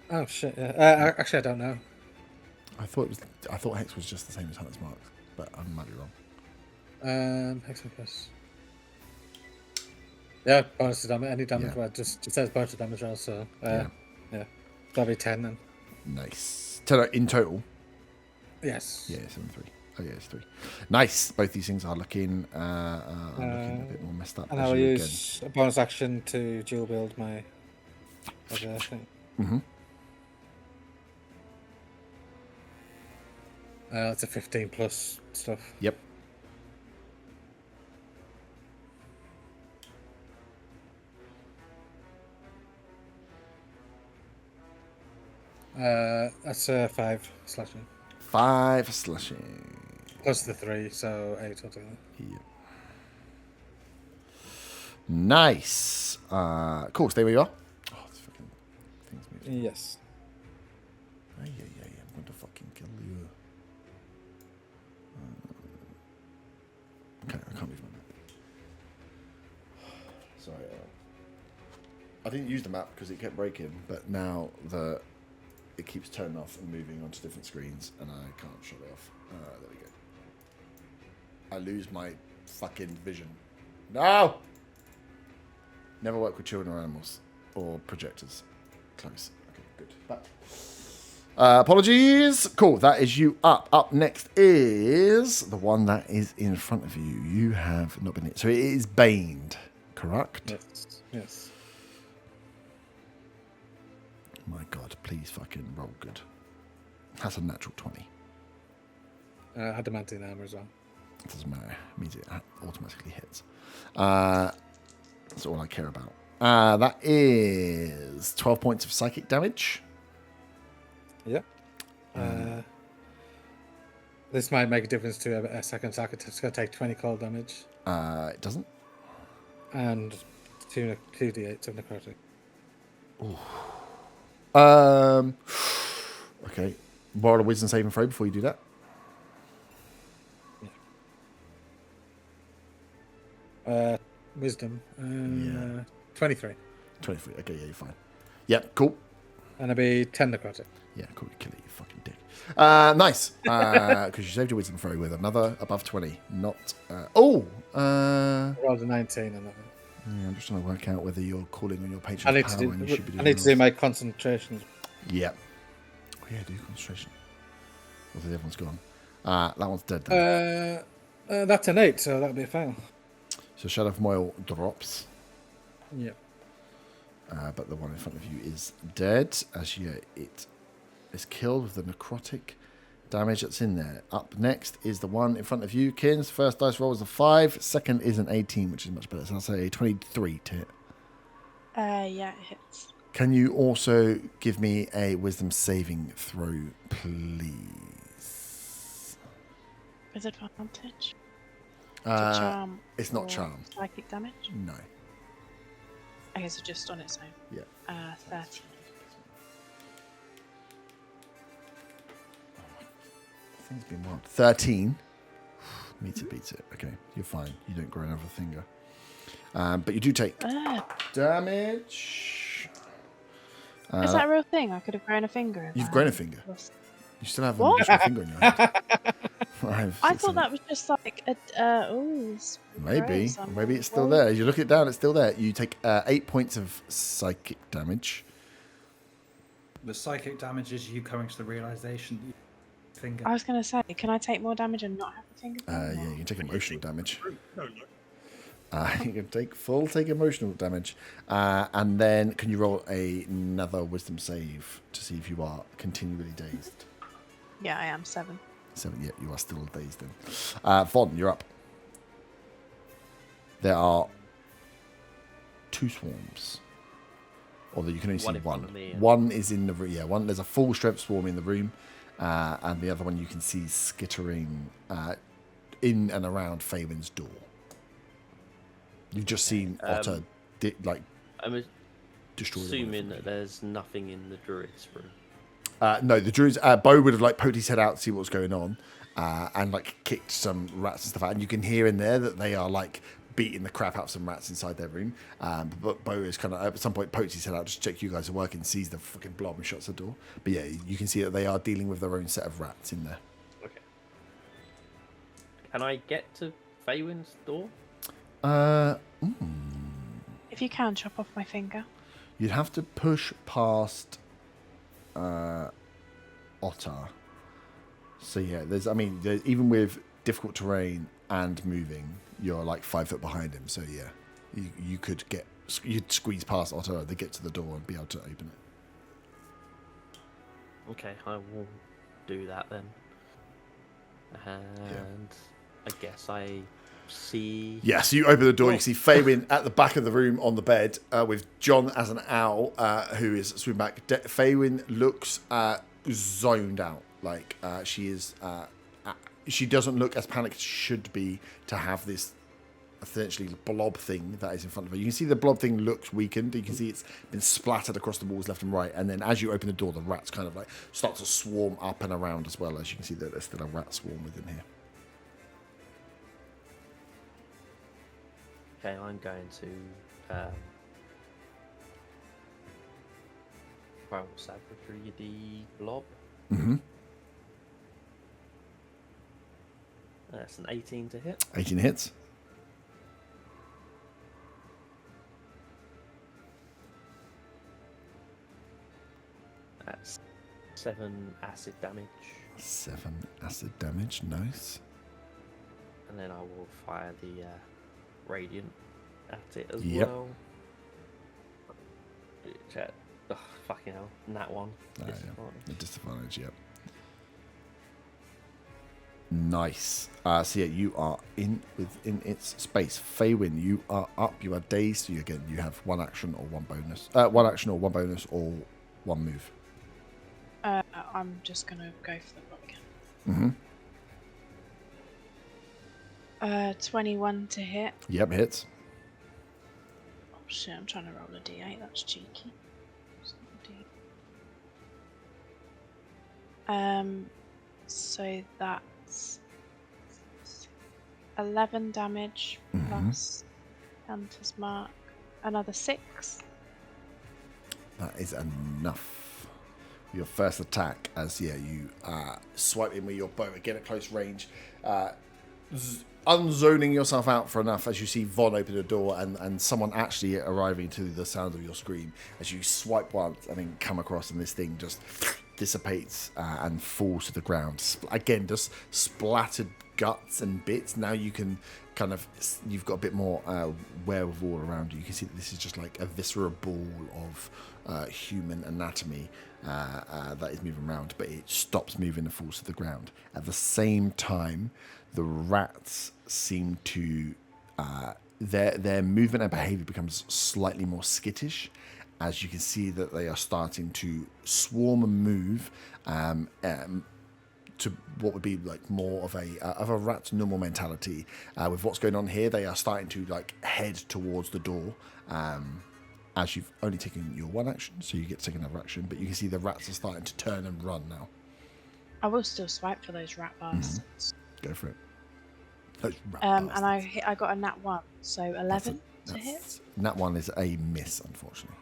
Oh shit! Yeah. Actually, I don't know. I thought Hex was just the same as Hunter's Mark, but I might be wrong. Hex plus. Yeah, bonus to damage. Any damage? Yeah. Well, just says bonus to damage roll. So Yeah. That'll be 10 then. Nice. In total. Yes. Yeah, 7 3. Oh yeah, it's 3. Nice. Both these things are looking a bit more messed up. And as I'll you use a bonus action to dual build my other thing. Mm-hmm. That's a 15 plus stuff. Yep. That's a 5 slashing. 5 slashing. Plus the 3, so 8 altogether. Yep. Nice. Cool, stay where you are. Oh, this fucking thing's moving. Yes. Ay, I'm going to fucking kill you. Okay, I can't move my map. Sorry. I didn't use the map because it kept breaking, but now it keeps turning off and moving onto different screens, and I can't shut it off. There we go. I lose my fucking vision. No! Never work with children or animals or projectors. Close. Okay, good. Back. Apologies. Cool. That is you up. Up next is the one that is in front of you. You have not been hit. So it is baned, correct? Yes. Yes. My God, please fucking roll good. That's a natural 20. Adamantine armor as well. It doesn't matter. It means it automatically hits. That's all I care about. That is 12 points of psychic damage. Yep. This might make a difference to a second attack. It's going to take 20 cold damage. It doesn't. And 2d8 of necrotic. Okay. Roll a wisdom saving throw before you do that. Wisdom. 23. 23. Okay, yeah, you're fine. Yep, cool. And it'll be 10 necrotic. Yeah, cool. Kill it, you fucking dick. Nice. Because you saved your wisdom throw with another above 20. Not. I rolled a 19 on that one. Yeah, I'm just trying to work out whether you're calling on your I patron's need power to do, and you should be doing I need to do my concentration. Yeah. Oh, yeah, do concentration. Although the other one's gone. That one's dead then. That's an 8, so that'll be a fail. So Shadow of Moil drops. Yep. But the one in front of you is dead. As it is killed with the necrotic damage that's in there. Up next is the one in front of you, Kins. First dice roll is a 5. Second is an 18, which is much better. So I'll say 23 to hit. Yeah, it hits. Can you also give me a wisdom saving throw, please? With advantage? Charm it's not or charm. Psychic damage? No. Okay, so just on its own. Yeah. 13. Thing's been wild. 13. Meets it, beats it. Okay, you're fine. You don't grow another finger. But you do take damage. Is that a real thing? I could have grown a finger. You've grown a finger. You still have an What? additional finger in your hand. I thought that was just like a. Maybe. gross. Maybe it's still there. As you look it down, it's still there. You take 8 points of psychic damage. The psychic damage is you coming to the realization that you have a finger. I was going to say, can I take more damage and not have a finger? Yeah, you can take emotional damage. No. You can take emotional damage. And then can you roll another wisdom save to see if you are continually dazed? Yeah, I am 7. 7, yeah, you are still dazed then. Von, you're up. There are 2 swarms. Although you can only see in front one. of me, One is in the room. Yeah, one. There's a full strength swarm in the room. And the other one you can see skittering in and around Faywin's door. You've just seen Otter I'm destroy them. assuming that there's nothing in the druid's room. No, the druids. Bo would have poked his head out to see what was going on, and kicked some rats and stuff out. And you can hear in there that they are beating the crap out of some rats inside their room. But Bo is kind of at some point pokes his head out just to check you guys are working, sees the fucking blob and shuts the door. But yeah, you can see that they are dealing with their own set of rats in there. Okay. Can I get to Faywin's door? If you can, chop off my finger. You'd have to push past Otter. So yeah, there's even with difficult terrain and moving, you're 5 foot behind him. So yeah, you'd squeeze past Otter to get to the door and be able to open it. Okay, I will do that then. And I guess I see. Yeah, so you open the door, you see Faywin at the back of the room on the bed with John as an owl who is swimming back. Faywin looks zoned out. Like she is. She doesn't look as panicked as she should be to have this essentially blob thing that is in front of her. You can see the blob thing looks weakened. You can see it's been splattered across the walls left and right. And then as you open the door, the rats kind of like start to swarm up and around as well. As you can see that there's still a rat swarm within here. Okay, I'm going to Primal Savagery the blob. Mm-hmm. That's an 18 to hit. 18 hits. That's 7 acid damage. 7 acid damage, nice. And then I will fire the radiant at it as Yep. well. Check. Oh, fucking hell. Nat 1. Yeah. The disadvantage, yep. Nice. So yeah, you are within its space. Faywin, you are up. You are dazed. So you have one action or one bonus. One action or one bonus or one move. I'm just gonna go for the blob again. 21 to hit. Yep, hits. Oh shit! I'm trying to roll a d8. That's cheeky. So that's 11 damage plus Hunter's Mark. Another 6. That is enough. Your first attack, as you swipe in with your bow again at close range, unzoning yourself out for enough as you see Von open the door and someone actually arriving to the sound of your scream as you swipe once and then come across and this thing just dissipates and falls to the ground. Again, just splattered guts and bits. Now you can you've got a bit more wherewithal around you. You can see that this is just like a visceral ball of human anatomy that is moving around, but it stops moving and falls to the ground. At the same time, the rats seem to their movement and behavior becomes slightly more skittish, as you can see that they are starting to swarm and move to what would be like more of a rat's normal mentality. With what's going on here, they are starting to like head towards the door. As you've only taken your one action, so you get to take another action, but you can see the rats are starting to turn and run now. I will still swipe for those rat bastards. Go for it. Those rat And bastards. I got a nat 1, so 11 to hit. Nat 1 is a miss, unfortunately.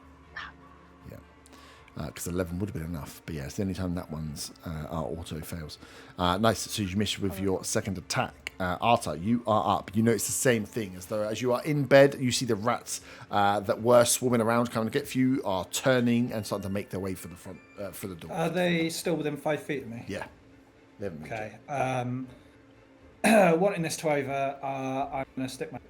Yeah. Because 11 would have been enough. But yeah, it's the only time Nat 1s are auto fails. Nice. So you miss with your second attack. Arta, you are up. You notice the same thing as you are in bed. You see the rats that were swarming around, coming to get you, are turning and starting to make their way for the front, for the door. Are they still within 5 feet of me? Yeah. They haven't moved Okay. Wanting this to over, I'm going to stick my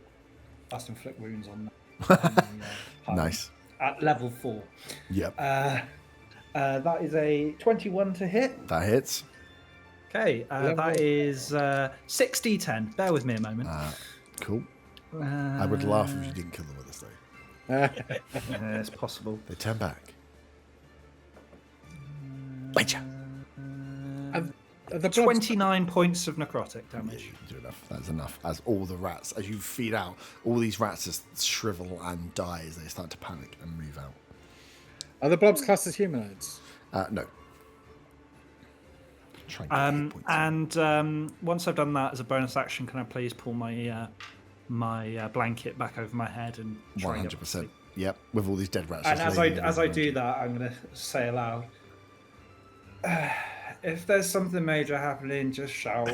Fast Inflict Wounds on them. Nice. At level 4. Yep. That is a 21 to hit. That hits. Okay, that is 6d10. Bear with me a moment. Cool. I would laugh if you didn't kill them with this though. It's possible. They turn back. Wait, ya. The 29 points of necrotic Yeah, damage. you can do enough. That's enough. As all the rats, as you feed out, all these rats just shrivel and die as they start to panic and move out. Are the blobs classed as humanoids? No. Try and get hit points. And once I've done that as a bonus action, can I please pull my my blanket back over my head and try and get to 100%. sleep? Yep. With all these dead rats. And just as I laying as I around do you. that, I'm gonna say aloud, if there's something major happening, just shout.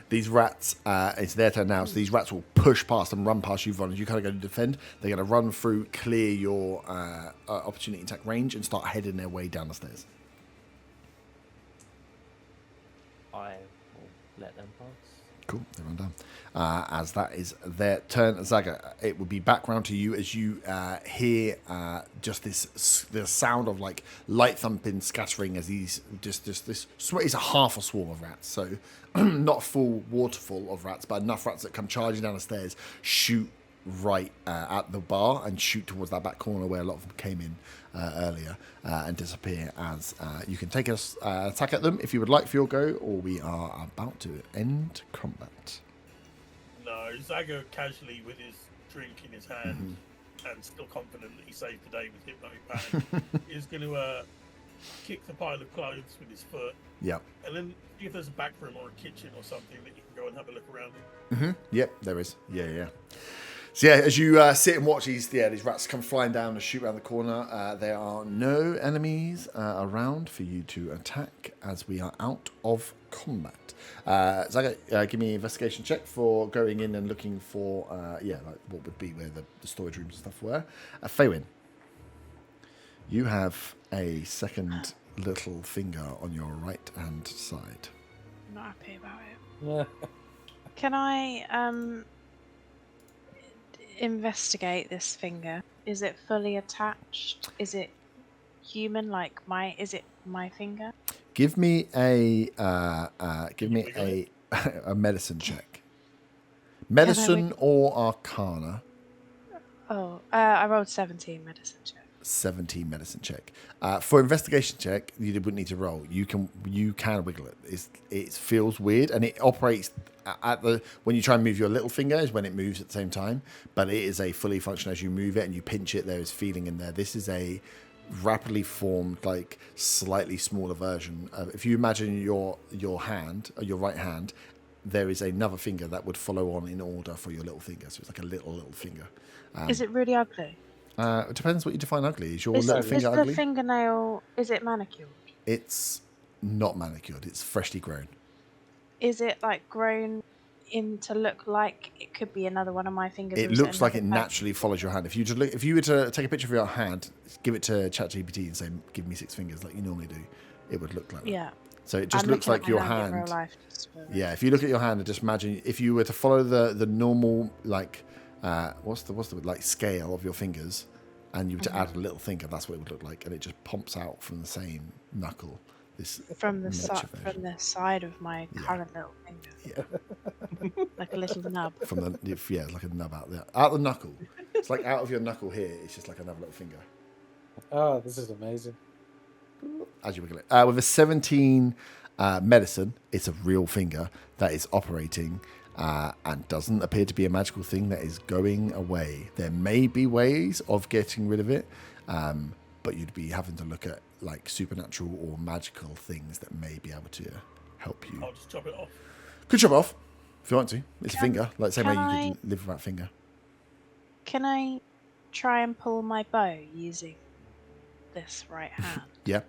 These rats, it's their turn now, so these rats will push past and run past you, Von. As you kind of go to defend, they're going to run through, clear your opportunity attack range, and start heading their way down the stairs. I will let them pass. Cool, they run down. As that is their turn, Zaga, it would be back round to you as you hear just the sound of like light thumping, scattering as these just this. It's a half a swarm of rats, so not a full waterfall of rats, but enough rats that come charging down the stairs, shoot right at the bar and shoot towards that back corner where a lot of them came in earlier and disappear as you can take an attack at them if you would like for your go, or we are about to end combat. No, Zaga casually with his drink in his hand and still confident that he saved the day with Hypnotic Pattern is going to kick the pile of clothes with his foot. Yeah. And then if there's a back room or a kitchen or something that you can go and have a look around in. Yep, there is. Yeah. So yeah, as you sit and watch these rats come flying down and shoot around the corner, there are no enemies around for you to attack as we are out of combat. Zaga, give me an investigation check for going in and looking for, like what would be where the storage rooms and stuff were. Faywin, you have a second little finger on your right hand side. I'm not happy about it. Can I investigate this finger? Is it fully attached? Is it human? Like is it my finger? Give me a a medicine check. Medicine or Arcana. Oh, I rolled 17 medicine check. 17 medicine check. For investigation check, you wouldn't need to roll. You can wiggle it. It feels weird and it operates at when you try and move your little finger is when it moves at the same time. But it is a fully functional as you move it and you pinch it. There is feeling in there. This is a rapidly formed, like slightly smaller version of, if you imagine your hand, or your right hand, there is another finger that would follow on in order for your little finger. So it's like a little finger. Is it really ugly? It depends what you define ugly. Is your little finger is the ugly? fingernail, is it manicured? It's not manicured. It's freshly grown. Is it like grown in to look like it could be another one of my fingers? It looks like it naturally follows your hand. If you were to take a picture of your hand, give it to ChatGPT and say, "Give me 6 fingers," like you normally do, it would look like that. Yeah. So it just looks like your hand. In real life, yeah. If you look at your hand and just imagine if you were to follow the normal like what's the word, like scale of your fingers, and you were to add a little finger, that's what it would look like, and it just pumps out from the same knuckle. From the side of my current little finger. Yeah. Like a little nub. Like a nub out there. Out the knuckle. It's like out of your knuckle here, it's just like another little finger. Oh, this is amazing. As you wiggle it. With a 17 medicine, it's a real finger that is operating and doesn't appear to be a magical thing that is going away. There may be ways of getting rid of it, but you'd be having to look at like supernatural or magical things that may be able to help you. I'll just chop it off. Could chop it off if you want to. It's a finger, like same way you could live with that finger. Can I try and pull my bow using this right hand? Yeah.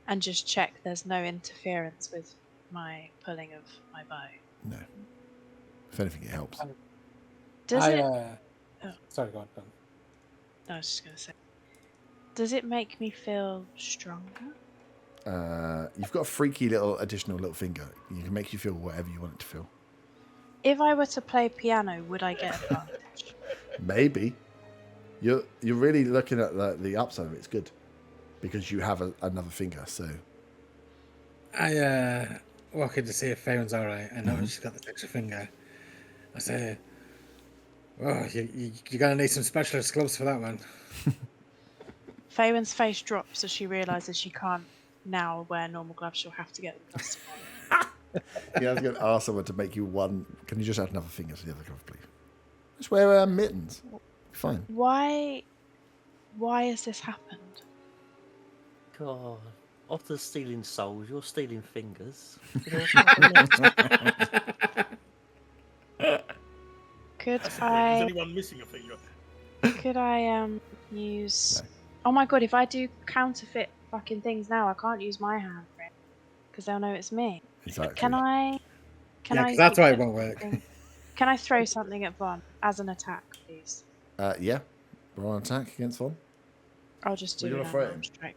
And just check there's no interference with my pulling of my bow? No. If anything, it helps. Sorry, go on. No, I was just going to say. Does it make me feel stronger? You've got a freaky additional little finger. You can make you feel whatever you want it to feel. If I were to play piano, would I get advantage? Maybe. You're really looking at the upside of it. It's good because you have another finger. So I walk in to see if Faye's all right. I know she's got this extra finger. I say, "Oh, you're gonna need some specialist gloves for that one." Faywin's face drops as she realises she can't now wear normal gloves. She'll have to get them custom. yeah, I was going to ask someone to make you one. Can you just add another finger to the other glove, please? Just wear mittens. Fine. Why has this happened? God, Otter's stealing souls. You're stealing fingers. Could Is I? anyone missing a finger? Could I use? No. Oh my god! If I do counterfeit fucking things now, I can't use my hand for it because they'll know it's me. Exactly. Can I? That's why it won't work. Can I throw something at Von as an attack, please? Yeah. Roll an attack against Von. I'll just do What are you gonna throw at him? strike.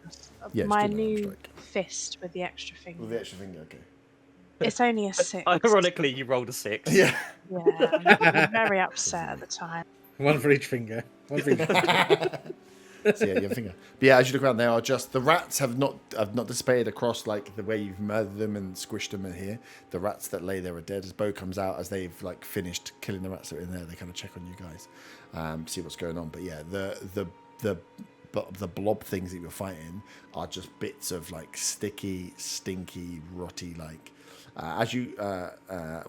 Yeah, My just do an new strike. fist with the extra finger. With the extra finger, okay. It's only a 6. Ironically, you rolled a 6. Yeah. Yeah, I'm very upset at the time. One for each finger. One for each finger. So yeah, your finger. But yeah, as you look around, they are just the rats have not dissipated across like the way you've murdered them and squished them in here. The rats that lay there are dead. As Bo comes out, as they've like finished killing the rats that are in there, they kind of check on you guys, see what's going on. But yeah, the blob things that you're fighting are just bits of like sticky, stinky, rotty like. As you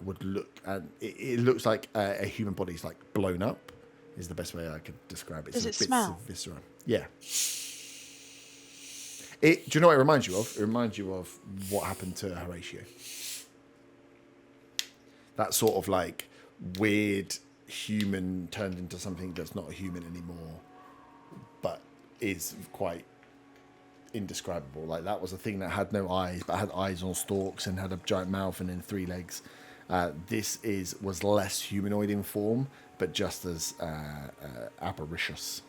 would look, and it looks like a human body's like blown up. Is the best way I could describe it. Does It's it bits smell? of viscera. Yeah. Do you know what it reminds you of? It reminds you of what happened to Horatio. That sort of like weird human turned into something that's not a human anymore, but is quite indescribable. Like that was a thing that had no eyes, but had eyes on stalks and had a giant mouth and then 3 legs. This was less humanoid in form, but just as avaricious.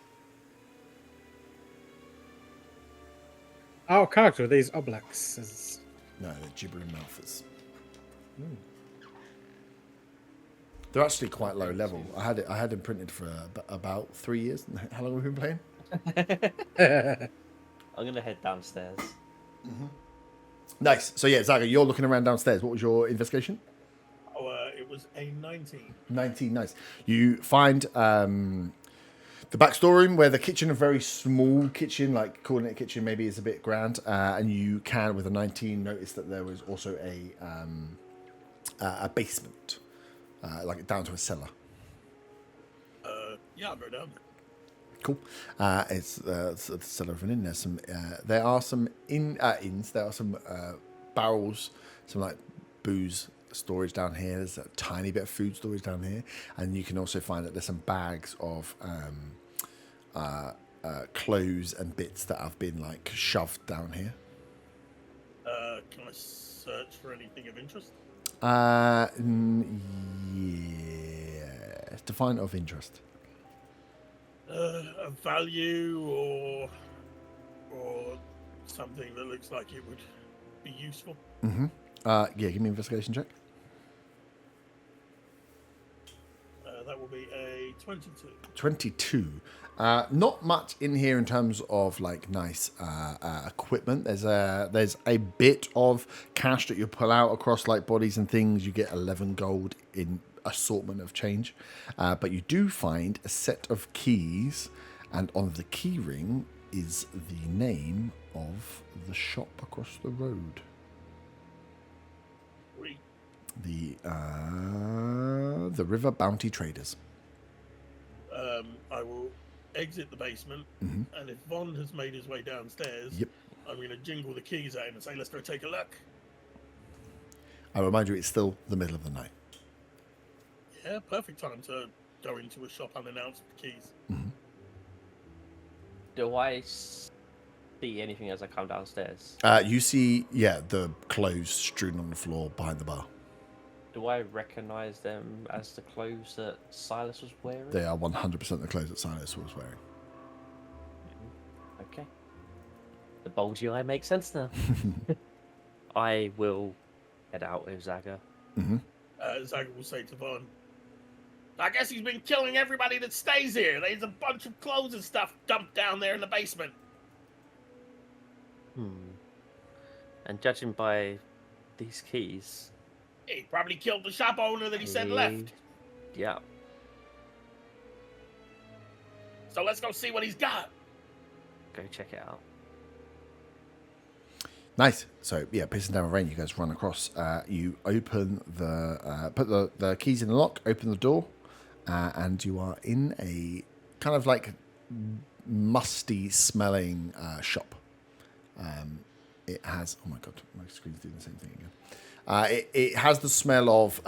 Our character, these oblaks, is... No, they're gibbering mouthers. They're actually quite low level. I had them printed for about 3 years. How long have we been playing? I'm going to head downstairs. Nice. So yeah, Zaga, you're looking around downstairs. What was your investigation? It was a 19. 19, nice. You find the back storeroom where the kitchen, a very small kitchen, like calling it a kitchen maybe is a bit grand, and you can, with a 19, notice that there was also a basement, like down to a cellar. Yeah, I'll go down there. Cool. It's the cellar of an inn. There are some inns. There are some barrels, some like booze storage down here. There's a tiny bit of food storage down here, and you can also find that there's some bags of clothes and bits that have been like shoved down here. Can I search for anything of interest? Yeah, define of interest. A value or something that looks like it would be useful. Yeah, give me an investigation check. That will be a 22. 22. Not much in here in terms of like nice equipment. There's a bit of cash that you pull out across like bodies and things. You get 11 gold in assortment of change, but you do find a set of keys, and on the key ring is the name of the shop across the road. Sweet. The River Bounty Traders. I will exit the basement, and if Von has made his way downstairs, Yep. I'm going to jingle the keys at him and say, let's go take a look. I remind you, it's still the middle of the night. Yeah, perfect time to go into a shop unannounced with the keys. Do I see anything as I come downstairs? You see, the clothes strewn on the floor behind the bar. Do I recognise them as the clothes that Silas was wearing? They are 100% the clothes that Silas was wearing. Okay. The bulgy eye makes sense now. I will head out with Zaga. Zaga will say to Von, I guess he's been killing everybody that stays here. There's a bunch of clothes and stuff dumped down there in the basement. And judging by these keys... He probably killed the shop owner that he sent left. Yeah. So let's go see what he's got. Go check it out. Nice. So, yeah, pissing down with rain, you guys run across. You open put the keys in the lock, open the door, and you are in a kind of like musty smelling shop. It has, oh my God, my screen's doing the same thing again. It has the smell of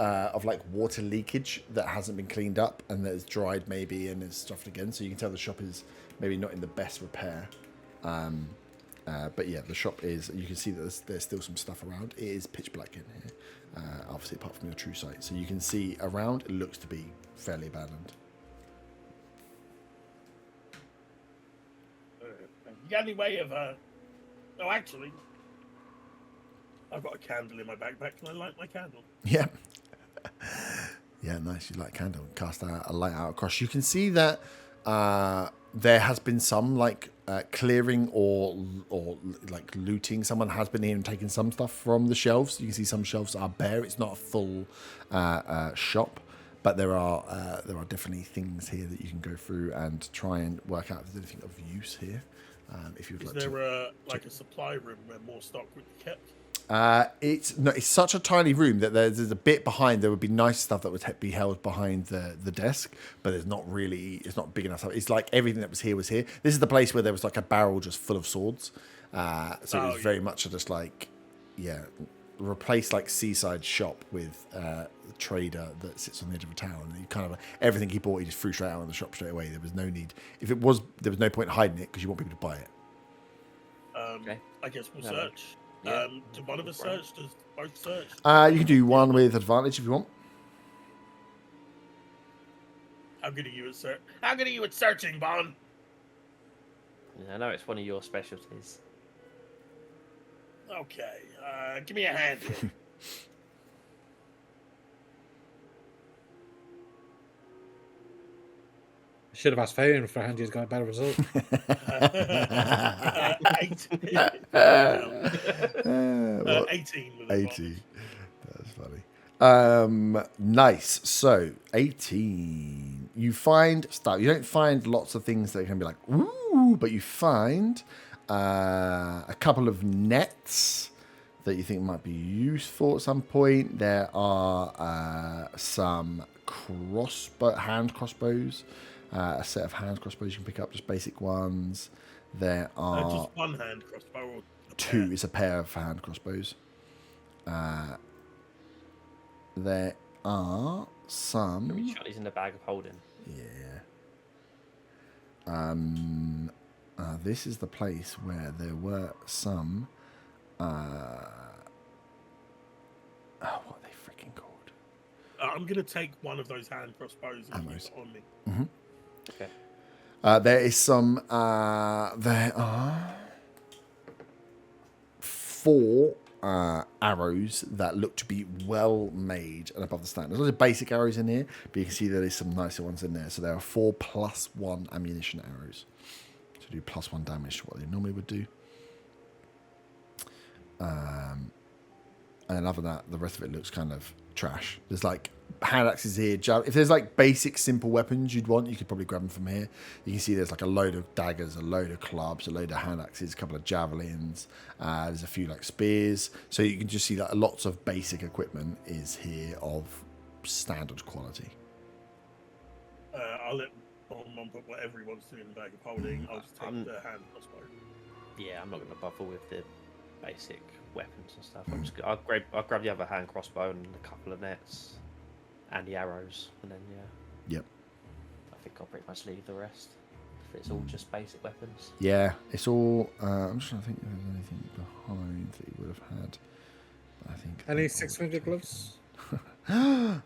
like water leakage that hasn't been cleaned up and that is dried maybe and is stuffed again. So you can tell the shop is maybe not in the best repair. But yeah, the shop is, you can see that there's still some stuff around. It is pitch black in here, obviously apart from your true sight. So you can see around, it looks to be fairly abandoned. You got any way of, oh, actually, I've got a candle in my backpack. Can I light my candle? Yeah. Yeah, nice. You light a candle and cast a light out across. You can see that there has been some clearing or like looting. Someone has been here and taken some stuff from the shelves. You can see some shelves are bare. It's not a full shop, but there are definitely things here that you can go through and try and work out if there's anything of use here. If you'd Is like to. there a supply room where more stock would be kept? It's such a tiny room that there's a bit behind. There would be nice stuff that would be held behind the desk, but it's not big enough. It's like everything that was here was here. This is the place where there was like a barrel just full of swords. So it was very much just like, replace like seaside shop with a trader that sits on the edge of a town. And you kind of everything he bought, he just threw straight out of the shop straight away. There was no need. There was no point hiding it because you want people to buy it. Okay. I guess we'll search. Do one of us search? Does both search? You can do one with advantage if you want. How good are you at search? How good are you at searching, Bond? I know it's one of your specialties. Okay, give me a hand here. Should have asked Fabian for a hand. He's got a better result. 18 with 80. That's funny. Nice. So 18. You find stuff. You don't find lots of things that can be like ooh, but you find a couple of nets that you think might be useful at some point. There are some hand crossbows. A set of hand crossbows you can pick up, just basic ones. There are just one hand crossbow. Or two. It's a pair of hand crossbows. There are some. He's in the bag of holding. Yeah. This is the place where there were some. What are they freaking called? I'm gonna take one of those hand crossbows and keep it on me. Mm-hmm. Okay. There is some. There are 4 arrows that look to be well made and above the standard. There's lots of basic arrows in here, but you can see there is some nicer ones in there. So there are 4 +1 ammunition arrows to do +1 damage to what they normally would do. And other than that, the rest of it looks kind of trash. There's like hand axes here. If there's like basic simple weapons you'd want, you could probably grab them from here. You can see there's like a load of daggers, a load of clubs, a load of hand axes, a couple of javelins. There's a few like spears. So you can just see that lots of basic equipment is here of standard quality. I'll let Mom put whatever he wants to in the bag of holding. I'll just take the hand crossbow. Yeah, I'm not going to bother with the basic weapons and stuff. I'll grab the other hand crossbow and a couple of nets and the arrows, and then Yep. I think I'll pretty much leave the rest if it's all just basic weapons. Yeah, it's all. I'm just trying to think if there's anything behind that you would have had. I think. Any 600 gloves? No.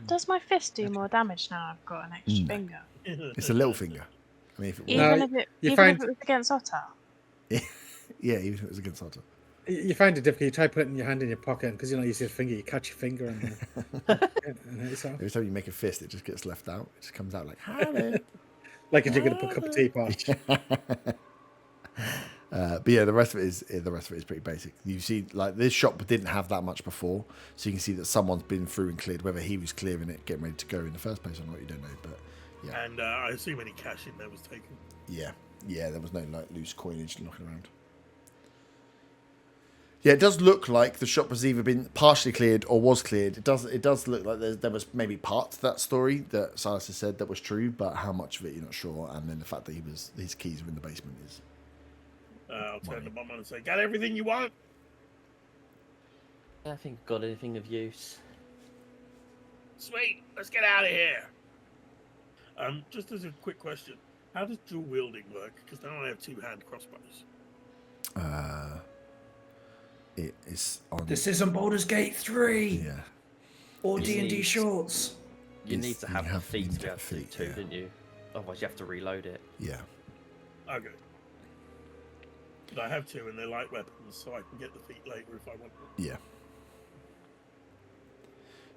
Does my fist do more damage now I've got an extra finger? It's a little finger. I mean, if it was, Even if it was against Otter? yeah, even if it was against Otter. You find it difficult. You try putting your hand in your pocket because you see a finger. You catch your finger and it's off. Every time you make a fist, it just gets left out. It just comes out like, hello. Like if you're going to put a cup of tea pot. But yeah, the rest of it is pretty basic. You see, like this shop didn't have that much before, so you can see that someone's been through and cleared. Whether he was clearing it, getting ready to go in the first place or not, you don't know. But yeah, And I assume any cash in there was taken. yeah, there was no like loose coinage knocking around. Yeah, it does look like the shop has either been partially cleared or was cleared. It does look like there was maybe part to that story that Silas has said that was true, but how much of it you're not sure. And then the fact that his keys were in the basement is. I'll turn to Mom and say, "Got everything you want?" I think I've got anything of use. Sweet, let's get out of here. Just as a quick question, how does dual wielding work? Because now I have 2 hand crossbows. It is on. This isn't Baldur's Gate 3 Yeah. or You D&D need- shorts. You need to have the feet to be get able to do feet, too, yeah. didn't you? Otherwise, you have to reload it. Yeah. Okay. But I have 2 and they're light weapons, so I can get the feet later if I want them. Yeah.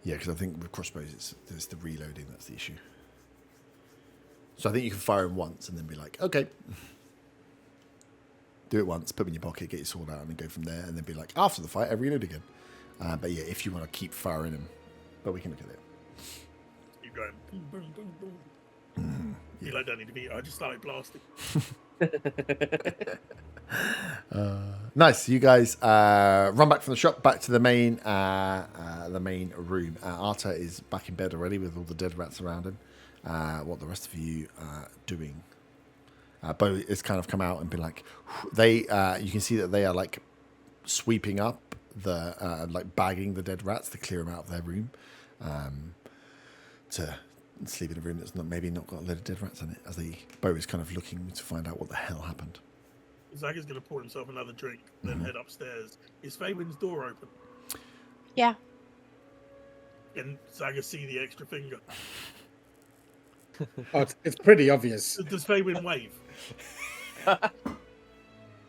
Yeah, because I think with crossbows, it's the reloading that's the issue. So I think you can fire them once and then be like, okay. Do it once, put them in your pocket, get your sword out, and then go from there. And then be like, after the fight, I reload again. But yeah, if you want to keep firing them. But we can look at it. Keep going. Boom, boom, boom, boom. Yeah. I don't need to be. I just started blasting. Nice. You guys run back from the shop, back to the main room. Arta is back in bed already with all the dead rats around him. What the rest of you are doing? Bo has kind of come out and been like, you can see that they are like sweeping up the like bagging the dead rats to clear them out of their room, to sleep in a room that's maybe not got a load of dead rats in it. As Bo is kind of looking to find out what the hell happened. Zaga's going to pour himself another drink, then head upstairs. Is Faywin's door open? Yeah. Can Zaga see the extra finger? Oh, it's pretty obvious. Does Faywin wave?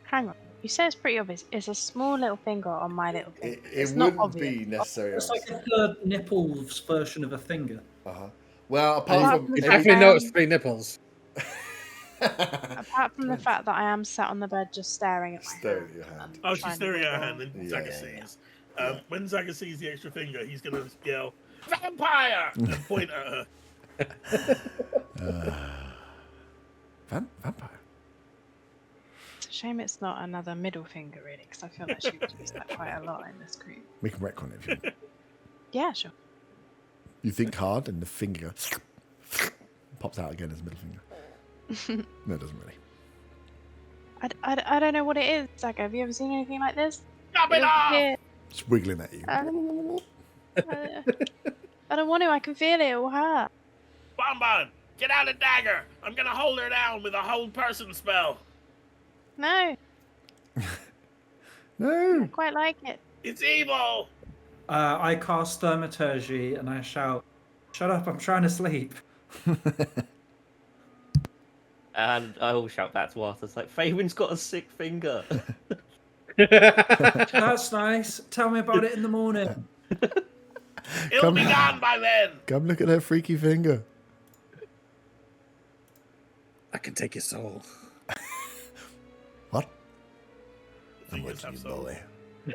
Hang on. You say it's pretty obvious. It's a small little finger on my little finger. It not wouldn't obvious. be necessary. It's like a third nipples version of a finger. Well, apart Apart from from You definitely noticed 3 nipples. Apart from the fact that I am sat on the bed just staring at my Staring hand. at your hand. Oh, she's Trying to staring at her wiggle. hand, and Yeah, Zaga yeah, sees. When Zaga sees the extra finger, he's going to yell, "Vampire!" and point at her. Vampire. It's a shame it's not another middle finger, really, because I feel like she would use that quite a lot in this group. We can retcon it if you want. Yeah, sure. You think hard, and the finger pops out again as a middle finger. No, it doesn't really. I don't know what it is, Zaga. Have you ever seen anything like this? Stop it off! It's wiggling at you. I don't want to. I can feel it. It will hurt. Bonbon, get out a dagger! I'm going to hold her down with a hold person spell. No, No. I quite like it. It's evil! I cast Thaumaturgy and I shout, "Shut up! I'm trying to sleep." And I will shout back to Arthur, it's like, Faywin's got a sick finger. That's nice. Tell me about it in the morning. It'll be gone by then! Come look at her freaky finger. I can take your soul. What? I'm Fingers watching have you, souls.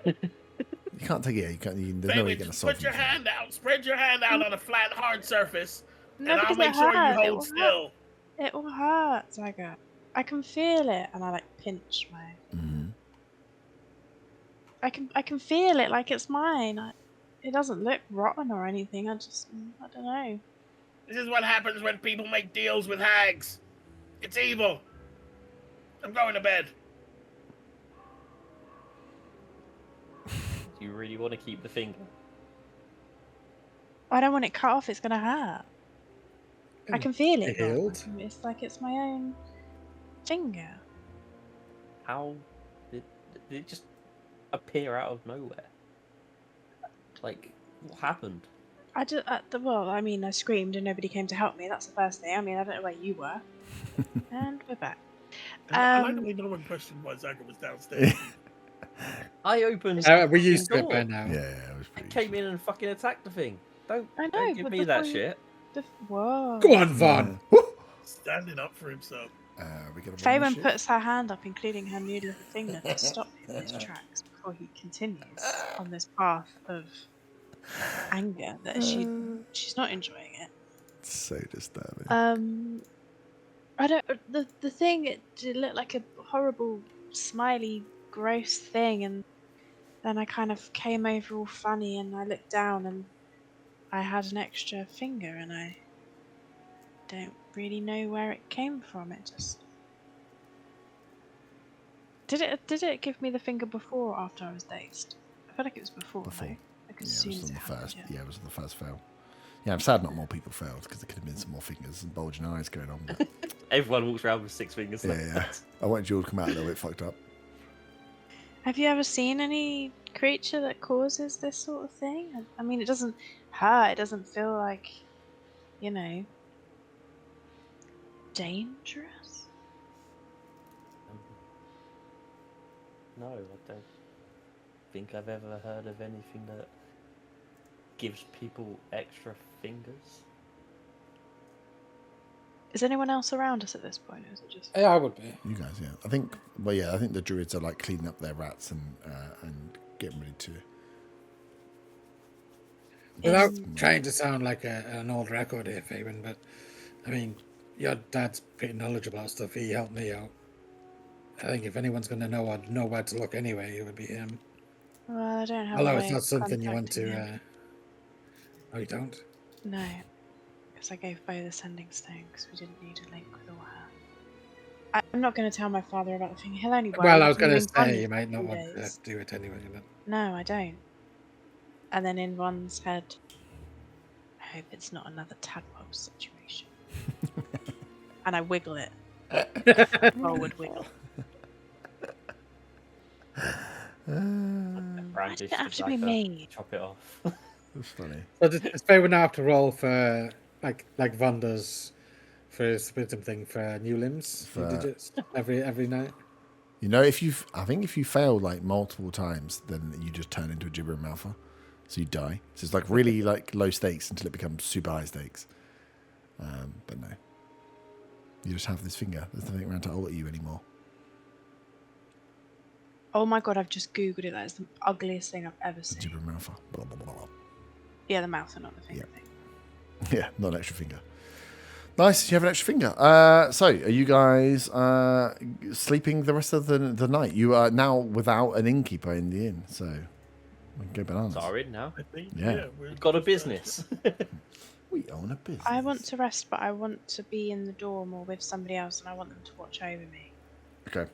boy. You can't take it. There's no way you're Faywin, going to just solve put your it. hand out. Spread your hand out on a flat, hard surface, No, and I'll because make it sure you hurts. It hold will still. It will hurt, Zaga. I can feel it, and I like pinch my. Mhm. I can feel it like it's mine. It doesn't look rotten or anything. I don't know. This is what happens when people make deals with hags. It's evil. I'm going to bed. Do you really want to keep the finger? I don't want it cut off. It's gonna hurt. I can feel it. though. Healed? It's like it's my own finger. How did it just appear out of nowhere? Like, what happened? I screamed and nobody came to help me. That's the first thing. I mean, I don't know where you were. And we're back. I like the way no one questioned why Zaga was downstairs. I opened. We used to it by now. Yeah, it was I pretty. came in and fucking attacked the thing. I know, Don't give but me that before you- shit. Whoa. Go on, Von. Standing up for himself. We got a Faywin puts her hand up, including her new little finger, to stop him in his tracks before he continues on this path of anger that she's not enjoying it. So disturbing. I don't. The thing it looked like a horrible, smiley, gross thing, and then I kind of came over all funny, and I looked down, and I had an extra finger, and I don't really know where it came from. It just did it give me the finger before or after I was dazed? I feel like it was before. Before. Though. Like as Yeah, soon it as was it on the happened, first. yeah. Yeah, it was on the first fail. Yeah, I'm sad not more people failed because there could have been some more fingers and bulging eyes going on. But Everyone walks around with 6 fingers. yeah. I wanted you all to come out a little bit fucked up. Have you ever seen any creature that causes this sort of thing? I mean, it doesn't hurt. It doesn't feel like, dangerous. No, I don't think I've ever heard of anything that gives people extra fingers. Is anyone else around us at this point? Or is it just? Yeah, I would be. You guys, yeah. I think the druids are like cleaning up their rats and getting ready to. Without trying to sound like an old record here, Fabian, but I mean, your dad's pretty knowledgeable about stuff. He helped me out. I think if anyone's going to know where to look anyway, it would be him. Well, I don't have. Although a it's way not of something you want contacting to. him. Oh, you don't? No, because I gave Bo the sending stone because we didn't need a link with all her. I'm not going to tell my father about the thing. He'll only worry. Well, I was if we going to ring Bonnie say you for might not 2 want to days. do it anyway. But... No, I don't. And then in Ron's head, I hope it's not another tadpole situation. And I wiggle it. Forward wiggle. Why does it have to be me? Chop it off. That's funny. So does Fabian now have to roll for like Von does for his wisdom thing for new limbs, new digits every night? You know, if you fail like multiple times, then you just turn into a gibber and mouther, so you die. So it's like really like low stakes until it becomes super high stakes. But no, you just have this finger. There's nothing around to alter you anymore. Oh my god, I've just googled it. That is the ugliest thing I've ever seen. Gibber and mouther. Blah, blah, blah, blah. Yeah, the mouth and not the finger thing. Yeah, not an extra finger. Nice, you have an extra finger. So, are you guys sleeping the rest of the night? You are now without an innkeeper in the inn, so we can go bananas. It's our inn now. I think, Yeah. We've got a business. We own a business. I want to rest, but I want to be in the dorm or with somebody else, and I want them to watch over me. Okay.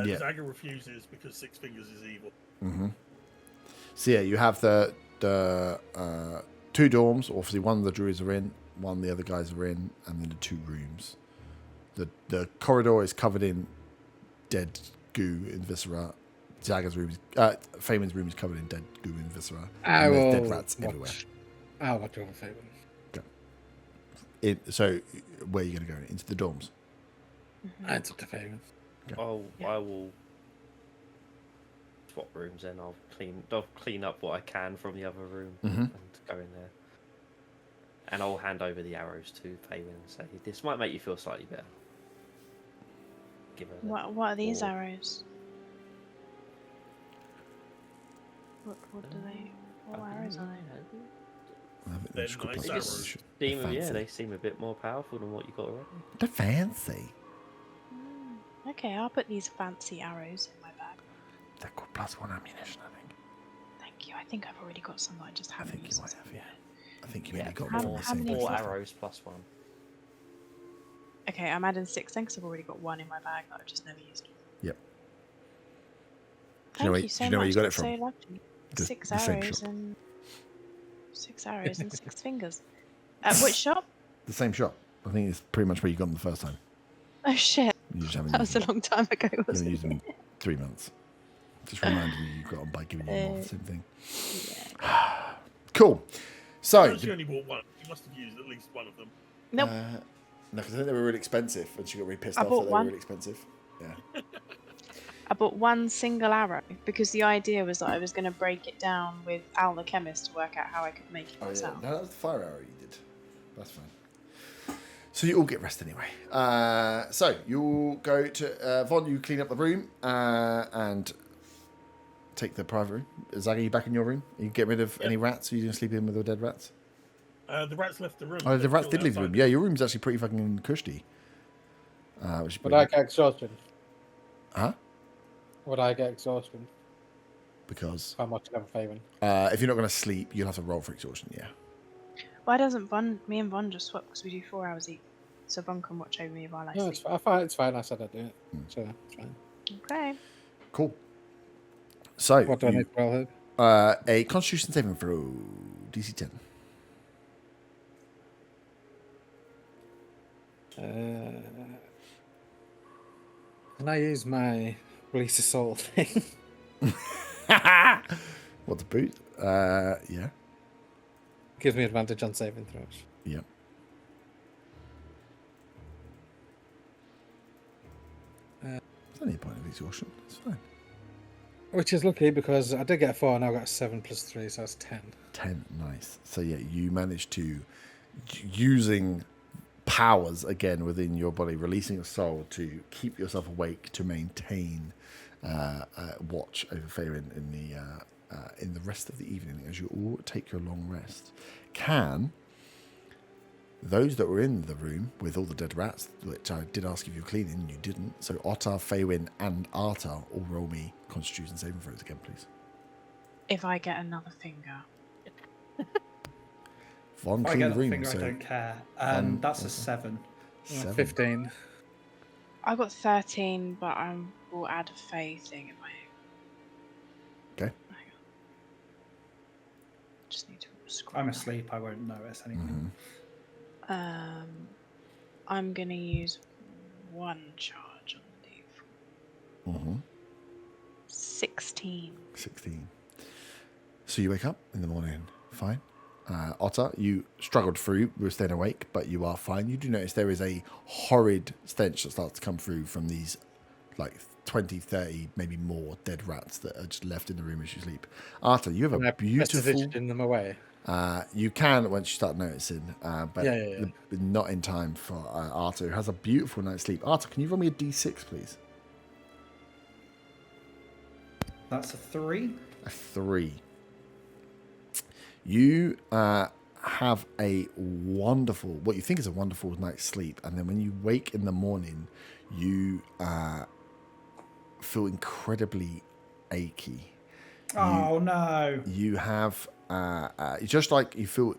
Yeah. Zaga refuses because Six Fingers is evil. Mm-hmm. So yeah, you have the 2 dorms. Obviously, one of the druids are in, one the other guys are in, and then the 2 rooms. The corridor is covered in dead goo and viscera. Zaga's room is Fabian's room is covered in dead goo and viscera. And there's dead rats everywhere. I'll watch over Fabian. Okay. So where are you going to go? Into the dorms? It's up to Fabian. Okay. I will swap rooms and I'll clean up what I can from the other room and go in there. And I'll hand over the arrows to Fabian and say, this might make you feel slightly better. Give her What are these arrows? What do they? What arrows are they? I think They're they should nice put arrows. fancy. they seem a bit more powerful than what you got already. They're fancy. Okay, I'll put these fancy arrows in my bag. They're called +1 ammunition, I think. Thank you. I think I've already got some that I just haven't think you used. might have, yeah. I think you Yeah, only got how- one. how many- 4 arrows +1. Okay, I'm adding 6 then because I've already got 1 in my bag that I've just never used. Yep. Thank where- you so do you know where much. you got it That's from? so lovely. The- 6 the same arrows shop. and 6 arrows and 6 fingers. At which shop? The same shop. I think it's pretty much where you got them the first time. Oh shit! You just haven't That used was a them. long time ago, You haven't wasn't used them in it? 3 months. Just reminding you got them by giving you more of the same thing. Yeah. Cool. So, She only bought one. You must have used at least one of them. Nope. no, because I think they were really expensive, and she got really pissed I off bought that they one. were really expensive. Yeah. I bought 1 single arrow because the idea was that I was going to break it down with Al the chemist to work out how I could make it Oh yeah, myself. no, that was the fire arrow you did. That's fine. So you all get rest anyway. So you'll go to Von. You clean up the room and take the private room. Zaga, you back in your room? You get rid of any rats? Or you gonna sleep in with the dead rats? The rats left the room. Oh, the They're rats still did leave the room. outside. Yeah, your room's actually pretty fucking cushy. Which is Would pretty I good. get exhaustion? Huh? Would I get exhaustion? Because How much I'm favouring? if you're not gonna sleep, you'll have to roll for exhaustion. Yeah. Why doesn't me and Von just swap because we do 4 hours each? So Von can watch over me while I No, sleep. it's fine. It's fine. I said I'd do it. So it's fine. Okay. Cool. So What do I you- need for all hope? a Constitution saving throw, DC 10. Can I use my release of soul thing? What the boot? Yeah. Gives me advantage on saving throws. Yep. There's only a point of exhaustion. It's fine. Which is lucky because I did get a 4 and I got a 7 plus 3, so that's 10. 10, nice. So yeah, you managed to, using powers again within your body, releasing your soul to keep yourself awake, to maintain watch over Faerun in the rest of the evening as you all take your long rest. Can those that were in the room with all the dead rats, which I did ask if you were cleaning, you didn't. So Otter, Faerun, and Arta all roll me Constitution saving throws again, please. If I get another finger. Von If I clean get the the room. finger, So I don't care. That's a 7. 7. 15. I got 13, but I will add a Fae thing in my. Okay. Hang on. Just need to scroll. I'm asleep. I won't notice anything. I'm gonna use 1 charge on the D4. 16. 16. So you wake up in the morning, fine. Otter, you struggled through, you were staying awake, but you are fine. You do notice there is a horrid stench that starts to come through from these like 20, 30, maybe more dead rats that are just left in the room as you sleep. Arta, you have Can I a beautiful... prestidigitation them away? You can once you start noticing, but Yeah. not in time for Arta, who has a beautiful night's sleep. Arta, can you roll me a d6, please? That's a 3. A 3. You have a wonderful, what you think is a wonderful night's sleep, and then when you wake in the morning, you feel incredibly achy. Oh no! You have just like you feel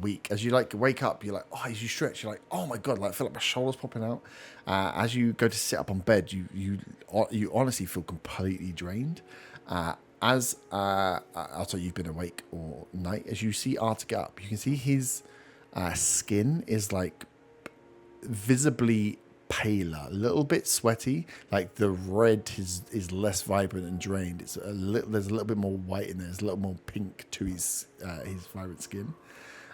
weak as you like wake up. You're like, oh, as you stretch, you're like, oh my god, like I feel like my shoulders popping out. As you go to sit up on bed, you honestly feel completely drained. After you've been awake all night, as you see Arta get up, you can see his skin is like visibly paler, a little bit sweaty. Like the red is less vibrant and drained. It's there's a little bit more white in there. There's a little more pink to his vibrant skin.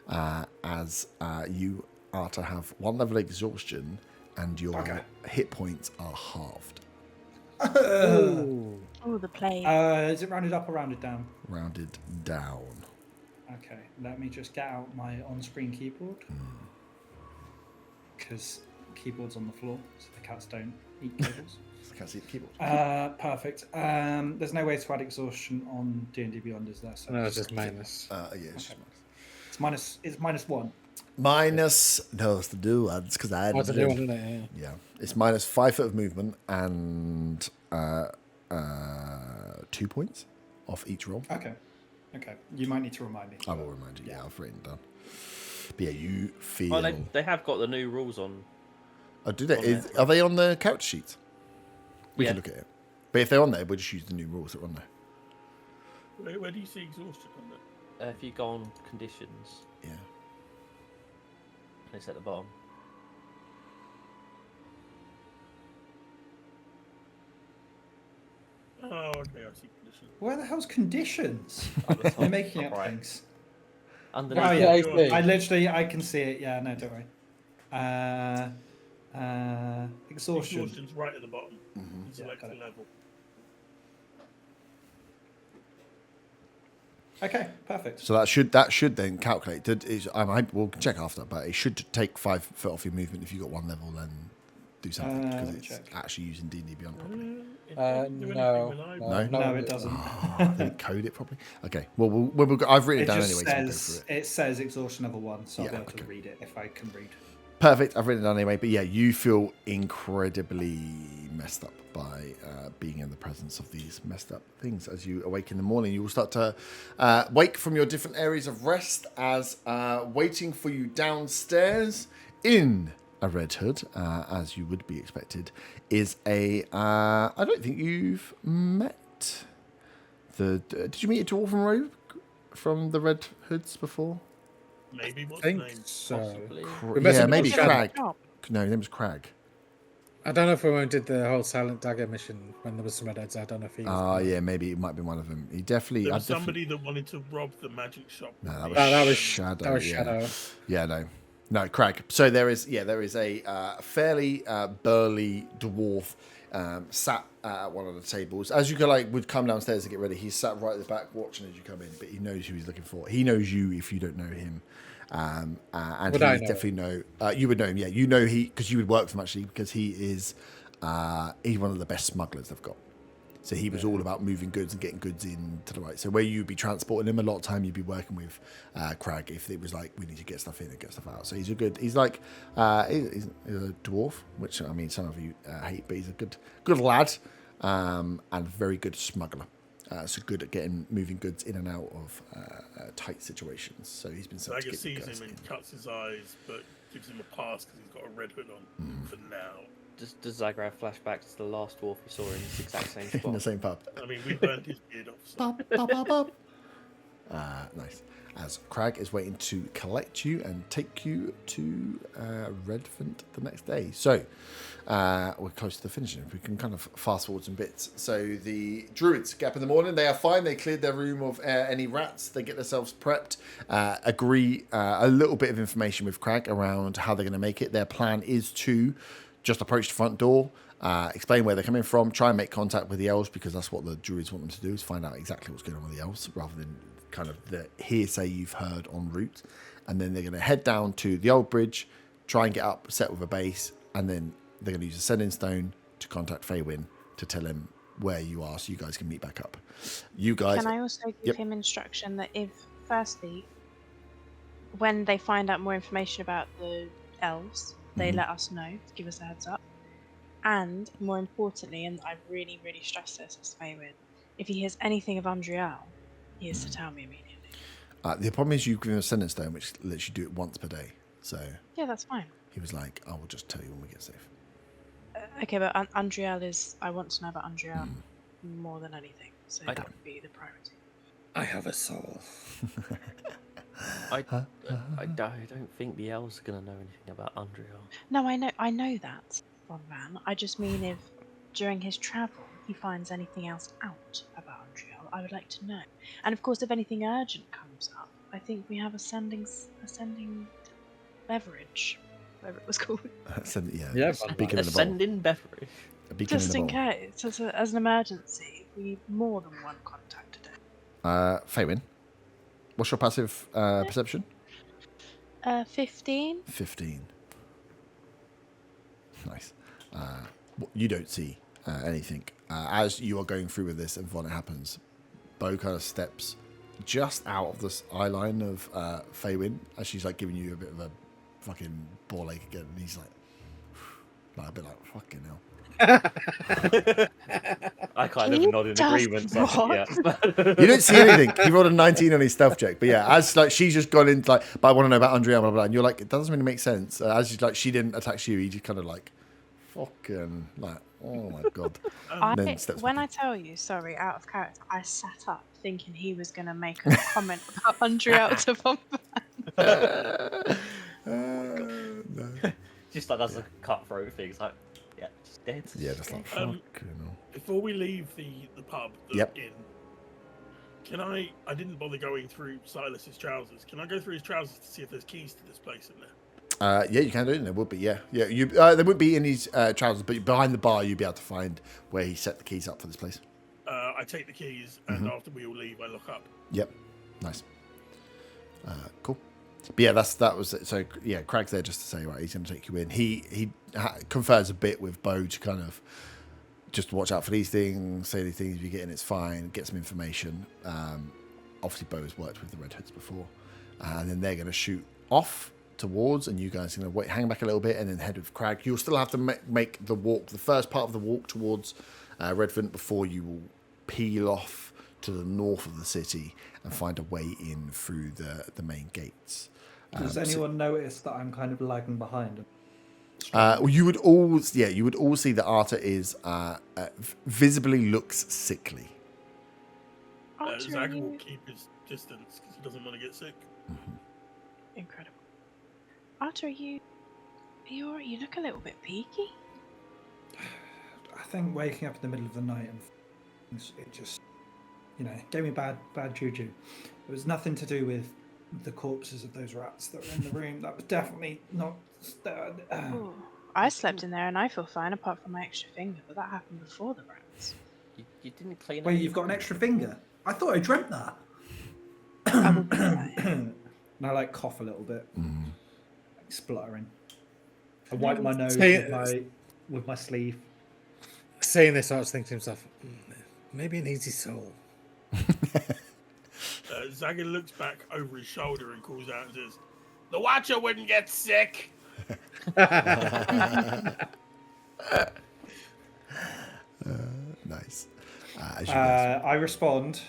As you Arta have 1 level of exhaustion, and your hit points are halved. Oh, the plague. Is it rounded up or rounded down? Rounded down. Okay, let me just get out my on-screen keyboard. Because keyboard's on the floor, so the cats don't eat cables. Can't see the keyboard. Perfect. There's no way to add exhaustion on D&D Beyond, is there? So No, it's just minus. Yeah, it's just It's minus 1. minus. No, it's the do ones because I had What's to it do. doing there? Yeah, it's minus 5 foot of movement and 2 points off each roll. Okay. You might need to remind me. I will remind you. Yeah, I've written it down. But yeah, you feel. Oh, they have got the new rules on. Oh, do they? on there. Are they on the character sheet? We Yeah. can look at it. But if they're on there, we'll just use the new rules that are on there. Where do you see exhaustion on that? If you go on conditions, Yeah. it's at the bottom. Oh, okay, I see condition. Where the hell's conditions? At the top, You're making up top right. things. Underneath. Oh Yeah, yeah, I see. I can see it. Yeah, no, don't worry. Exhaustion. Exhaustion's right at the bottom. You select got the it. level. Okay, perfect. So that should then calculate. We'll check after, but it should take 5 foot off your movement if you got 1 level and do something because let me it's check. actually using D&D Beyond properly. It doesn't do anything when I- No, it doesn't. They didn't code it properly. Okay. Well, I've written it down anyway. So we'll go through it. It says exhaustion level 1, so I'll Yeah, be able to okay. read it if I can read. Perfect. I've written it down anyway. But yeah, you feel incredibly messed up by being in the presence of these messed up things. As you awake in the morning, you will start to wake from your different areas of rest as waiting for you downstairs in a red hood, as you would be expected, is a... I don't think you've met did you meet a dwarven rogue from the red hoods before? Maybe what's I the think name? so. Possibly. We met Yeah, him maybe on Crag. Oh, No, his name was Crag. I don't know if we did the whole Silent Dagger mission when there was some redheads. I don't know if he was. Yeah, maybe it might be one of them. He definitely... There I was definitely- somebody that wanted to rob the magic shop. No, that with was, me. that was Shadow. That was yeah. Shadow. Yeah, no, Crag. So there is a fairly burly dwarf sat at one of the tables. As you would come downstairs to get ready, he's sat right at the back watching as you come in, but he knows who he's looking for. He knows you if you don't know him. And Would he I know definitely know. You would know him, yeah. You know because you would work for him actually, because he is he's one of the best smugglers they've got. So he was all about moving goods and getting goods in to the right. So where you'd be transporting him, a lot of time you'd be working with Crag if it was like, we need to get stuff in and get stuff out. So he's he's a dwarf, which I mean, some of you hate, but he's a good lad and very good smuggler. So good at moving goods in and out of tight situations. So he's been sent to Dagger get you sees guys him in. and cuts his eyes, but gives him a pass because he's got a red hood on for now. Does Zagre have flashbacks to the last dwarf we saw in this exact same spot? In the same pub. I mean, we burned his beard off. So. Nice. As Crag is waiting to collect you and take you to Redvant the next day. So we're close to the finishing. We can kind of fast forward some bits. So the druids get up in the morning. They are fine. They cleared their room of any rats. They get themselves prepped. Agree a little bit of information with Crag around how they're going to make it. Their plan is to just approach the front door, explain where they're coming from, try and make contact with the elves, because that's what the druids want them to do, is find out exactly what's going on with the elves, rather than kind of the hearsay you've heard en route. And then they're going to head down to the old bridge, try and get up, set with a base, and then they're going to use a sending stone to contact Faywin to tell him where you are, so you guys can meet back up. You guys... Can I also give him instruction that if, firstly, when they find out more information about the elves, they let us know, give us a heads up. And more importantly, and I really, really stress this as Faywin, if he hears anything of Undriel, he is to tell me immediately. The problem is you give him a sending stone, which lets you do it once per day. So yeah, that's fine. he was like, I will just tell you when we get safe. Okay, but Undriel is... I want to know about Undriel more than anything, so that would be the priority. I have a soul. I don't think the elves are going to know anything about Undriel. No, I know that, Von Van. I just mean if during his travel he finds anything else out about Undriel, I would like to know. And of course, if anything urgent comes up, I think we have a sending beverage, whatever it was called. Ascending beverage. Just in case, as an emergency, we need more than one contact a day. Faywin, what's your passive perception? 15. 15. Nice. You don't see anything. As you are going through with this and when it happens, Bo kind of steps just out of this eye line of Faywin as she's like giving you a bit of a fucking ball ache again, and he's like a bit like, fucking hell. I kind of nod in agreement. You don't see anything. He rolled a 19 on his stealth check, but yeah, as like she's just gone into like, but I want to know about Andrea, blah, blah, blah, and you're like, it doesn't really make sense. As she's like, she didn't attack you, he just kind of like, fucking like, oh my god. When I tell you, sorry, out of character, I sat up thinking he was going to make a comment about Andrea to Von Van. No. Just like that's a cutthroat thing. It's like, yeah, just dead. Yeah, just like, before we leave the pub, inn, can I didn't bother going through Silas's trousers. Can I go through his trousers to see if there's keys to this place in there? Yeah, you can do it. There would be, yeah. You there would be in his trousers, but behind the bar, you'd be able to find where he set the keys up for this place. I take the keys, and after we all leave, I look up. Yep, nice, cool. But yeah, that was it. So yeah, Crag's there just to say, right, he's going to take you in. He confers a bit with Bo to kind of just watch out for these things, say these things. If you get in, it's fine. Get some information. Obviously, Bo has worked with the Red Hoods before, and then they're going to shoot off towards, and you guys are going to wait, hang back a little bit, and then head with Crag. You'll still have to make the walk, the first part of the walk towards Redvant before you will peel off to the north of the city and find a way in through the main gates. Does anyone notice that I'm kind of lagging behind? Well, you would all see that Arta is visibly looks sickly. Zach will keep his distance because he doesn't want to get sick. Incredible. Arta, are you alright? You look a little bit peaky. I think waking up in the middle of the night and it just, gave me bad juju. It was nothing to do with the corpses of those rats that were in the room. That was definitely not. I slept in there and I feel fine apart from my extra finger, but that happened before the rats. You didn't clean. Wait, you've got an extra finger? I thought I dreamt that. I will bring that. And I like cough a little bit, like spluttering. I wipe my nose with my sleeve. Saying this, I was thinking to himself, maybe an easy soul. Zagan looks back over his shoulder and calls out and says, "The Watcher wouldn't get sick." Nice. I respond.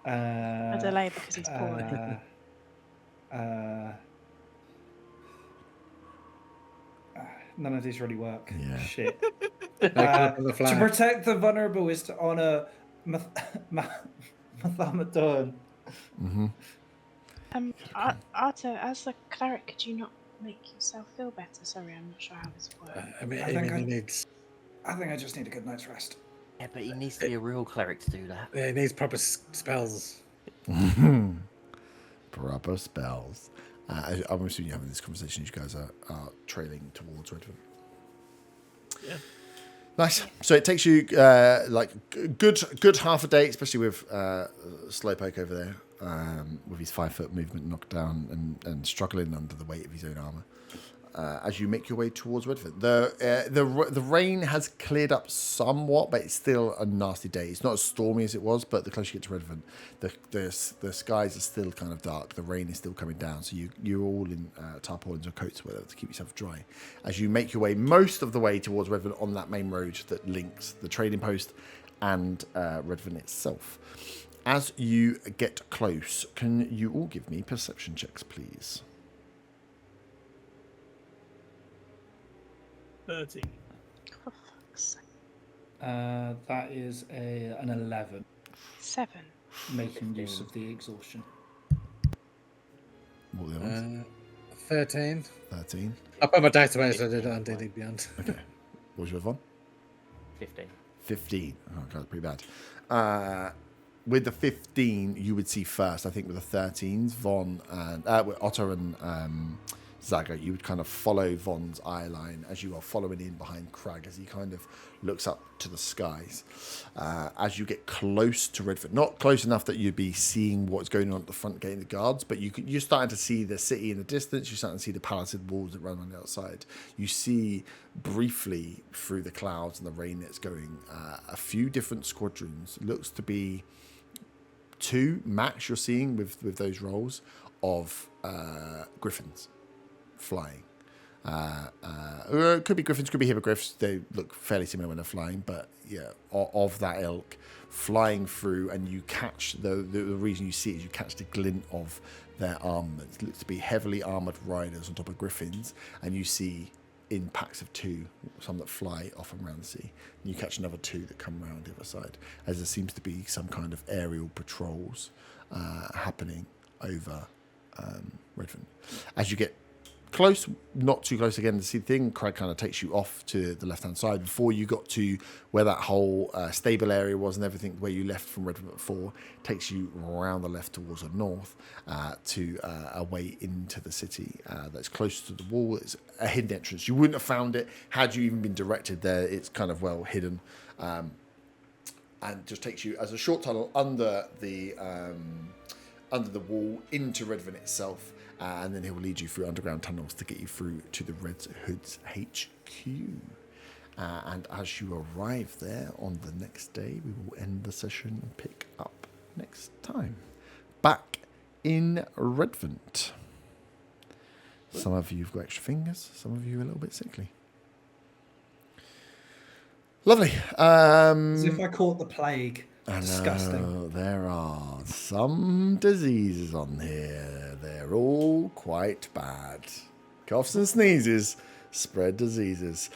A delay because he's poorly. None of these really work. Yeah. Shit. On the To fly. protect the vulnerable is to honor Mathamadan. Arta, as a cleric, could you not make yourself feel better? Sorry, I'm not sure how this works. I mean, I think he needs. I think I just need a good night's rest. Yeah, but he needs to be a real cleric to do that. He needs proper spells. Proper spells. I'm assuming you're having this conversation. You guys are trailing towards Redvant. Yeah. Nice. So it takes you like good half a day, especially with Slowpoke over there, with his 5 foot movement knocked down and struggling under the weight of his own armor. As you make your way towards Redvant, the rain has cleared up somewhat, but it's still a nasty day. It's not as stormy as it was, but the closer you get to Redvant, the skies are still kind of dark. The rain is still coming down, so you're all in tarpaulins or coats or whatever to keep yourself dry. As you make your way most of the way towards Redvant on that main road that links the trading post and Redvant itself. As you get close, can you all give me perception checks, please? 13. For fuck's sake. That is an 11, 7. making use of the exhaustion. What were the other ones? 13. 13. I put my database, I did it on D&D Beyond. Okay. What was your other one? 15. 15. Oh, God, pretty bad. With the 15, you would see first. I think with the 13s, Von and with Otto and Zaga, you would kind of follow Von's eye line as you are following in behind Crag as he kind of looks up to the skies. As you get close to Redford, not close enough that you'd be seeing what's going on at the front gate and the guards, but you're starting to see the city in the distance. You're starting to see the palisade walls that run on the outside. You see briefly through the clouds and the rain that's going a few different squadrons. It looks to be 2 max you're seeing with those rolls of griffins flying. Could be griffins, could be hippogriffs. They look fairly similar when they're flying, but yeah, of that ilk flying through, and you catch the reason you see it is you catch the glint of their armament. It looks to be heavily armored riders on top of griffins, and you see in packs of 2 some that fly off and around the sea, and you catch another 2 that come around the other side, as there seems to be some kind of aerial patrols happening over Redfern. As you get close, not too close again to see the thing, Craig kind of takes you off to the left-hand side before you got to where that whole stable area was and everything where you left from Redfern before, takes you around the left towards the north to a way into the city that's close to the wall. It's a hidden entrance. You wouldn't have found it had you even been directed there. It's kind of well hidden and just takes you as a short tunnel under the wall into Redfern itself. And then he will lead you through underground tunnels to get you through to the Red Hood's HQ. And as you arrive there on the next day, we will end the session and pick up next time. Back in Redvant. Some of you have got extra fingers, some of you are a little bit sickly. Lovely. As if I caught the plague. I know, Disgusting. there are some diseases on here. They're all quite bad. Coughs and sneezes spread diseases.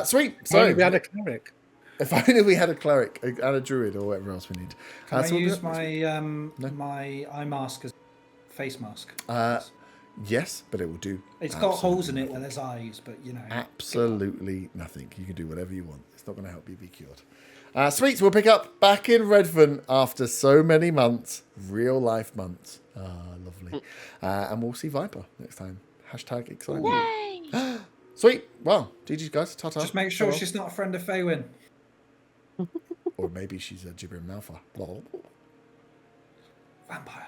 Sweet. So we had a cleric. if only we had a cleric and a druid or whatever else we need. Can I so we'll do use it. my my eye mask as face mask? Yes, but it will do. It's got holes in it absolutely and there's eyes, but you know. absolutely nothing. You can do whatever you want. It's not going to help you be cured. Sweet, so we'll pick up back in Redvant after so many months. Real life months. Lovely. And we'll see Viper next time. Hashtag excited. Yay! Sweet. Well, GG's guys. Ta-ta. Just make sure Farewell. she's not a friend of Faywin. Or maybe she's a gibbering Malfa. Vampire.